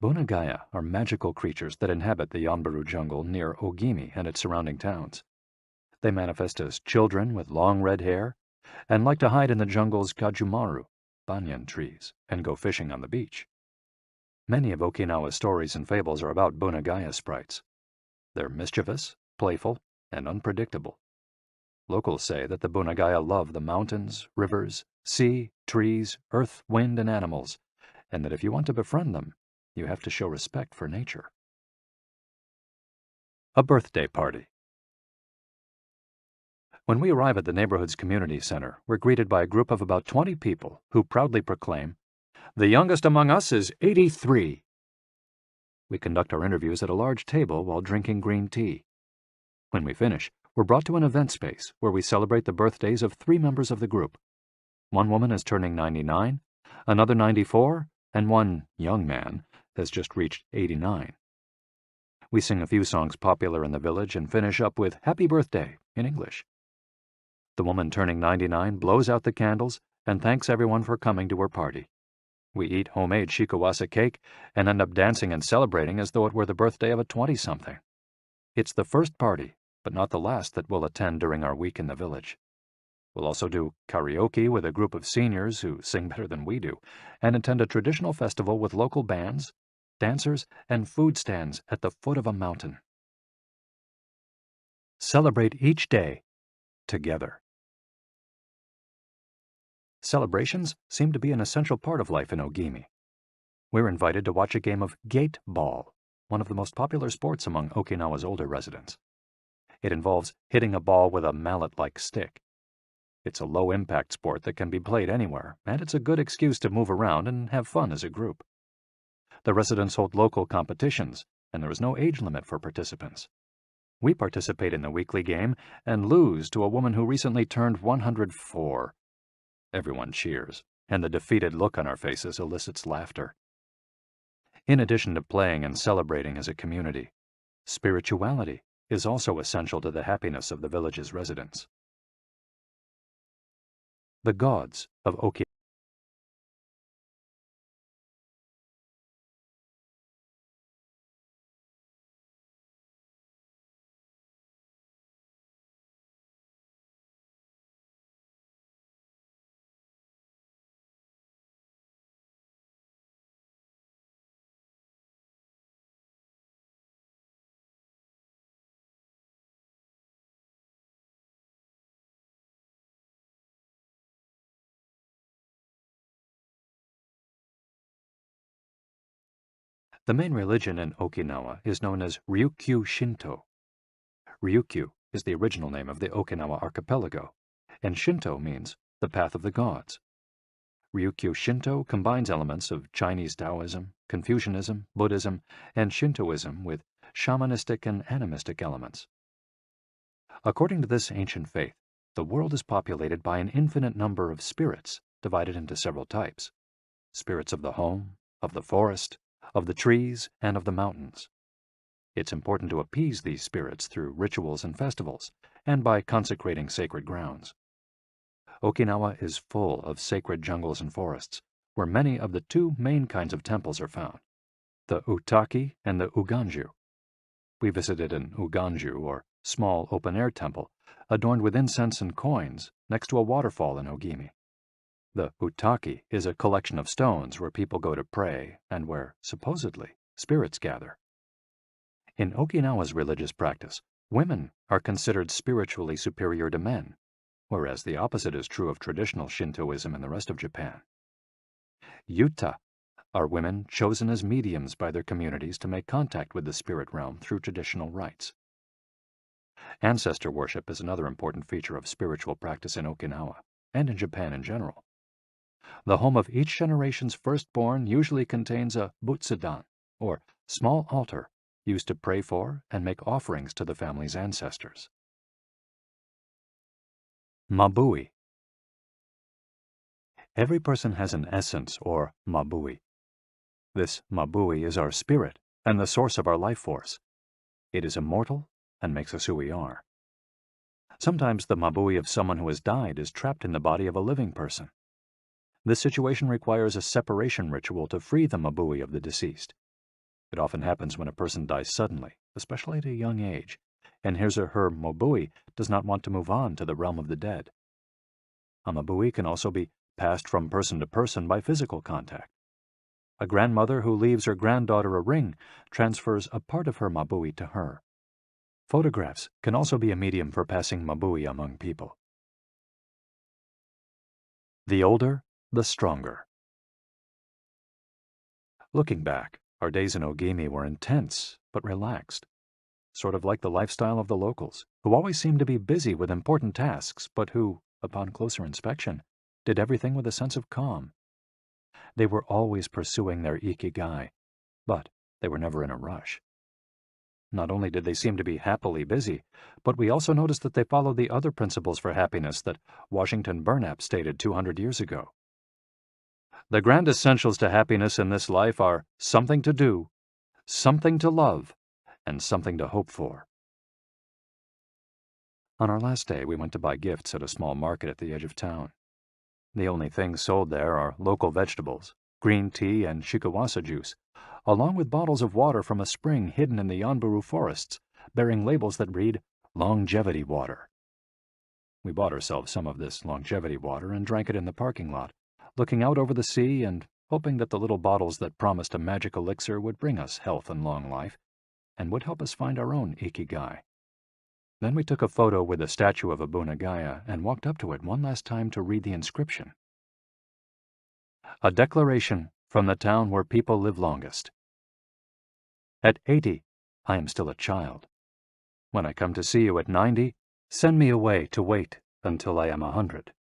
Bunagaya are magical creatures that inhabit the Yanbaru jungle near Ogimi and its surrounding towns. They manifest as children with long red hair and like to hide in the jungle's kajumaru, banyan trees, and go fishing on the beach. Many of Okinawa's stories and fables are about Bunagaya sprites. They're mischievous, playful, and unpredictable. Locals say that the Bunagaya love the mountains, rivers, sea, trees, earth, wind, and animals, and that if you want to befriend them, you have to show respect for nature. A birthday party. When we arrive at the neighborhood's community center, we're greeted by a group of about 20 people who proudly proclaim, "The youngest among us is 83. We conduct our interviews at a large table while drinking green tea. When we finish, we're brought to an event space where we celebrate the birthdays of 3 members of the group. One woman is turning 99, another 94, and one young man has just reached 89. We sing a few songs popular in the village and finish up with "Happy Birthday" in English. The woman turning 99 blows out the candles and thanks everyone for coming to her party. We eat homemade shikuwasa cake and end up dancing and celebrating as though it were the birthday of a 20-something. It's the first party, but not the last, that we'll attend during our week in the village. We'll also do karaoke with a group of seniors who sing better than we do, and attend a traditional festival with local bands, dancers, and food stands at the foot of a mountain. Celebrate each day together. Celebrations seem to be an essential part of life in Ogimi. We're invited to watch a game of gate ball, one of the most popular sports among Okinawa's older residents. It involves hitting a ball with a mallet-like stick. It's a low-impact sport that can be played anywhere, and it's a good excuse to move around and have fun as a group. The residents hold local competitions, and there is no age limit for participants. We participate in the weekly game and lose to a woman who recently turned 104. Everyone cheers, and the defeated look on our faces elicits laughter. In addition to playing and celebrating as a community, spirituality is also essential to the happiness of the village's residents. The gods of Okinawa. The main religion in Okinawa is known as Ryukyu Shinto. Ryukyu is the original name of the Okinawa archipelago, and Shinto means the path of the gods. Ryukyu Shinto combines elements of Chinese Taoism, Confucianism, Buddhism, and Shintoism with shamanistic and animistic elements. According to this ancient faith, the world is populated by an infinite number of spirits divided into several types: spirits of the home, of the forest, of the trees, and of the mountains. It's important to appease these spirits through rituals and festivals, and by consecrating sacred grounds. Okinawa is full of sacred jungles and forests, where many of the two main kinds of temples are found, the Utaki and the Uganju. We visited an Uganju, or small open-air temple, adorned with incense and coins, next to a waterfall in Ogimi. The Utaki is a collection of stones where people go to pray and where, supposedly, spirits gather. In Okinawa's religious practice, women are considered spiritually superior to men, whereas the opposite is true of traditional Shintoism in the rest of Japan. Yuta are women chosen as mediums by their communities to make contact with the spirit realm through traditional rites. Ancestor worship is another important feature of spiritual practice in Okinawa, and in Japan in general. The home of each generation's firstborn usually contains a butsudan, or small altar, used to pray for and make offerings to the family's ancestors. Mabui. Every person has an essence, or mabui. This mabui is our spirit and the source of our life force. It is immortal and makes us who we are. Sometimes the mabui of someone who has died is trapped in the body of a living person. This situation requires a separation ritual to free the mabui of the deceased. It often happens when a person dies suddenly, especially at a young age, and his or her mabui does not want to move on to the realm of the dead. A mabui can also be passed from person to person by physical contact. A grandmother who leaves her granddaughter a ring transfers a part of her mabui to her. Photographs can also be a medium for passing mabui among people. The older, the stronger. Looking back, our days in Ogimi were intense but relaxed, sort of like the lifestyle of the locals, who always seemed to be busy with important tasks, but who, upon closer inspection, did everything with a sense of calm. They were always pursuing their Ikigai, but they were never in a rush. Not only did they seem to be happily busy, but we also noticed that they followed the other principles for happiness that Washington Burnap stated 200 years ago. The grand essentials to happiness in this life are something to do, something to love, and something to hope for. On our last day, we went to buy gifts at a small market at the edge of town. The only things sold there are local vegetables, green tea, and shikawasa juice, along with bottles of water from a spring hidden in the Yanburu forests, bearing labels that read, "Longevity Water." We bought ourselves some of this longevity water and drank it in the parking lot, looking out over the sea and hoping that the little bottles that promised a magic elixir would bring us health and long life, and would help us find our own Ikigai. Then we took a photo with the statue of Abunagaya and walked up to it one last time to read the inscription. A declaration from the town where people live longest. At 80, I am still a child. When I come to see you at 90, send me away to wait until I am 100.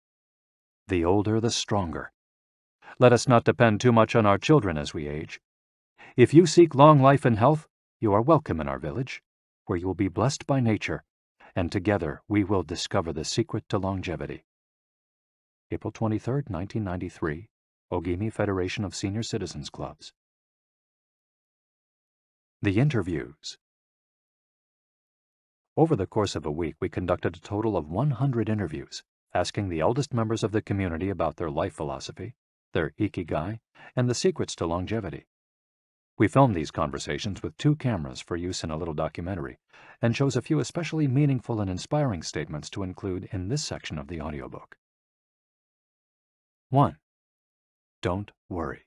The older, the stronger. Let us not depend too much on our children as we age. If you seek long life and health, you are welcome in our village, where you will be blessed by nature, and together we will discover the secret to longevity. April 23, 1993, Ogimi Federation of Senior Citizens Clubs. The interviews. Over the course of a week, we conducted a total of 100 interviews, asking the eldest members of the community about their life philosophy, their Ikigai, and the secrets to longevity. We filmed these conversations with 2 cameras for use in a little documentary, and chose a few especially meaningful and inspiring statements to include in this section of the audiobook. 1. Don't worry.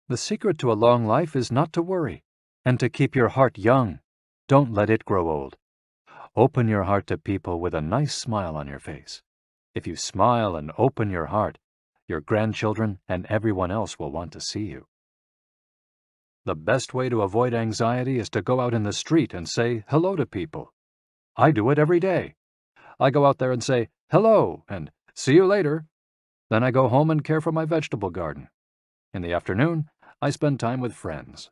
The secret to a long life is not to worry, and to keep your heart young. Don't let it grow old. Open your heart to people with a nice smile on your face. If you smile and open your heart, your grandchildren and everyone else will want to see you. The best way to avoid anxiety is to go out in the street and say hello to people. I do it every day. I go out there and say hello and see you later. Then I go home and care for my vegetable garden. In the afternoon, I spend time with friends.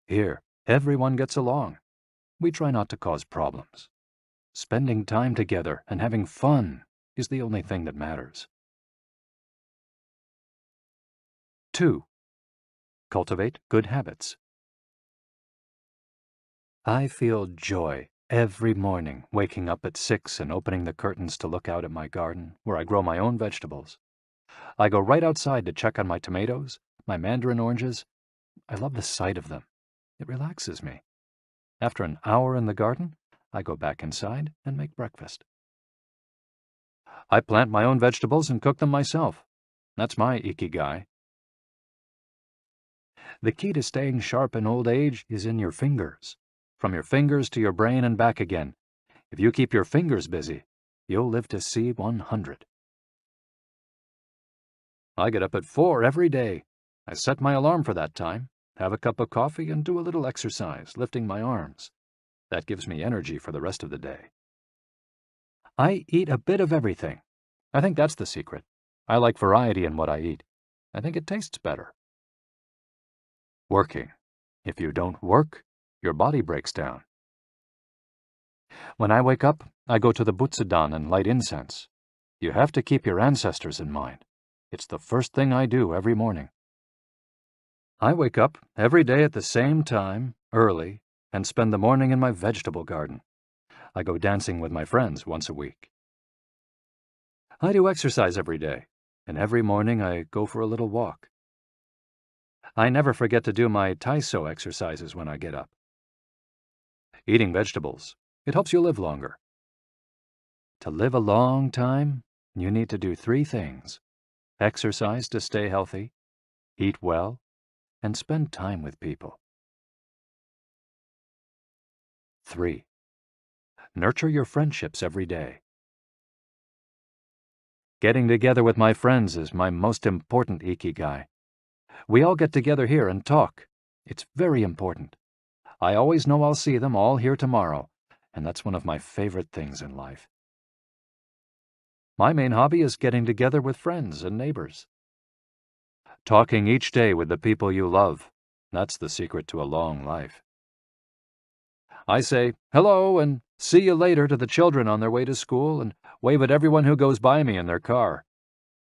Here, everyone gets along. We try not to cause problems. Spending time together and having fun is the only thing that matters. 2. Cultivate good habits. I feel joy every morning waking up at 6 and opening the curtains to look out at my garden, where I grow my own vegetables. I go right outside to check on my tomatoes, my mandarin oranges. I love the sight of them. It relaxes me. After an hour in the garden, I go back inside and make breakfast. I plant my own vegetables and cook them myself. That's my Ikigai. The key to staying sharp in old age is in your fingers. From your fingers to your brain and back again. If you keep your fingers busy, you'll live to see 100. I get up at 4 every day. I set my alarm for that time, have a cup of coffee, and do a little exercise, lifting my arms. That gives me energy for the rest of the day. I eat a bit of everything. I think that's the secret. I like variety in what I eat. I think it tastes better. Working. If you don't work, your body breaks down. When I wake up, I go to the Butsudan and light incense. You have to keep your ancestors in mind. It's the first thing I do every morning. I wake up every day at the same time, early, and spend the morning in my vegetable garden. I go dancing with my friends once a week. I do exercise every day, and every morning I go for a little walk. I never forget to do my Taiso exercises when I get up. Eating vegetables, it helps you live longer. To live a long time, you need to do 3 things. Exercise to stay healthy, eat well, and spend time with people. 3. Nurture your friendships every day. Getting together with my friends is my most important Ikigai. We all get together here and talk. It's very important. I always know I'll see them all here tomorrow, and that's one of my favorite things in life. My main hobby is getting together with friends and neighbors. Talking each day with the people you love, that's the secret to a long life. I say hello and see you later to the children on their way to school and wave at everyone who goes by me in their car.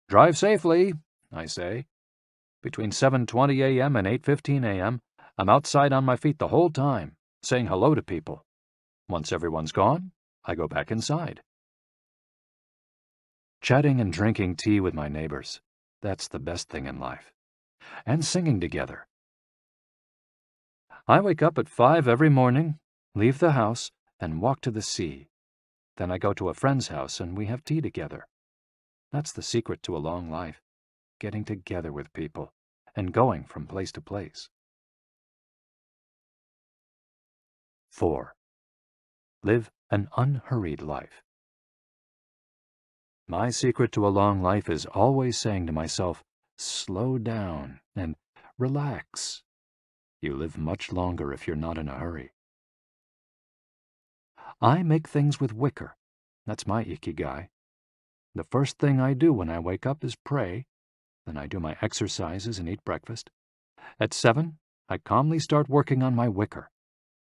Drive safely, I say. Between 7:20 a.m. and 8:15 a.m., I'm outside on my feet the whole time, saying hello to people. Once everyone's gone, I go back inside. Chatting and drinking tea with my neighbors, that's the best thing in life. And singing together. I wake up at 5 every morning, leave the house, and walk to the sea. Then I go to a friend's house and we have tea together. That's the secret to a long life, getting together with people and going from place to place. 4. Live an unhurried life. My secret to a long life is always saying to myself, slow down and relax. You live much longer if you're not in a hurry. I make things with wicker. That's my Ikigai. The first thing I do when I wake up is pray. Then I do my exercises and eat breakfast. At 7, I calmly start working on my wicker.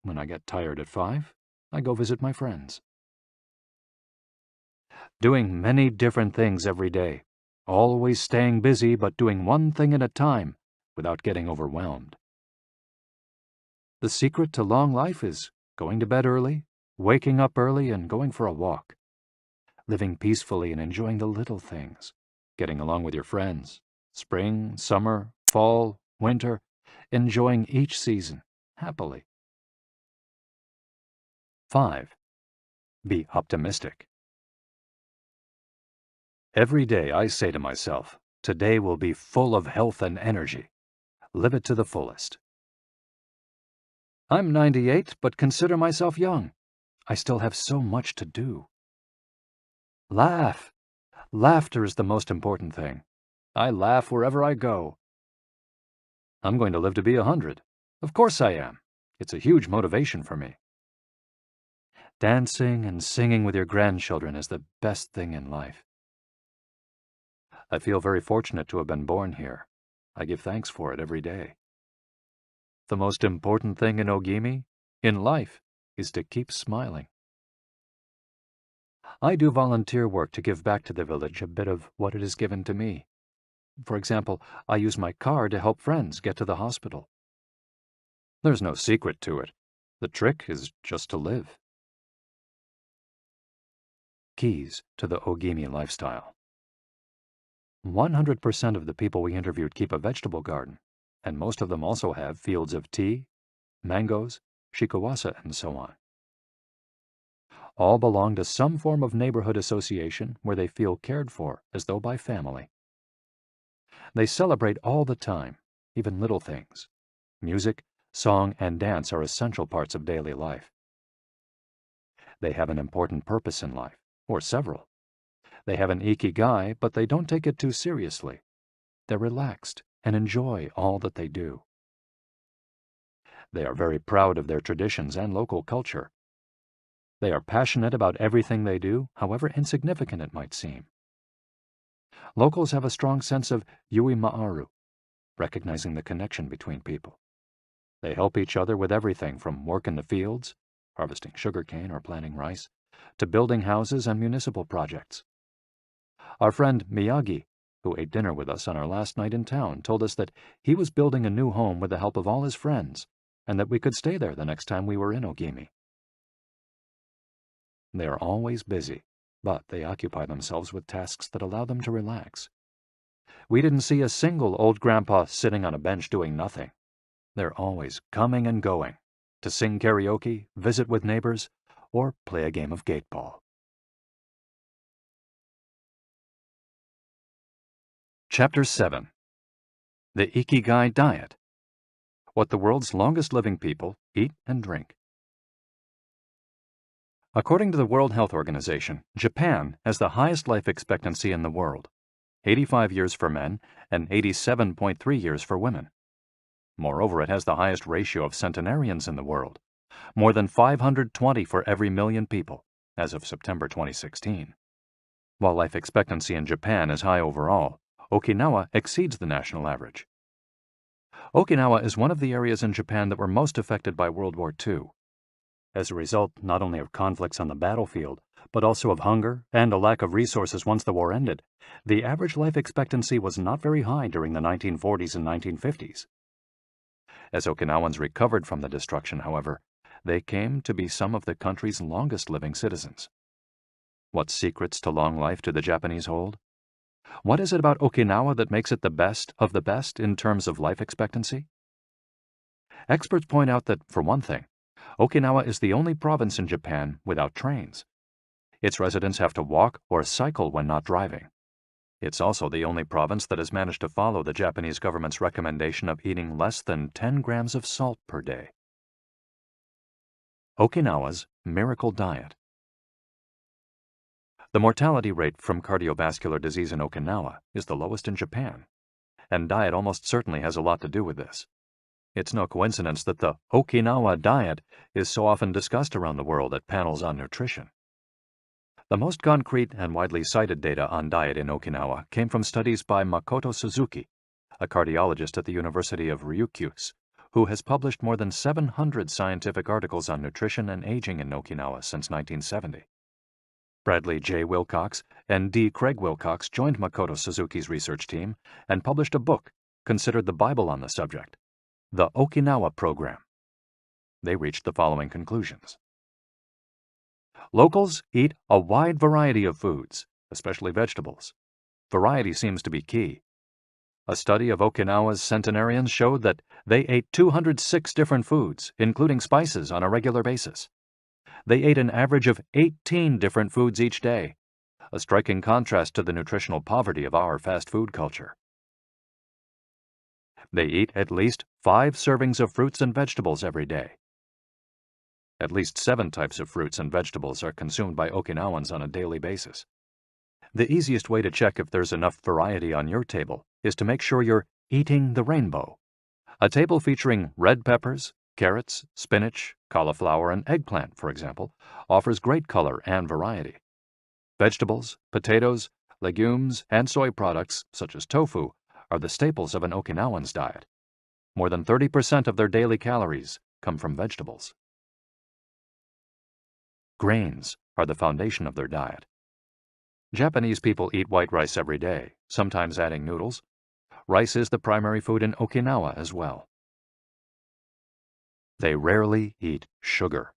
When I get tired at 5, I go visit my friends. Doing many different things every day. Always staying busy but doing one thing at a time without getting overwhelmed. The secret to long life is going to bed early, waking up early, and going for a walk. Living peacefully and enjoying the little things. Getting along with your friends. Spring, summer, fall, winter. Enjoying each season happily. 5. Be optimistic. Every day I say to myself, today will be full of health and energy. Live it to the fullest. I'm 98, but consider myself young. I still have so much to do. Laugh. Laughter is the most important thing. I laugh wherever I go. I'm going to live to be 100. Of course I am. It's a huge motivation for me. Dancing and singing with your grandchildren is the best thing in life. I feel very fortunate to have been born here. I give thanks for it every day. The most important thing in Ogimi, in life, is to keep smiling. I do volunteer work to give back to the village a bit of what it has given to me. For example, I use my car to help friends get to the hospital. There's no secret to it. The trick is just to live. Keys to the Ogimi lifestyle. 100% of the people we interviewed keep a vegetable garden, and most of them also have fields of tea, mangoes, shikawasa, and so on. All belong to some form of neighborhood association where they feel cared for as though by family. They celebrate all the time, even little things. Music, song, and dance are essential parts of daily life. They have an important purpose in life, or several. They have an Ikigai, but they don't take it too seriously. They're relaxed and enjoy all that they do. They are very proud of their traditions and local culture. They are passionate about everything they do, however insignificant it might seem. Locals have a strong sense of yui ma'aru, recognizing the connection between people. They help each other with everything from work in the fields, harvesting sugarcane or planting rice, to building houses and municipal projects. Our friend Miyagi, who ate dinner with us on our last night in town, told us that he was building a new home with the help of all his friends, and that we could stay there the next time we were in Ogimi. They are always busy, but they occupy themselves with tasks that allow them to relax. We didn't see a single old grandpa sitting on a bench doing nothing. They're always coming and going, to sing karaoke, visit with neighbors, or play a game of gateball. Chapter 7. The Ikigai Diet. What the world's longest living people eat and drink. According to the World Health Organization, Japan has the highest life expectancy in the world, 85 years for men and 87.3 years for women. Moreover, it has the highest ratio of centenarians in the world, more than 520 for every million people, as of September 2016. While life expectancy in Japan is high overall, Okinawa exceeds the national average. Okinawa is one of the areas in Japan that were most affected by World War II. As a result not only of conflicts on the battlefield, but also of hunger and a lack of resources once the war ended, the average life expectancy was not very high during the 1940s and 1950s. As Okinawans recovered from the destruction, however, they came to be some of the country's longest living citizens. What secrets to long life do the Japanese hold? What is it about Okinawa that makes it the best of the best in terms of life expectancy? Experts point out that, for one thing, Okinawa is the only province in Japan without trains. Its residents have to walk or cycle when not driving. It's also the only province that has managed to follow the Japanese government's recommendation of eating less than 10 grams of salt per day. Okinawa's Miracle Diet. The mortality rate from cardiovascular disease in Okinawa is the lowest in Japan, and diet almost certainly has a lot to do with this. It's no coincidence that the Okinawa diet is so often discussed around the world at panels on nutrition. The most concrete and widely cited data on diet in Okinawa came from studies by Makoto Suzuki, a cardiologist at the University of Ryukyus, who has published more than 700 scientific articles on nutrition and aging in Okinawa since 1970. Bradley J. Wilcox and D. Craig Wilcox joined Makoto Suzuki's research team and published a book considered the Bible on the subject, The Okinawa Program. They reached the following conclusions. Locals eat a wide variety of foods, especially vegetables. Variety seems to be key. A study of Okinawa's centenarians showed that they ate 206 different foods, including spices, on a regular basis. They ate an average of 18 different foods each day, a striking contrast to the nutritional poverty of our fast food culture. They eat at least 5 servings of fruits and vegetables every day. At least 7 types of fruits and vegetables are consumed by Okinawans on a daily basis. The easiest way to check if there's enough variety on your table is to make sure you're eating the rainbow. A table featuring red peppers, carrots, spinach, cauliflower, and eggplant, for example, offers great color and variety. Vegetables, potatoes, legumes, and soy products, such as tofu, are the staples of an Okinawan's diet. More than 30% of their daily calories come from vegetables. Grains are the foundation of their diet. Japanese people eat white rice every day, sometimes adding noodles. Rice is the primary food in Okinawa as well. They rarely eat sugar.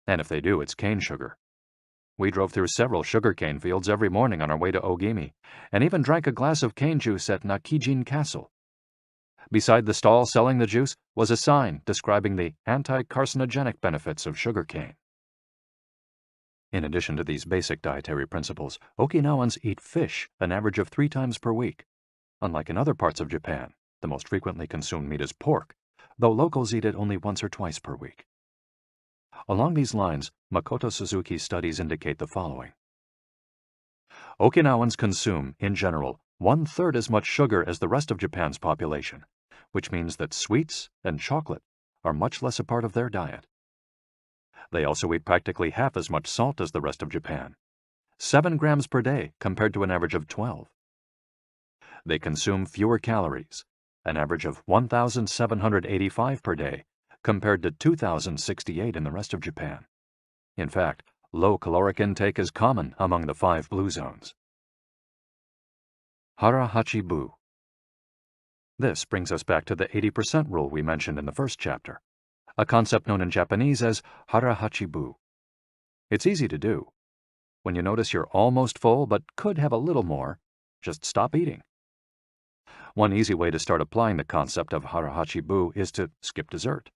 And if they do, it's cane sugar. We drove through several sugarcane fields every morning on our way to Ogimi, and even drank a glass of cane juice at Nakijin Castle. Beside the stall selling the juice was a sign describing the anti-carcinogenic benefits of sugarcane. In addition to these basic dietary principles, Okinawans eat fish an average of 3 times per week. Unlike in other parts of Japan, the most frequently consumed meat is pork, though locals eat it only once or twice per week. Along these lines, Makoto Suzuki's studies indicate the following. Okinawans consume, in general, 1/3 as much sugar as the rest of Japan's population, which means that sweets and chocolate are much less a part of their diet. They also eat practically half as much salt as the rest of Japan, 7 grams per day compared to an average of 12. They consume fewer calories, an average of 1,785 per day, compared to 2,068 in the rest of Japan. In fact, low caloric intake is common among the 5 blue zones. Hara-Hachi-Bu. This brings us back to the 80% rule we mentioned in the first chapter, a concept known in Japanese as Hara-Hachi-Bu. It's easy to do. When you notice you're almost full but could have a little more, just stop eating. One easy way to start applying the concept of Hara-Hachi-Bu is to skip dessert,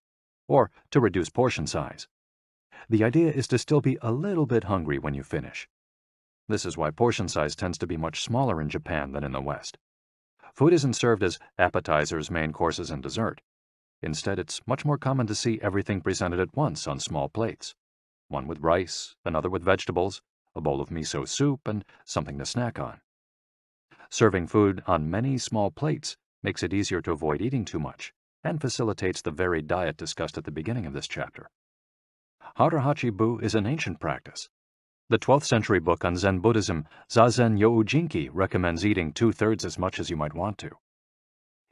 or to reduce portion size. The idea is to still be a little bit hungry when you finish. This is why portion size tends to be much smaller in Japan than in the West. Food isn't served as appetizers, main courses, and dessert. Instead, it's much more common to see everything presented at once on small plates. One with rice, another with vegetables, a bowl of miso soup, and something to snack on. Serving food on many small plates makes it easier to avoid eating too much and facilitates the varied diet discussed at the beginning of this chapter. Hara-Hachi-Bu is an ancient practice. The 12th century book on Zen Buddhism, Zazen Youjinki, recommends eating 2/3 as much as you might want to.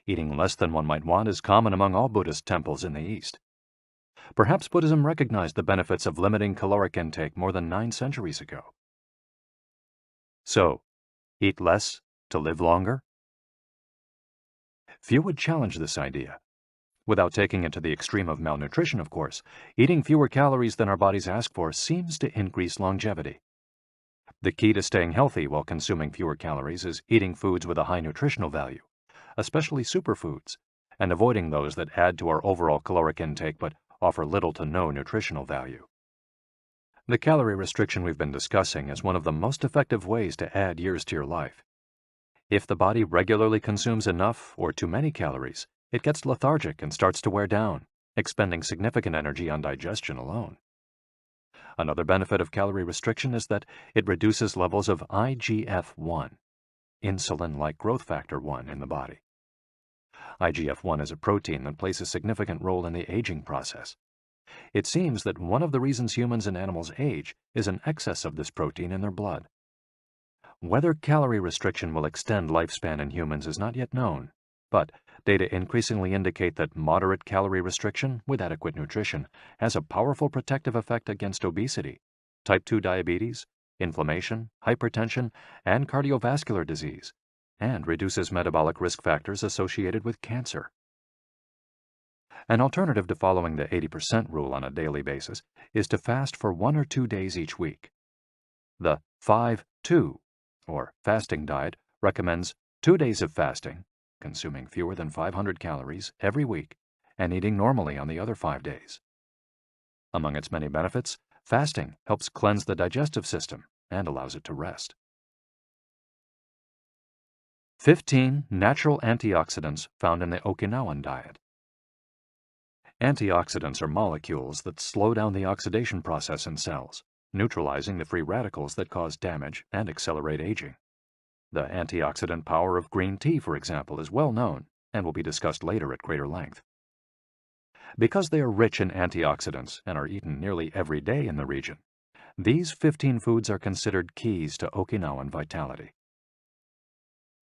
Eating less than one might want is common among all Buddhist temples in the East. Perhaps Buddhism recognized the benefits of limiting caloric intake more than 9 centuries ago. So, eat less to live longer? Few would challenge this idea. Without taking it to the extreme of malnutrition, of course, eating fewer calories than our bodies ask for seems to increase longevity. The key to staying healthy while consuming fewer calories is eating foods with a high nutritional value, especially superfoods, and avoiding those that add to our overall caloric intake but offer little to no nutritional value. The calorie restriction we've been discussing is one of the most effective ways to add years to your life. If the body regularly consumes enough or too many calories, it gets lethargic and starts to wear down, expending significant energy on digestion alone. Another benefit of calorie restriction is that it reduces levels of IGF-1, insulin-like growth factor 1, in the body. IGF-1 is a protein that plays a significant role in the aging process. It seems that one of the reasons humans and animals age is an excess of this protein in their blood. Whether calorie restriction will extend lifespan in humans is not yet known, but data increasingly indicate that moderate calorie restriction with adequate nutrition has a powerful protective effect against obesity, type 2 diabetes, inflammation, hypertension, and cardiovascular disease, and reduces metabolic risk factors associated with cancer. An alternative to following the 80% rule on a daily basis is to fast for 1 or 2 days each week. The 5-2, or fasting diet, recommends 2 days of fasting, consuming fewer than 500 calories every week, and eating normally on the other 5 days. Among its many benefits, fasting helps cleanse the digestive system and allows it to rest. 15 natural antioxidants found in the Okinawan diet. Antioxidants are molecules that slow down the oxidation process in cells, neutralizing the free radicals that cause damage and accelerate aging. The antioxidant power of green tea, for example, is well known and will be discussed later at greater length. Because they are rich in antioxidants and are eaten nearly every day in the region, these 15 foods are considered keys to Okinawan vitality.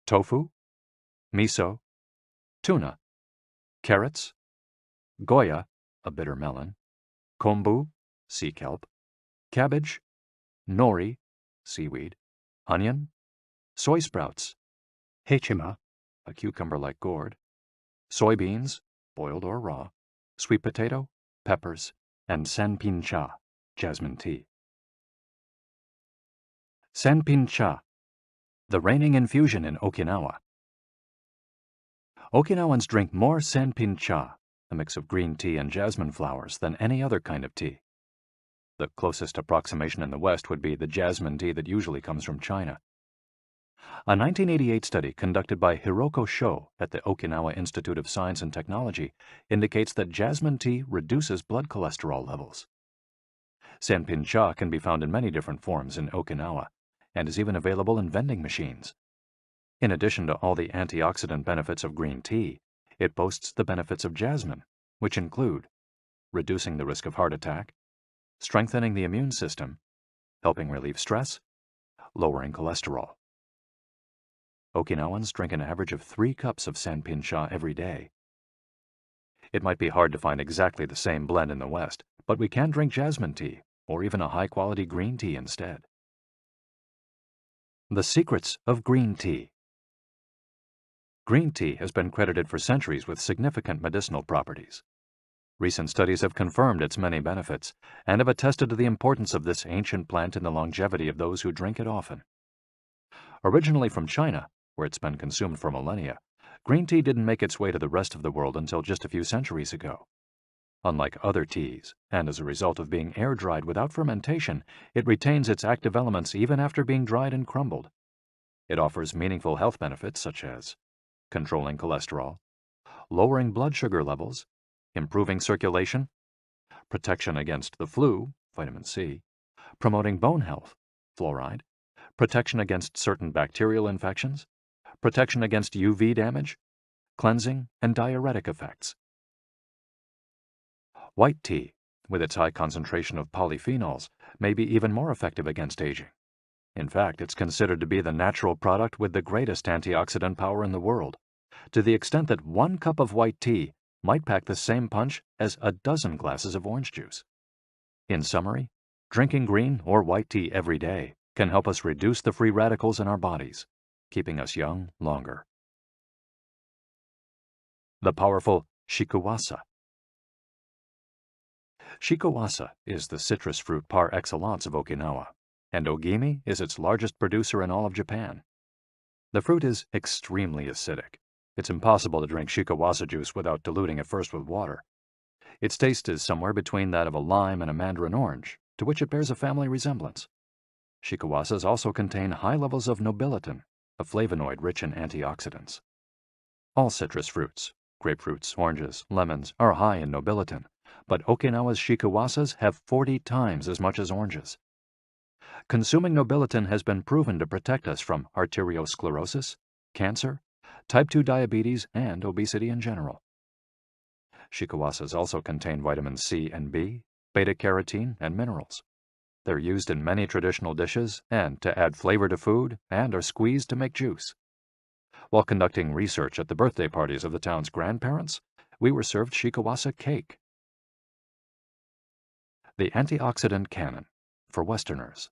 Tofu, miso, tuna, carrots, goya, a bitter melon, kombu, sea kelp, cabbage, nori, seaweed, onion, soy sprouts, hechima, a cucumber-like gourd, soybeans, boiled or raw, sweet potato, peppers, and sanpin-cha, jasmine tea. Sanpin-cha, the reigning infusion in Okinawa. Okinawans drink more sanpin-cha, a mix of green tea and jasmine flowers, than any other kind of tea. The closest approximation in the West would be the jasmine tea that usually comes from China. A 1988 study conducted by Hiroko Sho at the Okinawa Institute of Science and Technology indicates that jasmine tea reduces blood cholesterol levels. Sanpin-cha can be found in many different forms in Okinawa and is even available in vending machines. In addition to all the antioxidant benefits of green tea, it boasts the benefits of jasmine, which include reducing the risk of heart attack, strengthening the immune system, helping relieve stress, lowering cholesterol. Okinawans drink an average of 3 cups of sanpin-cha every day. It might be hard to find exactly the same blend in the West, but we can drink jasmine tea, or even a high-quality green tea instead. The secrets of green tea. Green tea has been credited for centuries with significant medicinal properties. Recent studies have confirmed its many benefits and have attested to the importance of this ancient plant in the longevity of those who drink it often. Originally from China, where it's been consumed for millennia, green tea didn't make its way to the rest of the world until just a few centuries ago. Unlike other teas, and as a result of being air-dried without fermentation, it retains its active elements even after being dried and crumbled. It offers meaningful health benefits such as controlling cholesterol, lowering blood sugar levels, improving circulation, protection against the flu, vitamin C, promoting bone health, fluoride, protection against certain bacterial infections, protection against UV damage, cleansing, and diuretic effects. White tea, with its high concentration of polyphenols, may be even more effective against aging. In fact, it's considered to be the natural product with the greatest antioxidant power in the world, to the extent that 1 cup of white tea might pack the same punch as a dozen glasses of orange juice. In summary, drinking green or white tea every day can help us reduce the free radicals in our bodies, keeping us young longer. The powerful shikuwasa. Shikuwasa is the citrus fruit par excellence of Okinawa, and Ogimi is its largest producer in all of Japan. The fruit is extremely acidic. It's impossible to drink shikuwasa juice without diluting it first with water. Its taste is somewhere between that of a lime and a mandarin orange, to which it bears a family resemblance. Shikuwasas also contain high levels of nobiletin, a flavonoid rich in antioxidants. All citrus fruits, grapefruits, oranges, lemons, are high in nobiletin, but Okinawa's shikawasas have 40 times as much as oranges. Consuming nobiletin has been proven to protect us from arteriosclerosis, cancer, type 2 diabetes, and obesity in general. Shikawasas also contain vitamins C and B, beta-carotene, and minerals. They're used in many traditional dishes and to add flavor to food and are squeezed to make juice. While conducting research at the birthday parties of the town's grandparents, we were served shikawasa cake. The antioxidant canon for Westerners.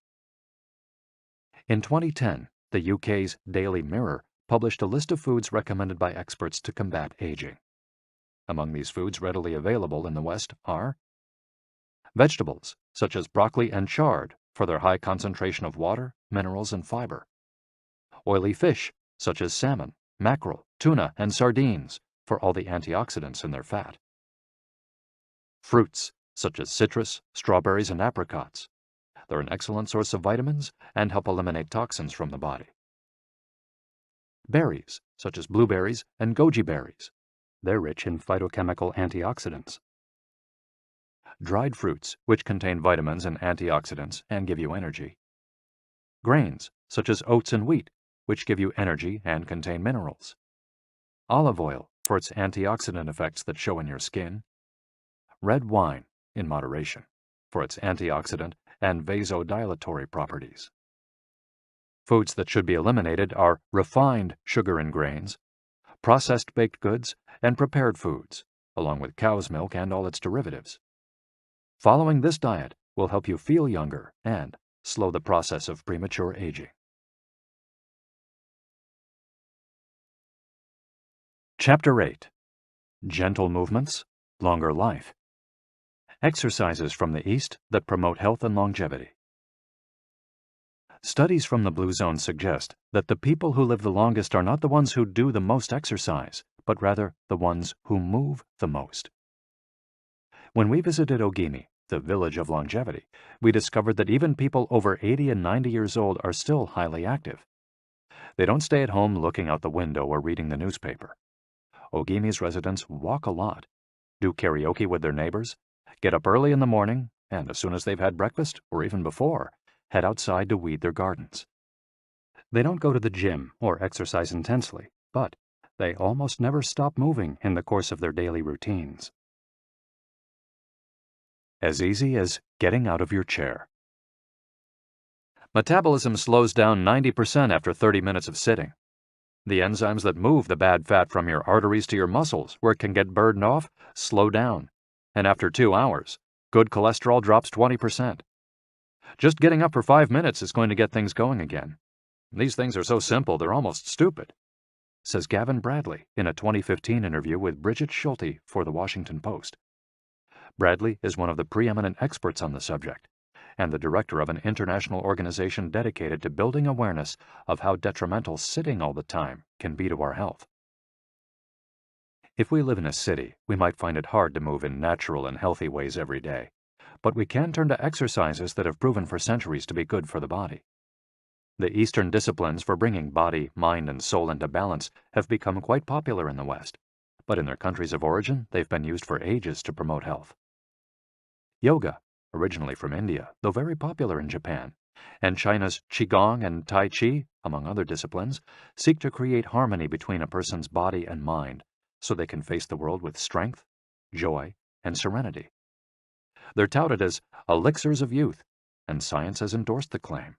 In 2010, the UK's Daily Mirror published a list of foods recommended by experts to combat aging. Among these foods readily available in the West are vegetables, such as broccoli and chard, for their high concentration of water, minerals, and fiber. Oily fish, such as salmon, mackerel, tuna, and sardines, for all the antioxidants in their fat. Fruits, such as citrus, strawberries, and apricots. They're an excellent source of vitamins and help eliminate toxins from the body. Berries, such as blueberries and goji berries. They're rich in phytochemical antioxidants. Dried fruits, which contain vitamins and antioxidants and give you energy. Grains, such as oats and wheat, which give you energy and contain minerals. Olive oil, for its antioxidant effects that show in your skin. Red wine, in moderation, for its antioxidant and vasodilatory properties. Foods that should be eliminated are refined sugar and grains, processed baked goods, and prepared foods, along with cow's milk and all its derivatives. Following this diet will help you feel younger and slow the process of premature aging. Chapter 8. Gentle Movements, Longer Life. Exercises from the East that promote health and longevity. Studies from the Blue Zone suggest that the people who live the longest are not the ones who do the most exercise, but rather the ones who move the most. When we visited Ogimi, the village of longevity, we discovered that even people over 80 and 90 years old are still highly active. They don't stay at home looking out the window or reading the newspaper. Ogimi's residents walk a lot, do karaoke with their neighbors, get up early in the morning, and as soon as they've had breakfast, or even before, head outside to weed their gardens. They don't go to the gym or exercise intensely, but they almost never stop moving in the course of their daily routines. As easy as getting out of your chair. Metabolism slows down 90% after 30 minutes of sitting. The enzymes that move the bad fat from your arteries to your muscles, where it can get burned off, slow down. And after 2 hours, good cholesterol drops 20%. Just getting up for 5 minutes is going to get things going again. These things are so simple they're almost stupid, says Gavin Bradley in a 2015 interview with Bridget Schulte for The Washington Post. Bradley is one of the preeminent experts on the subject, and the director of an international organization dedicated to building awareness of how detrimental sitting all the time can be to our health. If we live in a city, we might find it hard to move in natural and healthy ways every day, but we can turn to exercises that have proven for centuries to be good for the body. The Eastern disciplines for bringing body, mind, and soul into balance have become quite popular in the West, but in their countries of origin, they've been used for ages to promote health. Yoga, originally from India, though very popular in Japan, and China's Qigong and Tai Chi, among other disciplines, seek to create harmony between a person's body and mind so they can face the world with strength, joy, and serenity. They're touted as elixirs of youth, and science has endorsed the claim.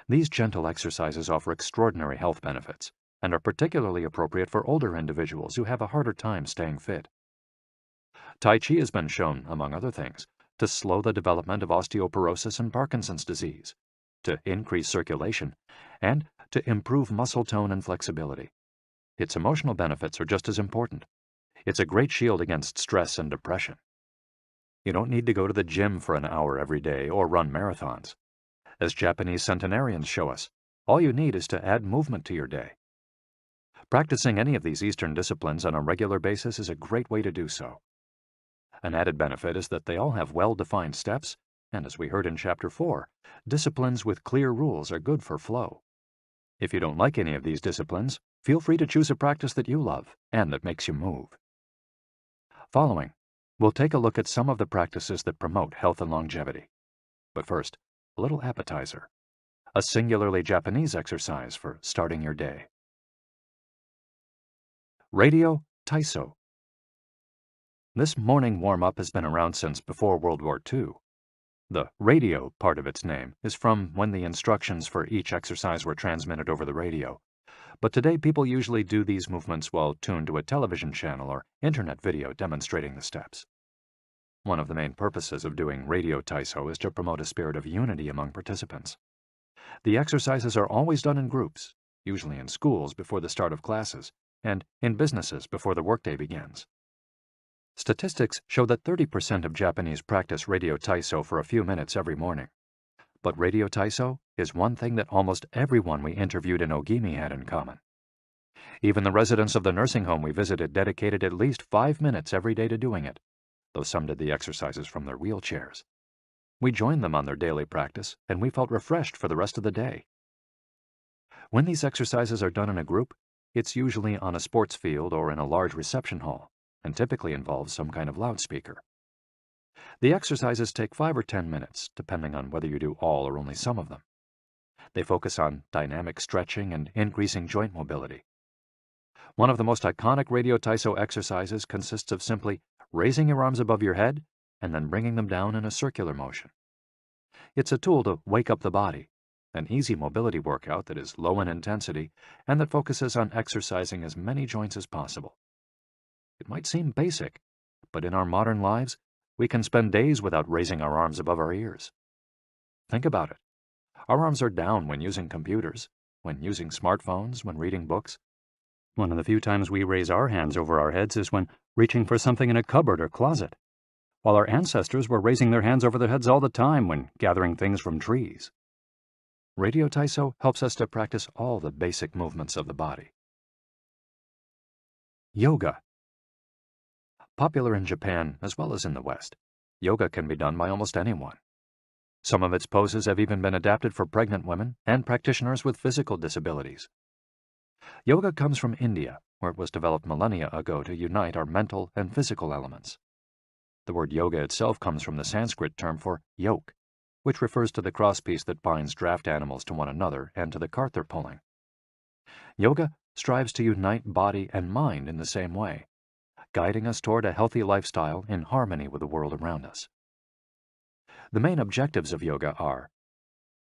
These gentle exercises offer extraordinary health benefits and are particularly appropriate for older individuals who have a harder time staying fit. Tai Chi has been shown, among other things, to slow the development of osteoporosis and Parkinson's disease, to increase circulation, and to improve muscle tone and flexibility. Its emotional benefits are just as important. It's a great shield against stress and depression. You don't need to go to the gym for an hour every day or run marathons. As Japanese centenarians show us, all you need is to add movement to your day. Practicing any of these Eastern disciplines on a regular basis is a great way to do so. An added benefit is that they all have well-defined steps, and as we heard in Chapter 4, disciplines with clear rules are good for flow. If you don't like any of these disciplines, feel free to choose a practice that you love and that makes you move. Following, We'll take a look at some of the practices that promote health and longevity. But first, a little appetizer. A singularly Japanese exercise for starting your day. Radio Taiso. This morning warm-up has been around since before World War II. The radio part of its name is from when the instructions for each exercise were transmitted over the radio. But today people usually do these movements while tuned to a television channel or internet video demonstrating the steps. One of the main purposes of doing radio Taiso is to promote a spirit of unity among participants. The exercises are always done in groups, usually in schools before the start of classes, and in businesses before the workday begins. Statistics show that 30% of Japanese practice radio Taiso for a few minutes every morning. But radio Taiso is one thing that almost everyone we interviewed in Ogimi had in common. Even the residents of the nursing home we visited dedicated at least 5 minutes every day to doing it, though some did the exercises from their wheelchairs. We joined them on their daily practice, and we felt refreshed for the rest of the day. When these exercises are done in a group, it's usually on a sports field or in a large reception hall, and typically involves some kind of loudspeaker. The exercises take 5 or 10 minutes, depending on whether you do all or only some of them. They focus on dynamic stretching and increasing joint mobility. One of the most iconic radio Taiso exercises consists of simply raising your arms above your head and then bringing them down in a circular motion. It's a tool to wake up the body, an easy mobility workout that is low in intensity and that focuses on exercising as many joints as possible. It might seem basic, but in our modern lives, we can spend days without raising our arms above our ears. Think about it. Our arms are down when using computers, when using smartphones, when reading books. One of the few times we raise our hands over our heads is when reaching for something in a cupboard or closet, while our ancestors were raising their hands over their heads all the time when gathering things from trees. Radio Taiso helps us to practice all the basic movements of the body. Yoga. Popular in Japan as well as in the West, yoga can be done by almost anyone. Some of its poses have even been adapted for pregnant women and practitioners with physical disabilities. Yoga comes from India, where it was developed millennia ago to unite our mental and physical elements. The word yoga itself comes from the Sanskrit term for yoke, which refers to the crosspiece that binds draft animals to one another and to the cart they're pulling. Yoga strives to unite body and mind in the same way, guiding us toward a healthy lifestyle in harmony with the world around us. The main objectives of yoga are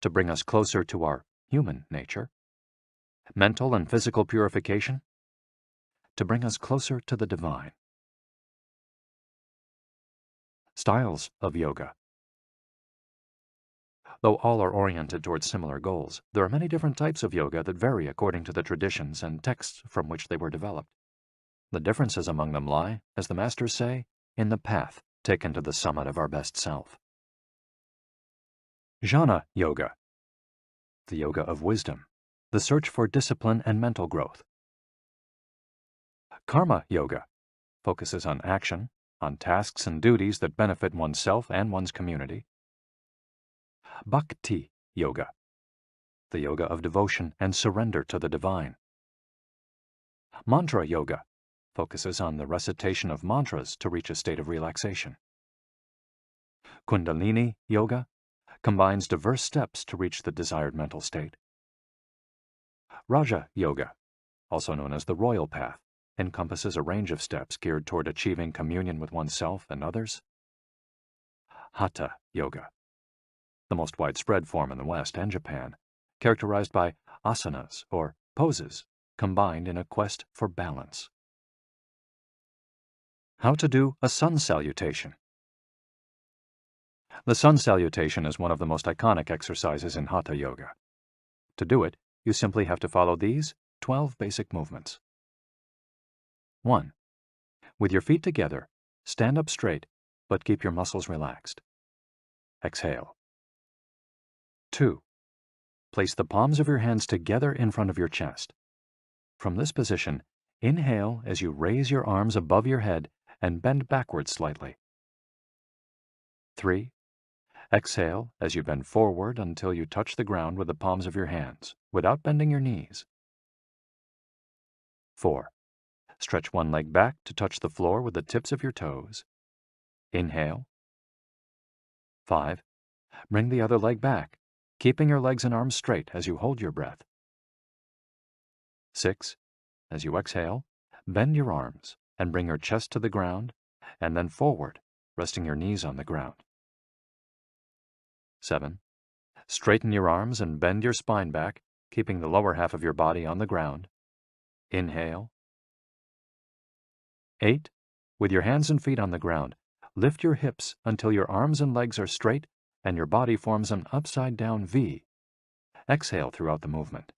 to bring us closer to our human nature, mental and physical purification, to bring us closer to the divine. Styles of yoga. Though all are oriented towards similar goals, there are many different types of yoga that vary according to the traditions and texts from which they were developed. The differences among them lie, as the masters say, in the path taken to the summit of our best self. Jnana Yoga. The yoga of wisdom, the search for discipline and mental growth. Karma Yoga focuses on action, on tasks and duties that benefit oneself and one's community. Bhakti Yoga, the yoga of devotion and surrender to the divine. Mantra Yoga focuses on the recitation of mantras to reach a state of relaxation. Kundalini Yoga combines diverse steps to reach the desired mental state. Raja Yoga, also known as the royal path, encompasses a range of steps geared toward achieving communion with oneself and others. Hatha Yoga, the most widespread form in the West and Japan, characterized by asanas or poses combined in a quest for balance. How to do a sun salutation. The sun salutation is one of the most iconic exercises in Hatha Yoga. To do it, you simply have to follow these 12 basic movements. 1. With your feet together, stand up straight, but keep your muscles relaxed. Exhale. 2. Place the palms of your hands together in front of your chest. From this position, inhale as you raise your arms above your head and bend backwards slightly. 3. Exhale as you bend forward until you touch the ground with the palms of your hands, without bending your knees. 4. Stretch one leg back to touch the floor with the tips of your toes. Inhale. 5. Bring the other leg back, keeping your legs and arms straight as you hold your breath. 6. As you exhale, bend your arms and bring your chest to the ground, and then forward, resting your knees on the ground. 7. Straighten your arms and bend your spine back, keeping the lower half of your body on the ground. Inhale. 8. With your hands and feet on the ground, lift your hips until your arms and legs are straight and your body forms an upside-down V. Exhale throughout the movement.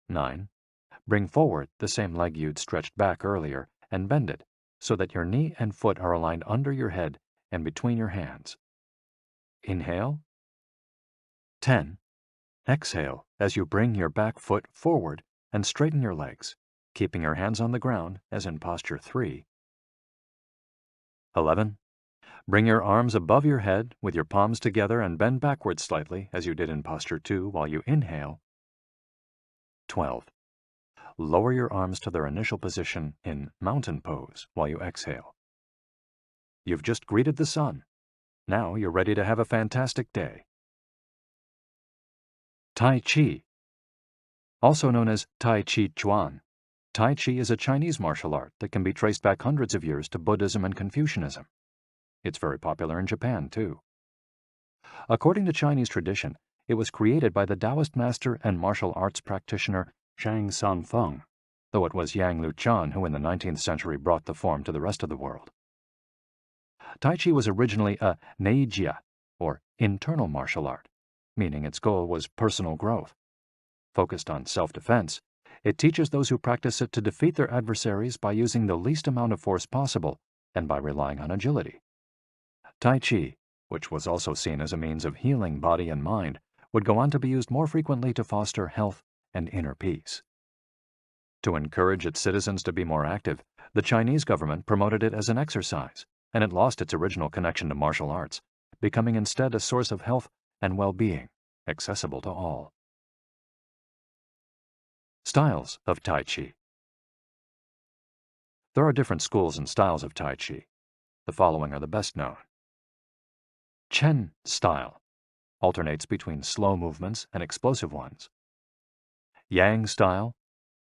9. Bring forward the same leg you'd stretched back earlier and bend it so that your knee and foot are aligned under your head and between your hands. Inhale. 10. Exhale as you bring your back foot forward and straighten your legs, keeping your hands on the ground as in posture 3. 11. Bring your arms above your head with your palms together and bend backwards slightly as you did in posture 2 while you inhale. 12. Lower your arms to their initial position in mountain pose while you exhale. You've just greeted the sun. Now you're ready to have a fantastic day. Tai Chi. Also known as Tai Chi Chuan, Tai Chi is a Chinese martial art that can be traced back hundreds of years to Buddhism and Confucianism. It's very popular in Japan, too. According to Chinese tradition, it was created by the Taoist master and martial arts practitioner Zhang Sanfeng, though it was Yang Luchan who in the 19th century brought the form to the rest of the world. Tai Chi was originally a neijia, or internal martial art, meaning its goal was personal growth. Focused on self-defense, it teaches those who practice it to defeat their adversaries by using the least amount of force possible and by relying on agility. Tai Chi, which was also seen as a means of healing body and mind, would go on to be used more frequently to foster health and inner peace. To encourage its citizens to be more active, the Chinese government promoted it as an exercise, and it lost its original connection to martial arts, becoming instead a source of health and well-being, accessible to all. Styles of Tai Chi. There are different schools and styles of Tai Chi. The following are the best known. Chen style alternates between slow movements and explosive ones. Yang style,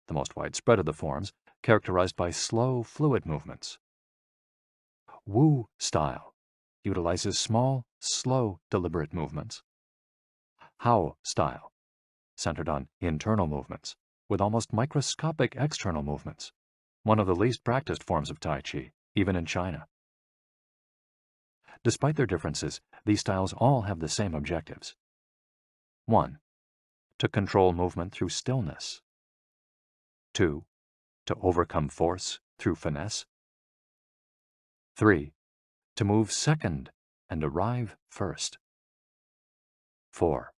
the most widespread of the forms, characterized by slow, fluid movements. Wu style utilizes small, slow, deliberate movements. Hao style, centered on internal movements, with almost microscopic external movements, one of the least practiced forms of Tai Chi, even in China. Despite their differences, these styles all have the same objectives. 1. To control movement through stillness. 2. To overcome force through finesse. 3. To move second and arrive first. 4.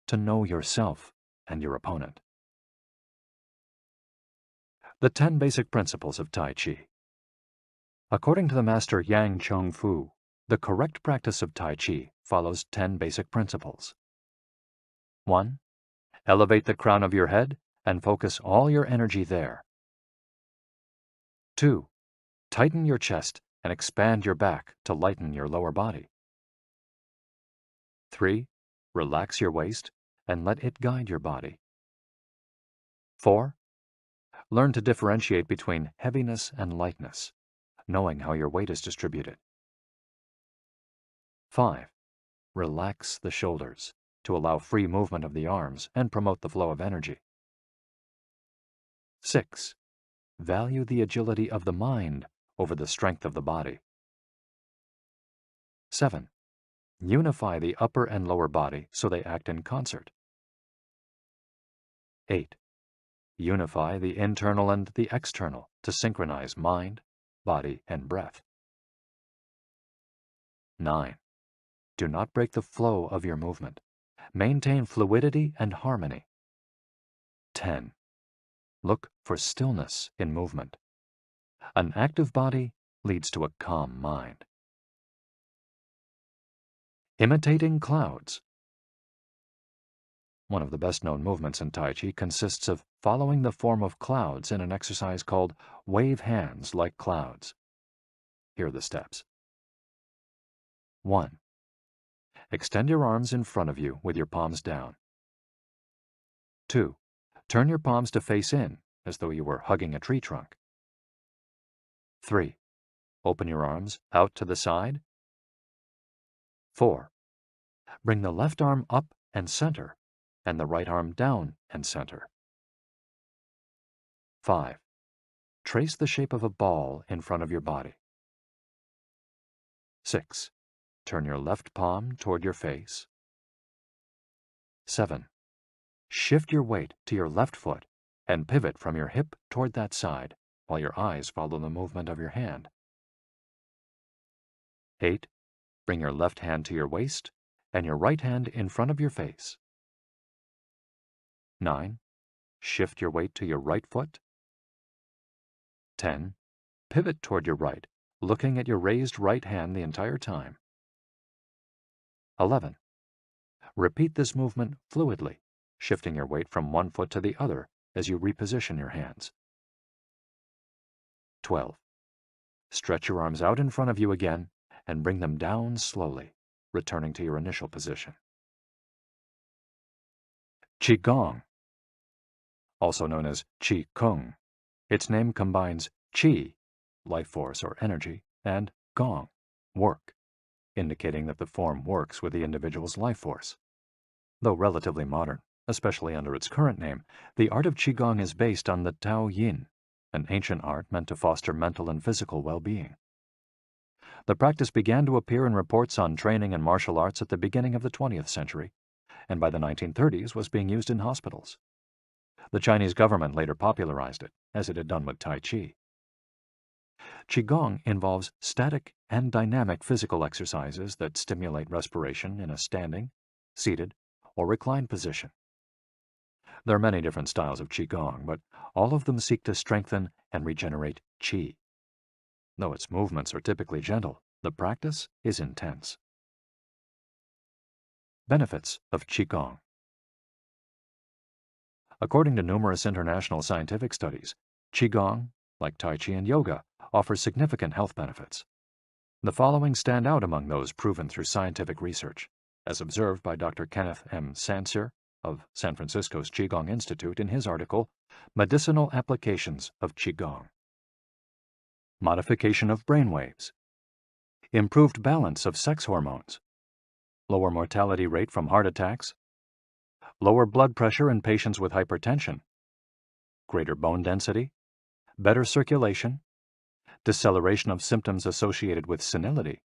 To know yourself and your opponent. The 10 basic principles of Tai Chi. According to the master Yang Cheng Fu, the correct practice of Tai Chi follows 10 basic principles. 1. Elevate the crown of your head and focus all your energy there. 2. Tighten your chest and expand your back to lighten your lower body. 3. Relax your waist and let it guide your body. 4. Learn to differentiate between heaviness and lightness, knowing how your weight is distributed. 5. Relax the shoulders to allow free movement of the arms and promote the flow of energy. 6. Value the agility of the mind over the strength of the body. 7. Unify the upper and lower body so they act in concert. 8. Unify the internal and the external to synchronize mind, body, and breath. 9. Do not break the flow of your movement. Maintain fluidity and harmony. 10. Look for stillness in movement. An active body leads to a calm mind. Imitating clouds. One of the best-known movements in Tai Chi consists of following the form of clouds in an exercise called wave hands like clouds. Here are the steps. 1. Extend your arms in front of you with your palms down. 2. Turn your palms to face in, as though you were hugging a tree trunk. 3. Open your arms out to the side. 4. Bring the left arm up and center, and the right arm down and center. 5. Trace the shape of a ball in front of your body. 6. Turn your left palm toward your face. 7. Shift your weight to your left foot and pivot from your hip toward that side while your eyes follow the movement of your hand. 8. Bring your left hand to your waist and your right hand in front of your face. 9. Shift your weight to your right foot. 10. Pivot toward your right, looking at your raised right hand the entire time. 11. Repeat this movement fluidly, shifting your weight from one foot to the other as you reposition your hands. 12. Stretch your arms out in front of you again and bring them down slowly, returning to your initial position. Qigong, also known as Qi Kung. Its name combines Qi, life force or energy, and Gong, work, indicating that the form works with the individual's life force. Though relatively modern, especially under its current name, the art of Qigong is based on the Tao Yin, an ancient art meant to foster mental and physical well-being. The practice began to appear in reports on training in martial arts at the beginning of the 20th century, and by the 1930s was being used in hospitals. The Chinese government later popularized it, as it had done with Tai Chi. Qigong involves static and dynamic physical exercises that stimulate respiration in a standing, seated, or reclined position. There are many different styles of Qigong, but all of them seek to strengthen and regenerate Qi. Though its movements are typically gentle, the practice is intense. Benefits of Qigong. According to numerous international scientific studies, Qigong, like Tai Chi and yoga, offers significant health benefits. The following stand out among those proven through scientific research, as observed by Dr. Kenneth M. Sancer of San Francisco's Qigong Institute in his article, Medicinal Applications of Qigong. Modification of brainwaves. Improved balance of sex hormones. Lower mortality rate from heart attacks. Lower blood pressure in patients with hypertension. Greater bone density. Better circulation. Deceleration of symptoms associated with senility.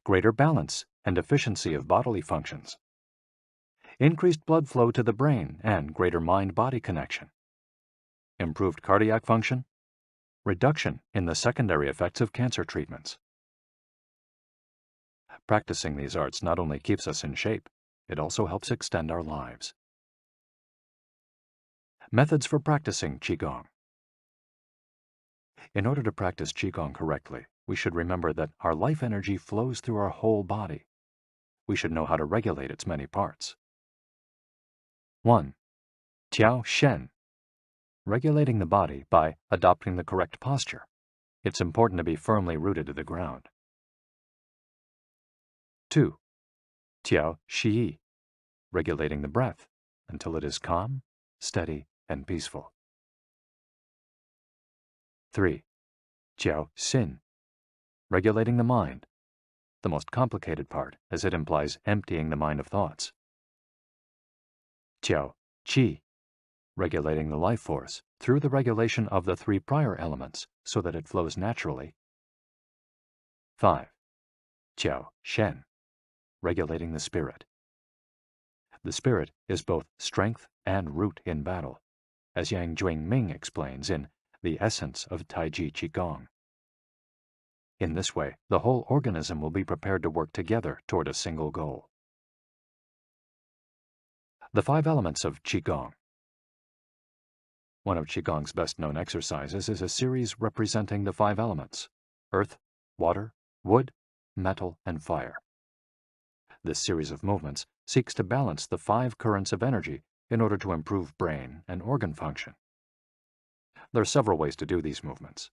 Greater balance and efficiency of bodily functions. Increased blood flow to the brain and greater mind-body connection. Improved cardiac function. Reduction in the secondary effects of cancer treatments. Practicing these arts not only keeps us in shape, it also helps extend our lives. Methods for practicing Qigong. In order to practice Qigong correctly, we should remember that our life energy flows through our whole body. We should know how to regulate its many parts. 1. Tiao Shen. Regulating the body by adopting the correct posture. It's important to be firmly rooted to the ground. 2. Tiao Shi. Regulating the breath until it is calm, steady, and peaceful. 3. Jiao Xin. Regulating the mind, the most complicated part as it implies emptying the mind of thoughts. Jiao Qi. Regulating the life force through the regulation of the 3 prior elements so that it flows naturally. 5. Jiao Shen. Regulating the spirit. The spirit is both strength and root in battle, as Yang Jwing-Ming explains in The Essence of Taiji Qigong. In this way, the whole organism will be prepared to work together toward a single goal. The 5 elements of Qigong. One of Qigong's best-known exercises is a series representing the 5 elements: earth, water, wood, metal, and fire. This series of movements seeks to balance the 5 currents of energy in order to improve brain and organ function. There are several ways to do these movements.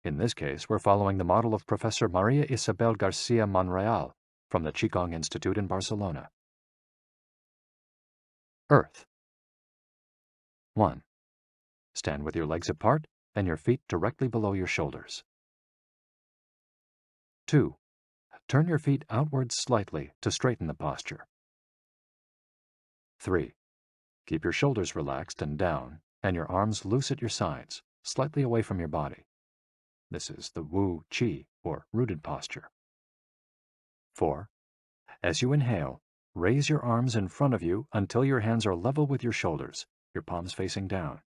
In this case, we're following the model of Professor Maria Isabel Garcia Monreal from the Qigong Institute in Barcelona. Earth. 1. Stand with your legs apart and your feet directly below your shoulders. 2. Turn your feet outwards slightly to straighten the posture. 3. Keep your shoulders relaxed and down, and your arms loose at your sides, slightly away from your body. This is the Wu Qi, or rooted posture. 4. As you inhale, raise your arms in front of you until your hands are level with your shoulders, your palms facing down.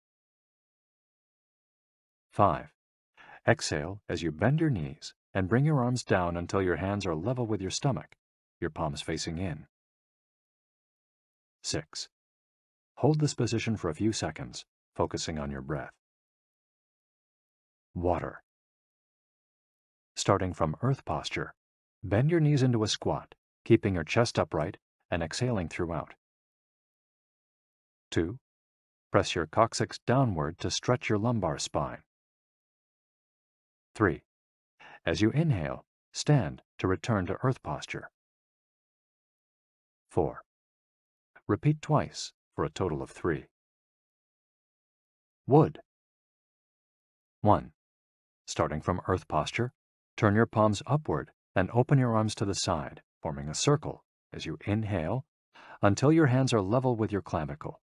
5. Exhale as you bend your knees and bring your arms down until your hands are level with your stomach, your palms facing in. 6. Hold this position for a few seconds, focusing on your breath. Water. Starting from earth posture, bend your knees into a squat, keeping your chest upright and exhaling throughout. 2. Press your coccyx downward to stretch your lumbar spine. 3. As you inhale, stand to return to earth posture. 4. Repeat twice for a total of 3. Wood. 1. Starting from earth posture, turn your palms upward and open your arms to the side, forming a circle as you inhale until your hands are level with your clavicle.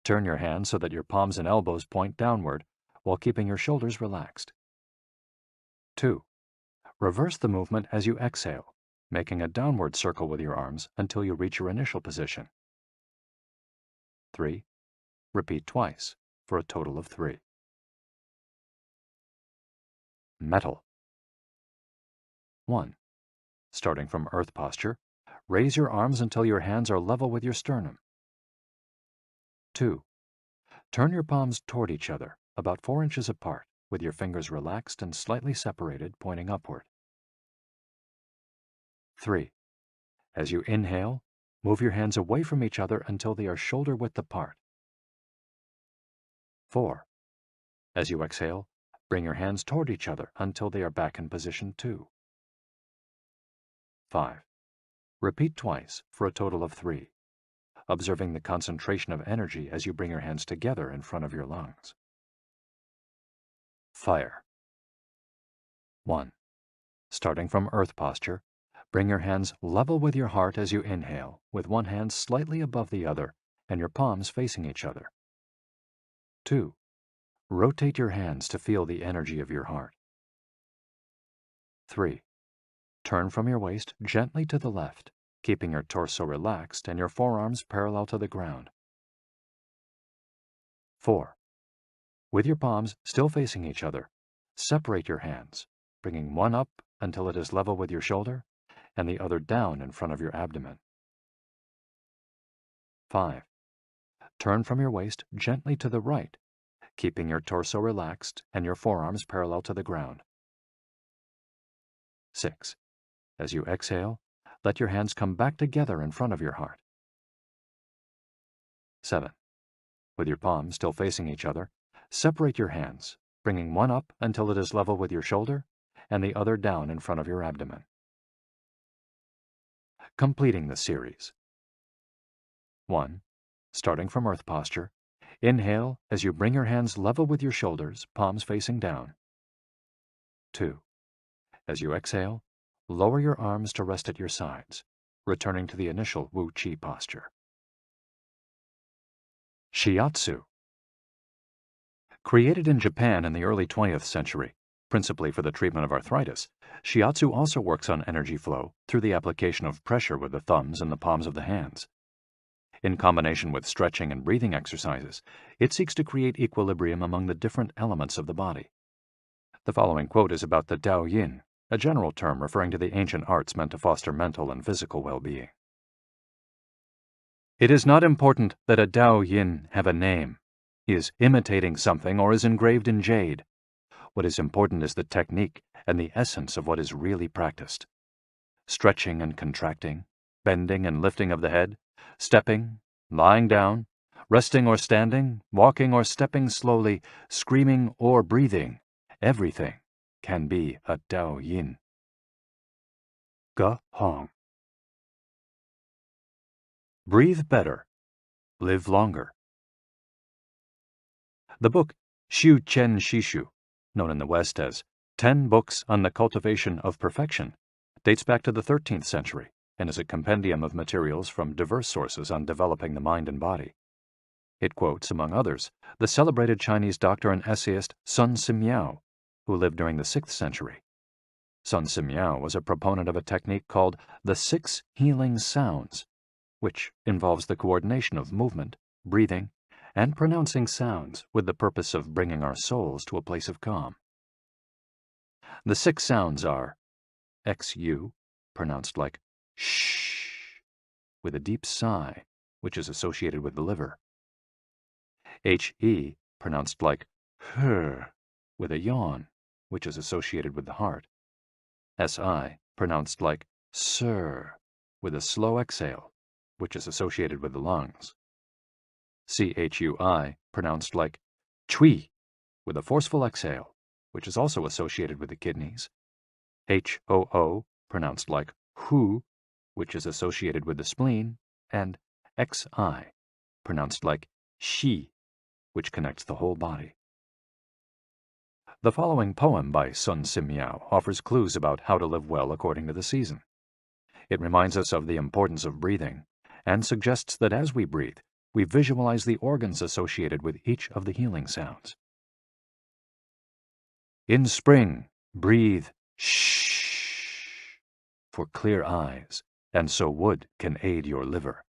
Turn your hands so that your palms and elbows point downward while keeping your shoulders relaxed. 2. Reverse the movement as you exhale, making a downward circle with your arms until you reach your initial position. 3. Repeat twice for a total of 3. Metal. 1. Starting from earth posture, raise your arms until your hands are level with your sternum. 2. Turn your palms toward each other, about 4 inches apart, with your fingers relaxed and slightly separated, pointing upward. 3. As you inhale, move your hands away from each other until they are shoulder width apart. 4. As you exhale, bring your hands toward each other until they are back in position 2. 5. Repeat twice for a total of 3, observing the concentration of energy as you bring your hands together in front of your lungs. Fire. 1. Starting from earth posture, bring your hands level with your heart as you inhale, with one hand slightly above the other and your palms facing each other. 2. Rotate your hands to feel the energy of your heart. 3. Turn from your waist gently to the left, keeping your torso relaxed and your forearms parallel to the ground. 4. With your palms still facing each other, separate your hands, bringing one up until it is level with your shoulder and the other down in front of your abdomen. 5. Turn from your waist gently to the right, keeping your torso relaxed and your forearms parallel to the ground. 6. As you exhale, let your hands come back together in front of your heart. 7. With your palms still facing each other, separate your hands, bringing one up until it is level with your shoulder and the other down in front of your abdomen. Completing the series. 1. Starting from earth posture, inhale as you bring your hands level with your shoulders, palms facing down. 2. As you exhale, lower your arms to rest at your sides, returning to the initial Wu Qi posture. Shiatsu. Created in Japan in the early 20th century, principally for the treatment of arthritis, Shiatsu also works on energy flow through the application of pressure with the thumbs and the palms of the hands. In combination with stretching and breathing exercises, it seeks to create equilibrium among the different elements of the body. The following quote is about the Tao Yin, a general term referring to the ancient arts meant to foster mental and physical well-being. It is not important that a Tao Yin have a name. He is imitating something or is engraved in jade. What is important is the technique and the essence of what is really practiced. Stretching and contracting, bending and lifting of the head, stepping, lying down, resting or standing, walking or stepping slowly, screaming or breathing, everything can be a Dao Yin. Ge Hong. Breathe better. Live longer. The book Xiu Qian Shishu, known in the West as 10 Books on the Cultivation of Perfection, dates back to the 13th century and is a compendium of materials from diverse sources on developing the mind and body. It quotes, among others, the celebrated Chinese doctor and essayist Sun Simiao, who lived during the 6th century. Sun Simiao was a proponent of a technique called the 6 healing sounds, which involves the coordination of movement, breathing, and pronouncing sounds with the purpose of bringing our souls to a place of calm. The 6 sounds are XU, pronounced like shh, with a deep sigh, which is associated with the liver. HE, pronounced like her, with a yawn, which is associated with the heart. SI, pronounced like sir, with a slow exhale, which is associated with the lungs. CHUI, pronounced like chui, with a forceful exhale, which is also associated with the kidneys. HOO, pronounced like hu, which is associated with the spleen. And XI, pronounced like shi, which connects the whole body. The following poem by Sun Simiao offers clues about how to live well according to the season. It reminds us of the importance of breathing and suggests that as we breathe, we visualize the organs associated with each of the healing sounds. In spring, breathe shh for clear eyes, and so wood can aid your liver.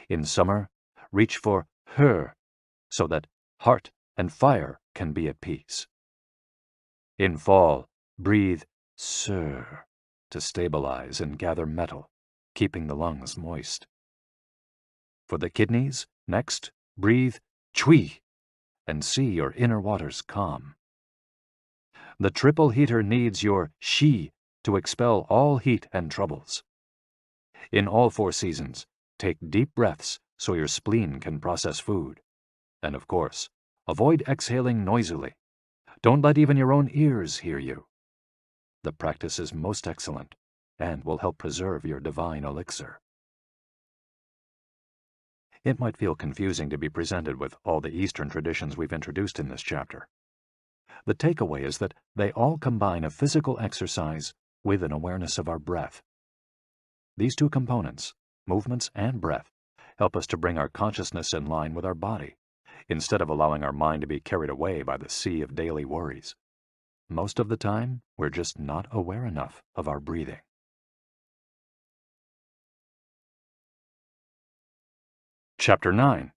In summer, reach for her, so that heart and fire can be at peace. In fall, breathe sir to stabilize and gather metal, keeping the lungs moist. For the kidneys, next, breathe chui and see your inner waters calm. The triple heater needs your shi to expel all heat and troubles. In all 4 seasons, take deep breaths so your spleen can process food. And of course, avoid exhaling noisily. Don't let even your own ears hear you. The practice is most excellent and will help preserve your divine elixir. It might feel confusing to be presented with all the Eastern traditions we've introduced in this chapter. The takeaway is that they all combine a physical exercise with an awareness of our breath. These 2 components, movements and breath, help us to bring our consciousness in line with our body, instead of allowing our mind to be carried away by the sea of daily worries. Most of the time, we're just not aware enough of our breathing. Chapter 9.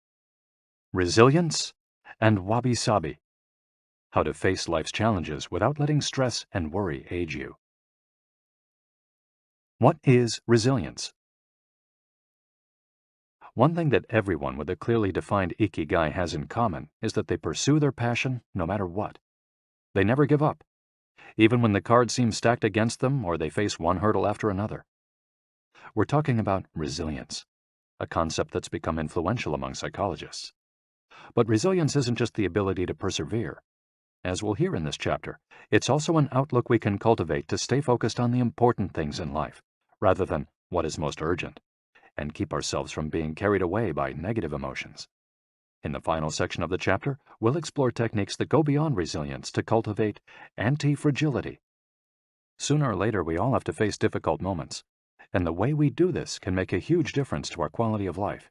Resilience and Wabi-sabi. How to face life's challenges without letting stress and worry age you. What is resilience? One thing that everyone with a clearly defined Ikigai has in common is that they pursue their passion no matter what. They never give up, even when the cards seem stacked against them or they face one hurdle after another. We're talking about resilience, a concept that's become influential among psychologists. But resilience isn't just the ability to persevere. As we'll hear in this chapter, it's also an outlook we can cultivate to stay focused on the important things in life, rather than what is most urgent, and keep ourselves from being carried away by negative emotions. In the final section of the chapter, we'll explore techniques that go beyond resilience to cultivate anti-fragility. Sooner or later, we all have to face difficult moments, and the way we do this can make a huge difference to our quality of life.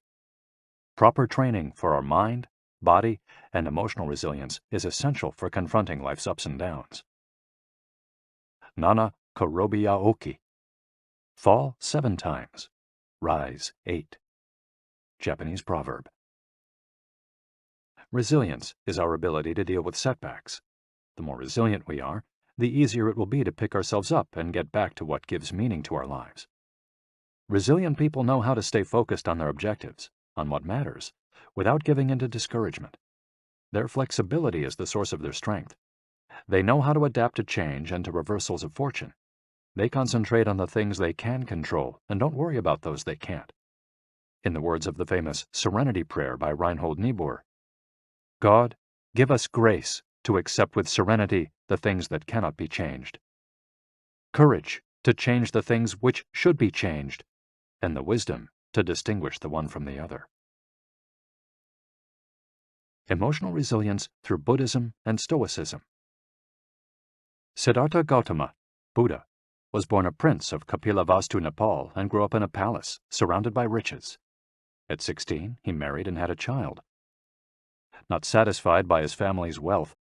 Proper training for our mind, body, and emotional resilience is essential for confronting life's ups and downs. Nana Korobiaoki. Fall 7 times, rise 8. Japanese proverb. Resilience is our ability to deal with setbacks. The more resilient we are, the easier it will be to pick ourselves up and get back to what gives meaning to our lives. Resilient people know how to stay focused on their objectives, on what matters, without giving in to discouragement. Their flexibility is the source of their strength. They know how to adapt to change and to reversals of fortune. They concentrate on the things they can control and don't worry about those they can't. In the words of the famous Serenity Prayer by Reinhold Niebuhr, God, give us grace to accept with serenity the things that cannot be changed. Courage to change the things which should be changed, and the wisdom to distinguish the one from the other. Emotional resilience through Buddhism and Stoicism. Siddhartha Gautama, Buddha, was born a prince of Kapilavastu, Nepal, and grew up in a palace, surrounded by riches. At 16, he married and had a child. Not satisfied by his family's wealth,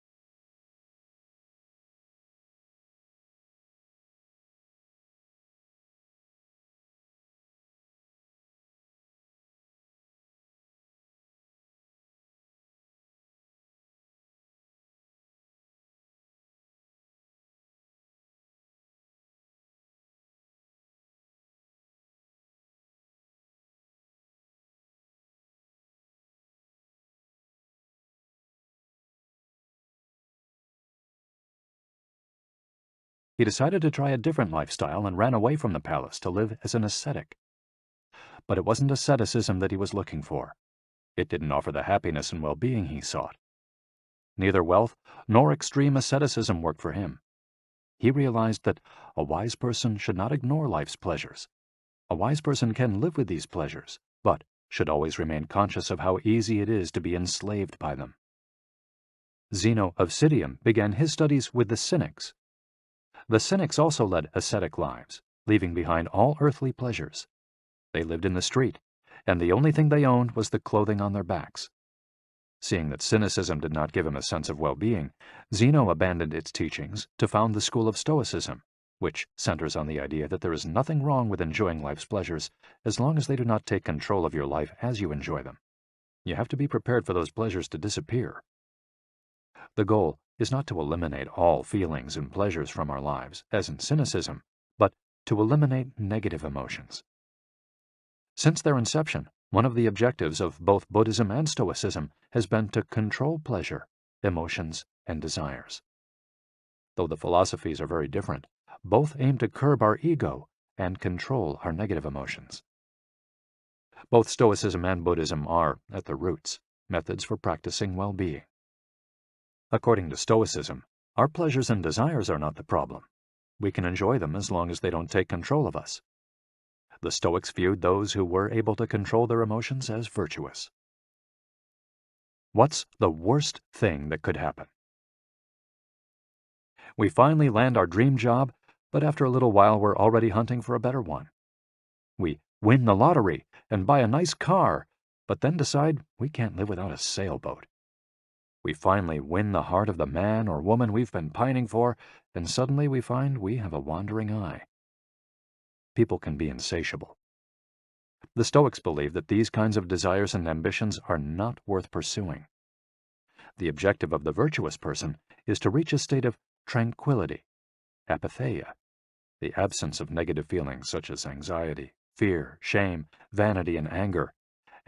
he decided to try a different lifestyle and ran away from the palace to live as an ascetic. But it wasn't asceticism that he was looking for. It didn't offer the happiness and well-being he sought. Neither wealth nor extreme asceticism worked for him. He realized that a wise person should not ignore life's pleasures. A wise person can live with these pleasures, but should always remain conscious of how easy it is to be enslaved by them. Zeno of Citium began his studies with the Cynics. The Cynics also led ascetic lives, leaving behind all earthly pleasures. They lived in the street, and the only thing they owned was the clothing on their backs. Seeing that cynicism did not give him a sense of well-being, Zeno abandoned its teachings to found the school of Stoicism, which centers on the idea that there is nothing wrong with enjoying life's pleasures as long as they do not take control of your life as you enjoy them. You have to be prepared for those pleasures to disappear. The goal is not to eliminate all feelings and pleasures from our lives, as in cynicism, but to eliminate negative emotions. Since their inception, one of the objectives of both Buddhism and Stoicism has been to control pleasure, emotions, and desires. Though the philosophies are very different, both aim to curb our ego and control our negative emotions. Both Stoicism and Buddhism are, at their roots, methods for practicing well-being. According to Stoicism, our pleasures and desires are not the problem. We can enjoy them as long as they don't take control of us. The Stoics viewed those who were able to control their emotions as virtuous. What's the worst thing that could happen? We finally land our dream job, but after a little while we're already hunting for a better one. We win the lottery and buy a nice car, but then decide we can't live without a sailboat. We finally win the heart of the man or woman we've been pining for, and suddenly we find we have a wandering eye. People can be insatiable. The Stoics believe that these kinds of desires and ambitions are not worth pursuing. The objective of the virtuous person is to reach a state of tranquility, apatheia, the absence of negative feelings such as anxiety, fear, shame, vanity, and anger,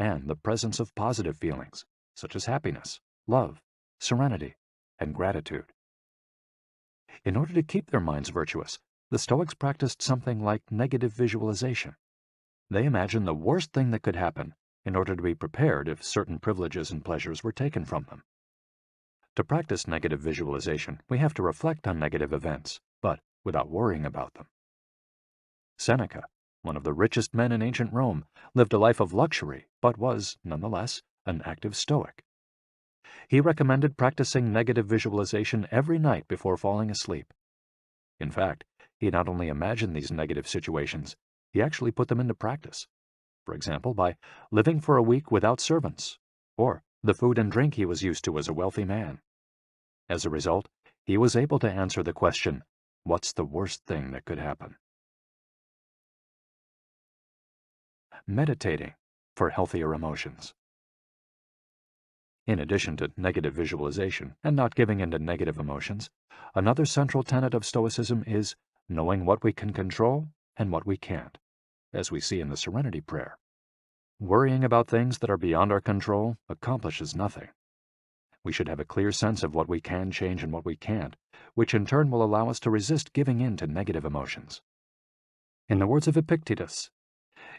and the presence of positive feelings such as happiness, love, serenity, and gratitude. In order to keep their minds virtuous, the Stoics practiced something like negative visualization. They imagined the worst thing that could happen in order to be prepared if certain privileges and pleasures were taken from them. To practice negative visualization, we have to reflect on negative events, but without worrying about them. Seneca, one of the richest men in ancient Rome, lived a life of luxury, but was, nonetheless, an active Stoic. He recommended practicing negative visualization every night before falling asleep. In fact, he not only imagined these negative situations, he actually put them into practice. For example, by living for a week without servants, or the food and drink he was used to as a wealthy man. As a result, he was able to answer the question, what's the worst thing that could happen? Meditating for healthier emotions. In addition to negative visualization and not giving in to negative emotions, another central tenet of Stoicism is knowing what we can control and what we can't, as we see in the Serenity Prayer. Worrying about things that are beyond our control accomplishes nothing. We should have a clear sense of what we can change and what we can't, which in turn will allow us to resist giving in to negative emotions. In the words of Epictetus,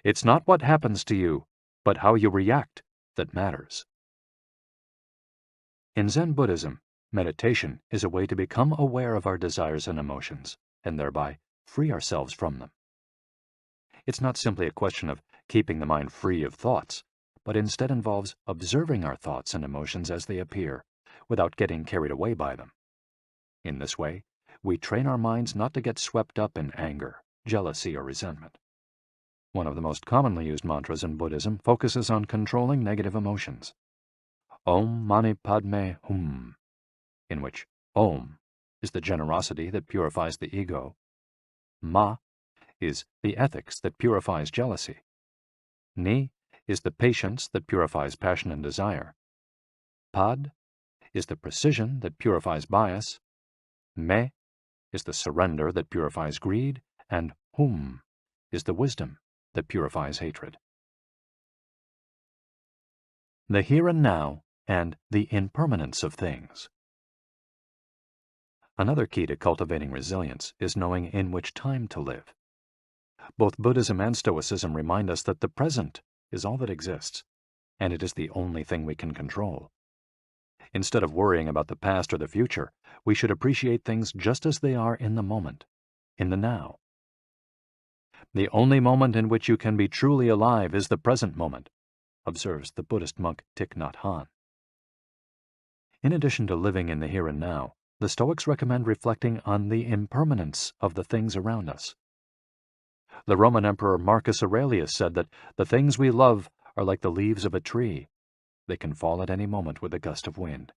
it's not what happens to you, but how you react that matters. In Zen Buddhism, Meditation is a way to become aware of our desires and emotions, and thereby free ourselves from them. It's not simply a question of keeping the mind free of thoughts, but instead involves observing our thoughts and emotions as they appear, without getting carried away by them. In this way, we train our minds not to get swept up in anger, jealousy, or resentment. One of the most commonly used mantras in Buddhism focuses on controlling negative emotions. Om Mani Padme Hum, in which Om is the generosity that purifies the ego, Ma is the ethics that purifies jealousy, Ni is the patience that purifies passion and desire, Pad is the precision that purifies bias, Me is the surrender that purifies greed, and Hum is the wisdom that purifies hatred. The here and now and the impermanence of things. Another key to cultivating resilience is knowing in which time to live. Both Buddhism and Stoicism remind us that the present is all that exists, and it is the only thing we can control. Instead of worrying about the past or the future, we should appreciate things just as they are in the moment, in the now. The only moment in which you can be truly alive is the present moment, observes the Buddhist monk Thich Nhat Hanh. In addition to living in the here and now, the Stoics recommend reflecting on the impermanence of the things around us. The Roman Emperor Marcus Aurelius said that the things we love are like the leaves of a tree. They can fall at any moment with a gust of wind.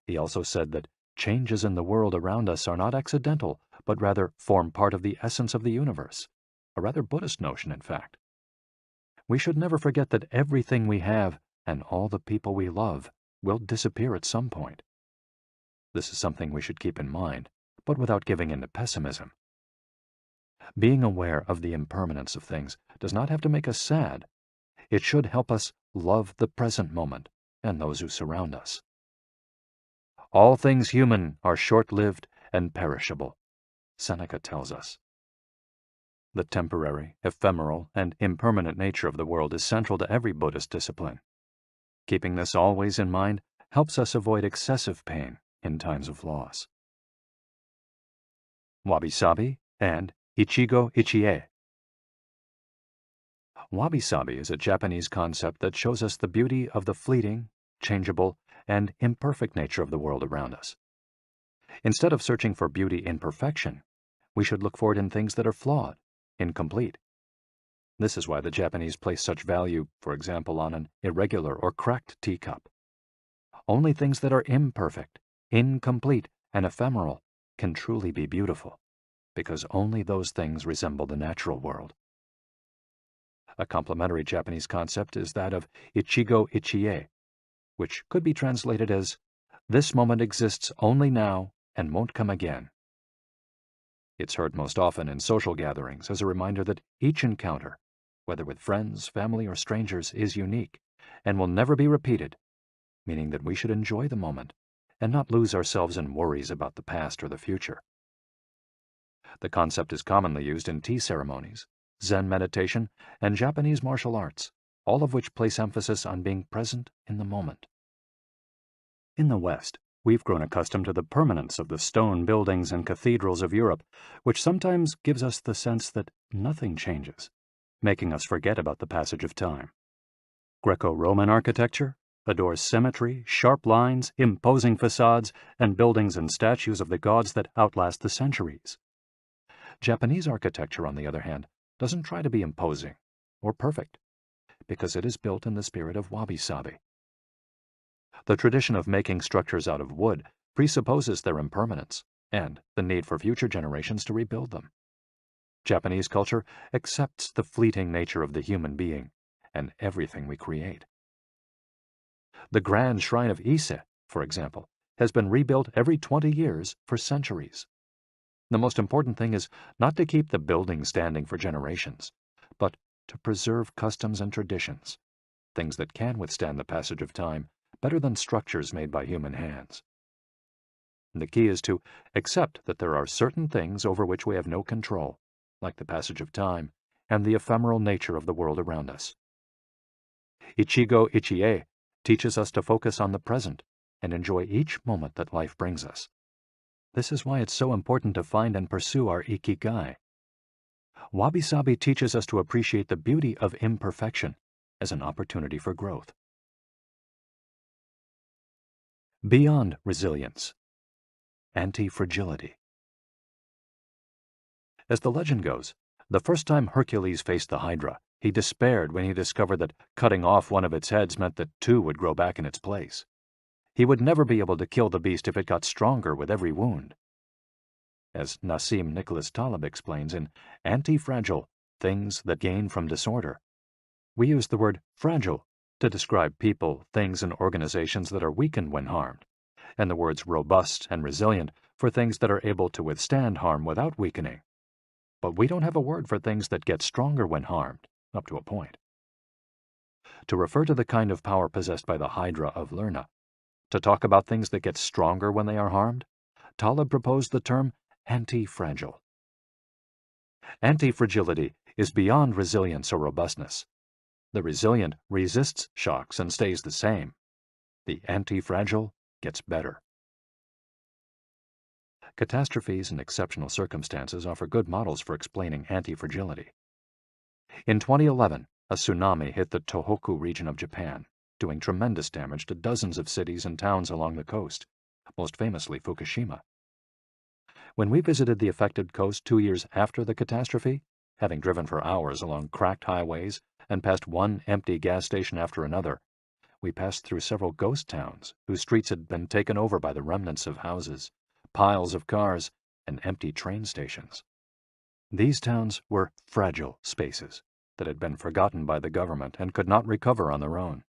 He also said that changes in the world around us are not accidental, but rather form part of the essence of the universe, a rather Buddhist notion, in fact. We should never forget that everything we have and all the people we love will disappear at some point. This is something we should keep in mind, but without giving in to pessimism. Being aware of the impermanence of things does not have to make us sad. It should help us love the present moment and those who surround us. All things human are short-lived and perishable, Seneca tells us. The temporary, ephemeral, and impermanent nature of the world is central to every Buddhist discipline. Keeping this always in mind helps us avoid excessive pain in times of loss. Wabi-sabi and Ichigo Ichie. Wabi-sabi is a Japanese concept that shows us the beauty of the fleeting, changeable, and imperfect nature of the world around us. Instead of searching for beauty in perfection, we should look for it in things that are flawed, incomplete. This is why the Japanese place such value, for example, on an irregular or cracked teacup. Only things that are imperfect, incomplete, and ephemeral can truly be beautiful, because only those things resemble the natural world. A complementary Japanese concept is that of Ichigo Ichie, which could be translated as, "This moment exists only now and won't come again." It's heard most often in social gatherings as a reminder that each encounter, whether with friends, family, or strangers, is unique and will never be repeated, meaning that we should enjoy the moment and not lose ourselves in worries about the past or the future. The concept is commonly used in tea ceremonies, Zen meditation, and Japanese martial arts, all of which place emphasis on being present in the moment. In the West, we've grown accustomed to the permanence of the stone buildings and cathedrals of Europe, which sometimes gives us the sense that nothing changes, making us forget about the passage of time. Greco-Roman architecture adores symmetry, sharp lines, imposing facades, and buildings and statues of the gods that outlast the centuries. Japanese architecture, on the other hand, doesn't try to be imposing or perfect, because it is built in the spirit of wabi-sabi. The tradition of making structures out of wood presupposes their impermanence and the need for future generations to rebuild them. Japanese culture accepts the fleeting nature of the human being and everything we create. The grand shrine of Ise, for example, has been rebuilt every 20 years for centuries. The most important thing is not to keep the building standing for generations, but to preserve customs and traditions, things that can withstand the passage of time better than structures made by human hands. The key is to accept that there are certain things over which we have no control, like the passage of time and the ephemeral nature of the world around us. Ichigo Ichie teaches us to focus on the present and enjoy each moment that life brings us. This is why it's so important to find and pursue our Ikigai. Wabi-sabi teaches us to appreciate the beauty of imperfection as an opportunity for growth. Beyond resilience, anti-fragility. As the legend goes, the first time Hercules faced the Hydra, he despaired when he discovered that cutting off one of its heads meant that two would grow back in its place. He would never be able to kill the beast if it got stronger with every wound. As Nassim Nicholas Taleb explains in Anti-Fragile, Things That Gain from Disorder, we use the word fragile to describe people, things, and organizations that are weakened when harmed, and the words robust and resilient for things that are able to withstand harm without weakening. But we don't have a word for things that get stronger when harmed, up to a point. To refer to the kind of power possessed by the Hydra of Lerna, to talk about things that get stronger when they are harmed, Taleb proposed the term anti-fragile. Anti-fragility is beyond resilience or robustness. The resilient resists shocks and stays the same. The anti-fragile gets better. Catastrophes and exceptional circumstances offer good models for explaining anti-fragility. In 2011, a tsunami hit the Tohoku region of Japan, doing tremendous damage to dozens of cities and towns along the coast, most famously Fukushima. When we visited the affected coast 2 years after the catastrophe, having driven for hours along cracked highways and past one empty gas station after another, we passed through several ghost towns whose streets had been taken over by the remnants of houses, piles of cars, and empty train stations. These towns were fragile spaces that had been forgotten by the government and could not recover on their own.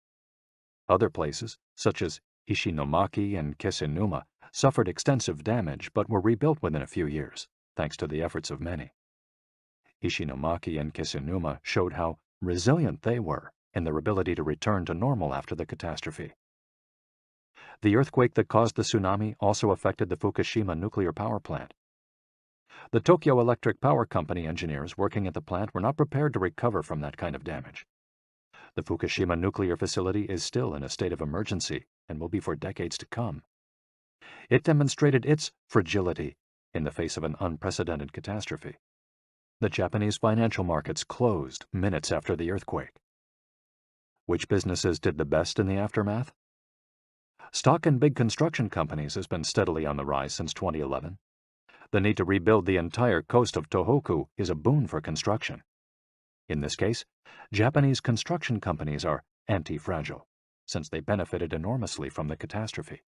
Other places, such as Ishinomaki and Kisenuma, suffered extensive damage but were rebuilt within a few years, thanks to the efforts of many. Ishinomaki and Kisenuma showed how resilient they were in their ability to return to normal after the catastrophe. The earthquake that caused the tsunami also affected the Fukushima nuclear power plant. The Tokyo Electric Power Company engineers working at the plant were not prepared to recover from that kind of damage. The Fukushima nuclear facility is still in a state of emergency and will be for decades to come. It demonstrated its fragility in the face of an unprecedented catastrophe. The Japanese financial markets closed minutes after the earthquake. Which businesses did the best in the aftermath? Stock in big construction companies has been steadily on the rise since 2011. The need to rebuild the entire coast of Tohoku is a boon for construction. In this case, Japanese construction companies are anti-fragile, since they benefited enormously from the catastrophe.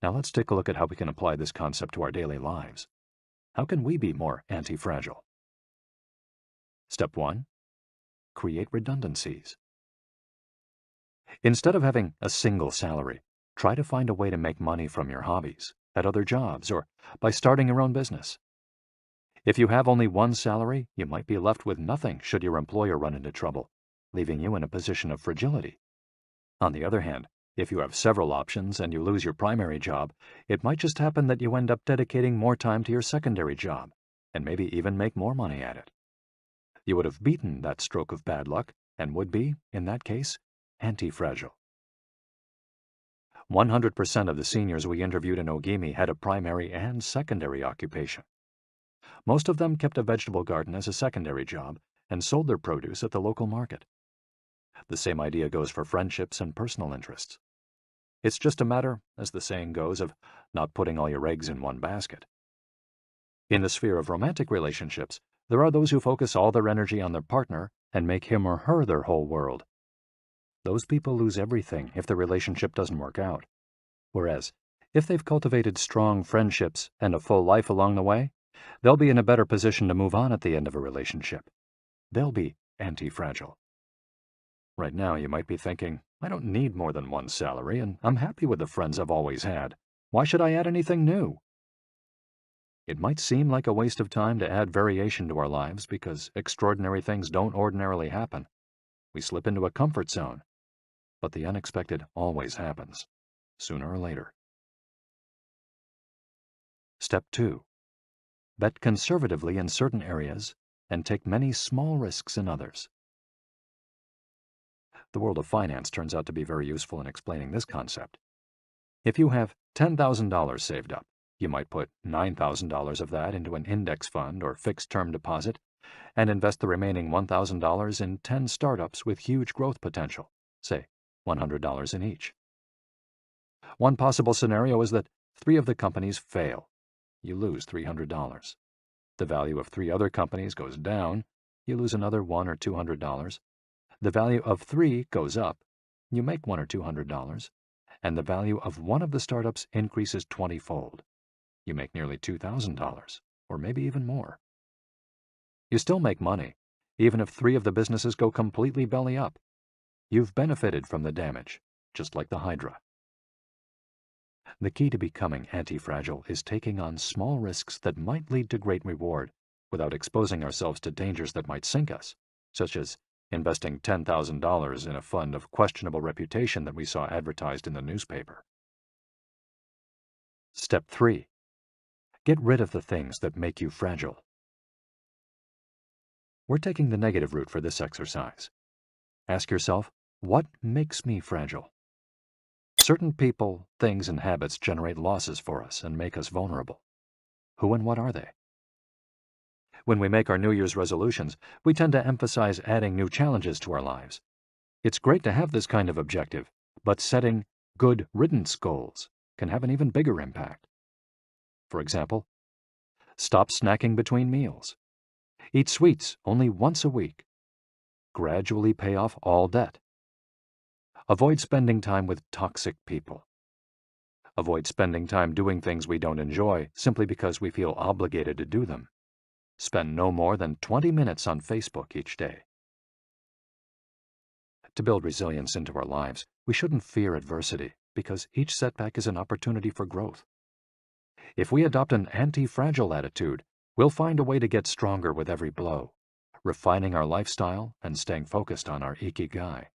Now let's take a look at how we can apply this concept to our daily lives. How can we be more anti-fragile? Step 1. Create redundancies. Instead of having a single salary, try to find a way to make money from your hobbies, at other jobs, or by starting your own business. If you have only one salary, you might be left with nothing should your employer run into trouble, leaving you in a position of fragility. On the other hand, if you have several options and you lose your primary job, it might just happen that you end up dedicating more time to your secondary job, and maybe even make more money at it. You would have beaten that stroke of bad luck, and would be, in that case, anti-fragile. 100% of the seniors we interviewed in Ogimi had a primary and secondary occupation. Most of them kept a vegetable garden as a secondary job and sold their produce at the local market. The same idea goes for friendships and personal interests. It's just a matter, as the saying goes, of not putting all your eggs in one basket. In the sphere of romantic relationships, there are those who focus all their energy on their partner and make him or her their whole world. Those people lose everything if the relationship doesn't work out. Whereas, if they've cultivated strong friendships and a full life along the way, they'll be in a better position to move on at the end of a relationship. They'll be anti-fragile. Right now, you might be thinking, I don't need more than one salary, and I'm happy with the friends I've always had. Why should I add anything new? It might seem like a waste of time to add variation to our lives because extraordinary things don't ordinarily happen. We slip into a comfort zone. But the unexpected always happens, sooner or later. Step 2. Bet conservatively in certain areas and take many small risks in others. The world of finance turns out to be very useful in explaining this concept. If you have $10,000 saved up, you might put $9,000 of that into an index fund or fixed-term deposit and invest the remaining $1,000 in 10 startups with huge growth potential, say $100 in each. One possible scenario is that 3 of the companies fail. You lose $300. The value of 3 other companies goes down. You lose another $100 or $200. The value of 3 goes up. You make $100 or $200. And the value of one of the startups increases 20-fold. You make nearly $2,000, or maybe even more. You still make money, even if 3 of the businesses go completely belly up. You've benefited from the damage, just like the Hydra. The key to becoming anti-fragile is taking on small risks that might lead to great reward without exposing ourselves to dangers that might sink us, such as investing $10,000 in a fund of questionable reputation that we saw advertised in the newspaper. Step 3. Get rid of the things that make you fragile. We're taking the negative route for this exercise. Ask yourself, what makes me fragile? Certain people, things, and habits generate losses for us and make us vulnerable. Who and what are they? When we make our New Year's resolutions, we tend to emphasize adding new challenges to our lives. It's great to have this kind of objective, but setting good riddance goals can have an even bigger impact. For example, stop snacking between meals. Eat sweets only once a week. Gradually pay off all debt. Avoid spending time with toxic people. Avoid spending time doing things we don't enjoy simply because we feel obligated to do them. Spend no more than 20 minutes on Facebook each day. To build resilience into our lives, we shouldn't fear adversity because each setback is an opportunity for growth. If we adopt an anti-fragile attitude, we'll find a way to get stronger with every blow, refining our lifestyle and staying focused on our Ikigai.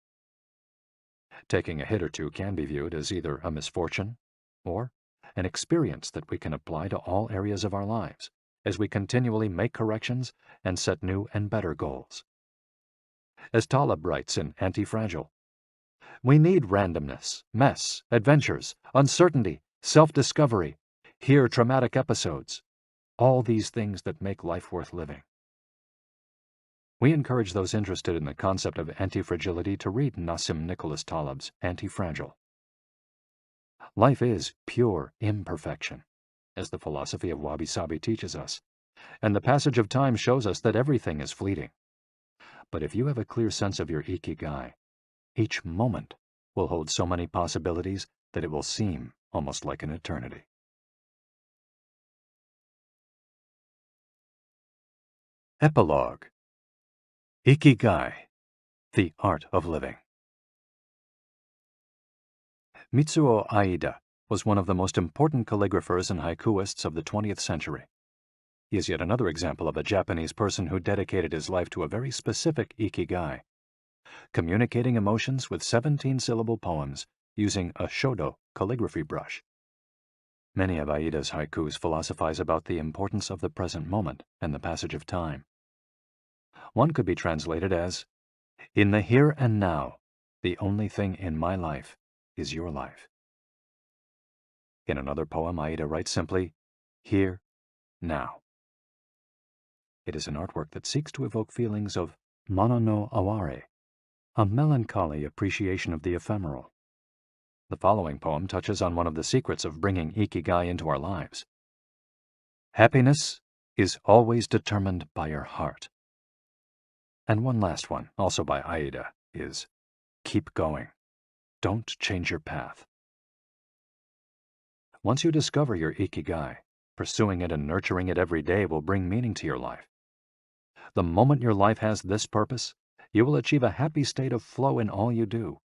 Taking a hit or two can be viewed as either a misfortune or an experience that we can apply to all areas of our lives as we continually make corrections and set new and better goals. As Taleb writes in Anti-Fragile, we need randomness, mess, adventures, uncertainty, self-discovery, hear traumatic episodes, all these things that make life worth living. We encourage those interested in the concept of anti-fragility to read Nassim Nicholas Taleb's Anti-Fragile. Life is pure imperfection, as the philosophy of wabi-sabi teaches us, and the passage of time shows us that everything is fleeting. But if you have a clear sense of your Ikigai, each moment will hold so many possibilities that it will seem almost like an eternity. Epilogue. Ikigai, the art of living. Mitsuo Aida was one of the most important calligraphers and haikuists of the 20th century. He is yet another example of a Japanese person who dedicated his life to a very specific Ikigai, communicating emotions with 17-syllable poems using a shodo calligraphy brush. Many of Aida's haikus philosophize about the importance of the present moment and the passage of time. One could be translated as, "In the here and now, the only thing in my life is your life." In another poem, Aida writes simply, "Here, now." It is an artwork that seeks to evoke feelings of mono no aware, a melancholy appreciation of the ephemeral. The following poem touches on one of the secrets of bringing Ikigai into our lives. Happiness is always determined by your heart. And one last one, also by Aida, is keep going. Don't change your path. Once you discover your Ikigai, pursuing it and nurturing it every day will bring meaning to your life. The moment your life has this purpose, you will achieve a happy state of flow in all you do,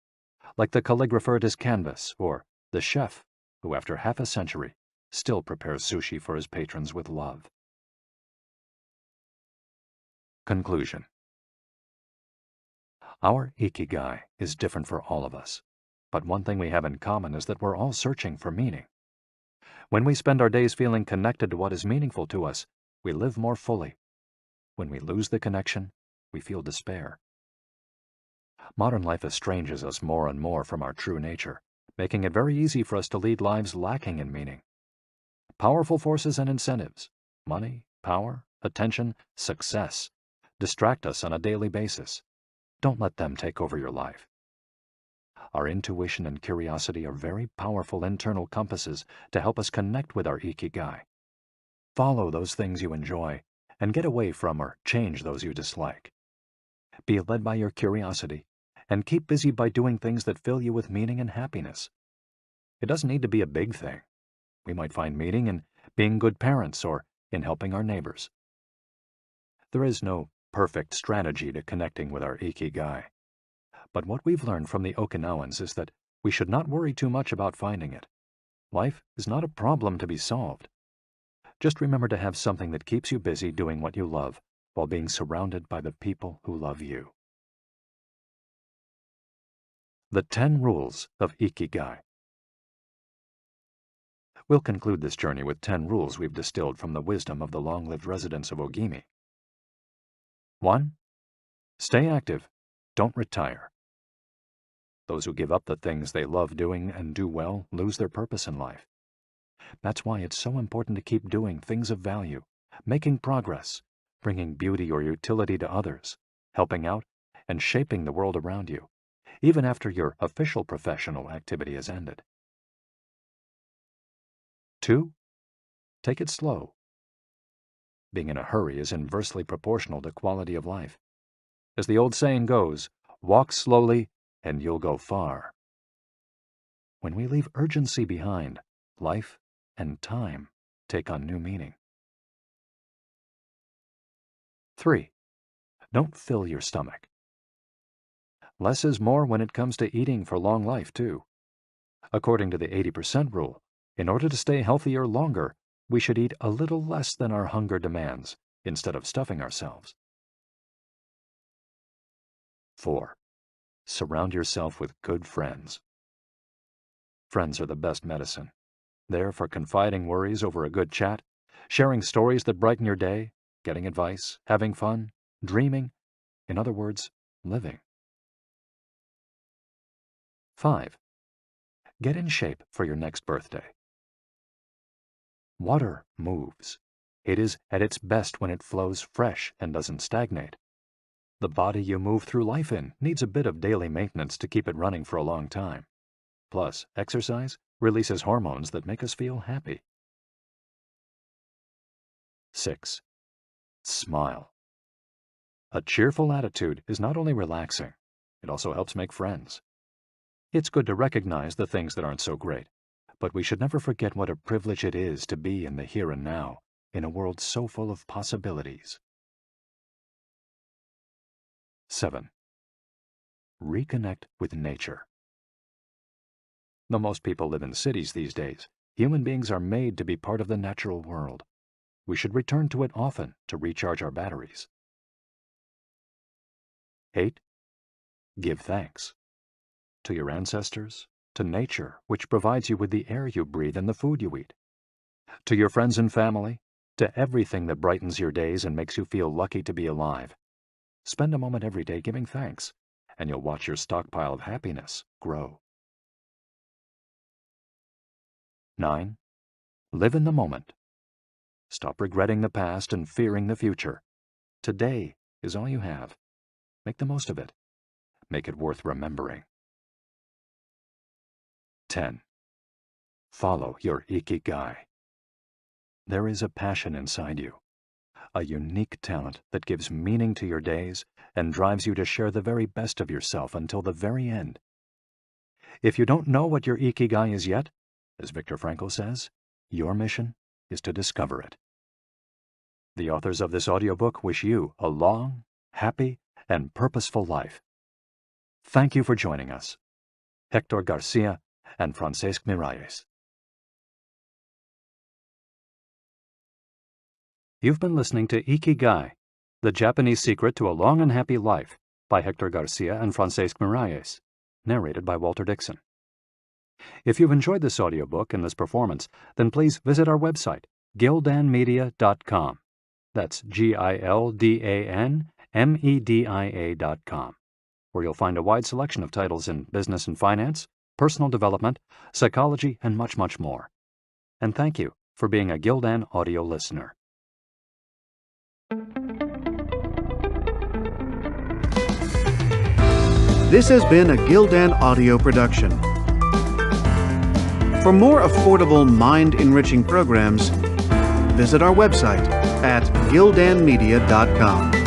like the calligrapher at his canvas or the chef who, after half a century, still prepares sushi for his patrons with love. Conclusion. Our Ikigai is different for all of us, but one thing we have in common is that we're all searching for meaning. When we spend our days feeling connected to what is meaningful to us, we live more fully. When we lose the connection, we feel despair. Modern life estranges us more and more from our true nature, making it very easy for us to lead lives lacking in meaning. Powerful forces and incentives, money, power, attention, success, distract us on a daily basis. Don't let them take over your life. Our intuition and curiosity are very powerful internal compasses to help us connect with our Ikigai. Follow those things you enjoy and get away from or change those you dislike. Be led by your curiosity and keep busy by doing things that fill you with meaning and happiness. It doesn't need to be a big thing. We might find meaning in being good parents or in helping our neighbors. There is no perfect strategy to connecting with our Ikigai. But what we've learned from the Okinawans is that we should not worry too much about finding it. Life is not a problem to be solved. Just remember to have something that keeps you busy doing what you love while being surrounded by the people who love you. The 10 Rules of Ikigai. We'll conclude this journey with 10 rules we've distilled from the wisdom of the long-lived residents of Ogimi. 1. Stay active. Don't retire. Those who give up the things they love doing and do well lose their purpose in life. That's why it's so important to keep doing things of value, making progress, bringing beauty or utility to others, helping out, and shaping the world around you, even after your official professional activity has ended. 2. Take it slow. Being in a hurry is inversely proportional to quality of life. As the old saying goes, walk slowly and you'll go far. When we leave urgency behind, life and time take on new meaning. 3. Don't fill your stomach. Less is more when it comes to eating for long life, too. According to the 80% rule, in order to stay healthier longer, we should eat a little less than our hunger demands, instead of stuffing ourselves. 4. Surround yourself with good friends. Friends are the best medicine. There for confiding worries over a good chat, sharing stories that brighten your day, getting advice, having fun, dreaming, in other words, living. 5. Get in shape for your next birthday. Water moves. It is at its best when it flows fresh and doesn't stagnate. The body you move through life in needs a bit of daily maintenance to keep it running for a long time. Plus, exercise releases hormones that make us feel happy. 6. Smile. A cheerful attitude is not only relaxing, it also helps make friends. It's good to recognize the things that aren't so great, but we should never forget what a privilege it is to be in the here and now, in a world so full of possibilities. 7. Reconnect with nature. Though most people live in cities these days, human beings are made to be part of the natural world. We should return to it often to recharge our batteries. 8. Give thanks. To your ancestors, to nature, which provides you with the air you breathe and the food you eat. To your friends and family, to everything that brightens your days and makes you feel lucky to be alive. Spend a moment every day giving thanks, and you'll watch your stockpile of happiness grow. 9. Live in the moment. Stop regretting the past and fearing the future. Today is all you have. Make the most of it. Make it worth remembering. 10. Follow your Ikigai. There is a passion inside you, a unique talent that gives meaning to your days and drives you to share the very best of yourself until the very end. If you don't know what your Ikigai is yet, as Viktor Frankl says, your mission is to discover it. The authors of this audiobook wish you a long, happy, and purposeful life. Thank you for joining us. Hector Garcia and Francesc Miralles. You've been listening to Ikigai, The Japanese Secret to a Long and Happy Life by Hector Garcia and Francesc Miralles, narrated by Walter Dixon. If you've enjoyed this audiobook and this performance, then please visit our website, gildanmedia.com. That's GILDANMEDIA.com. where you'll find a wide selection of titles in business and finance, personal development, psychology, and much, much more. And thank you for being a Gildan audio listener. This has been a Gildan audio production. For more affordable, mind-enriching programs, visit our website at gildanmedia.com.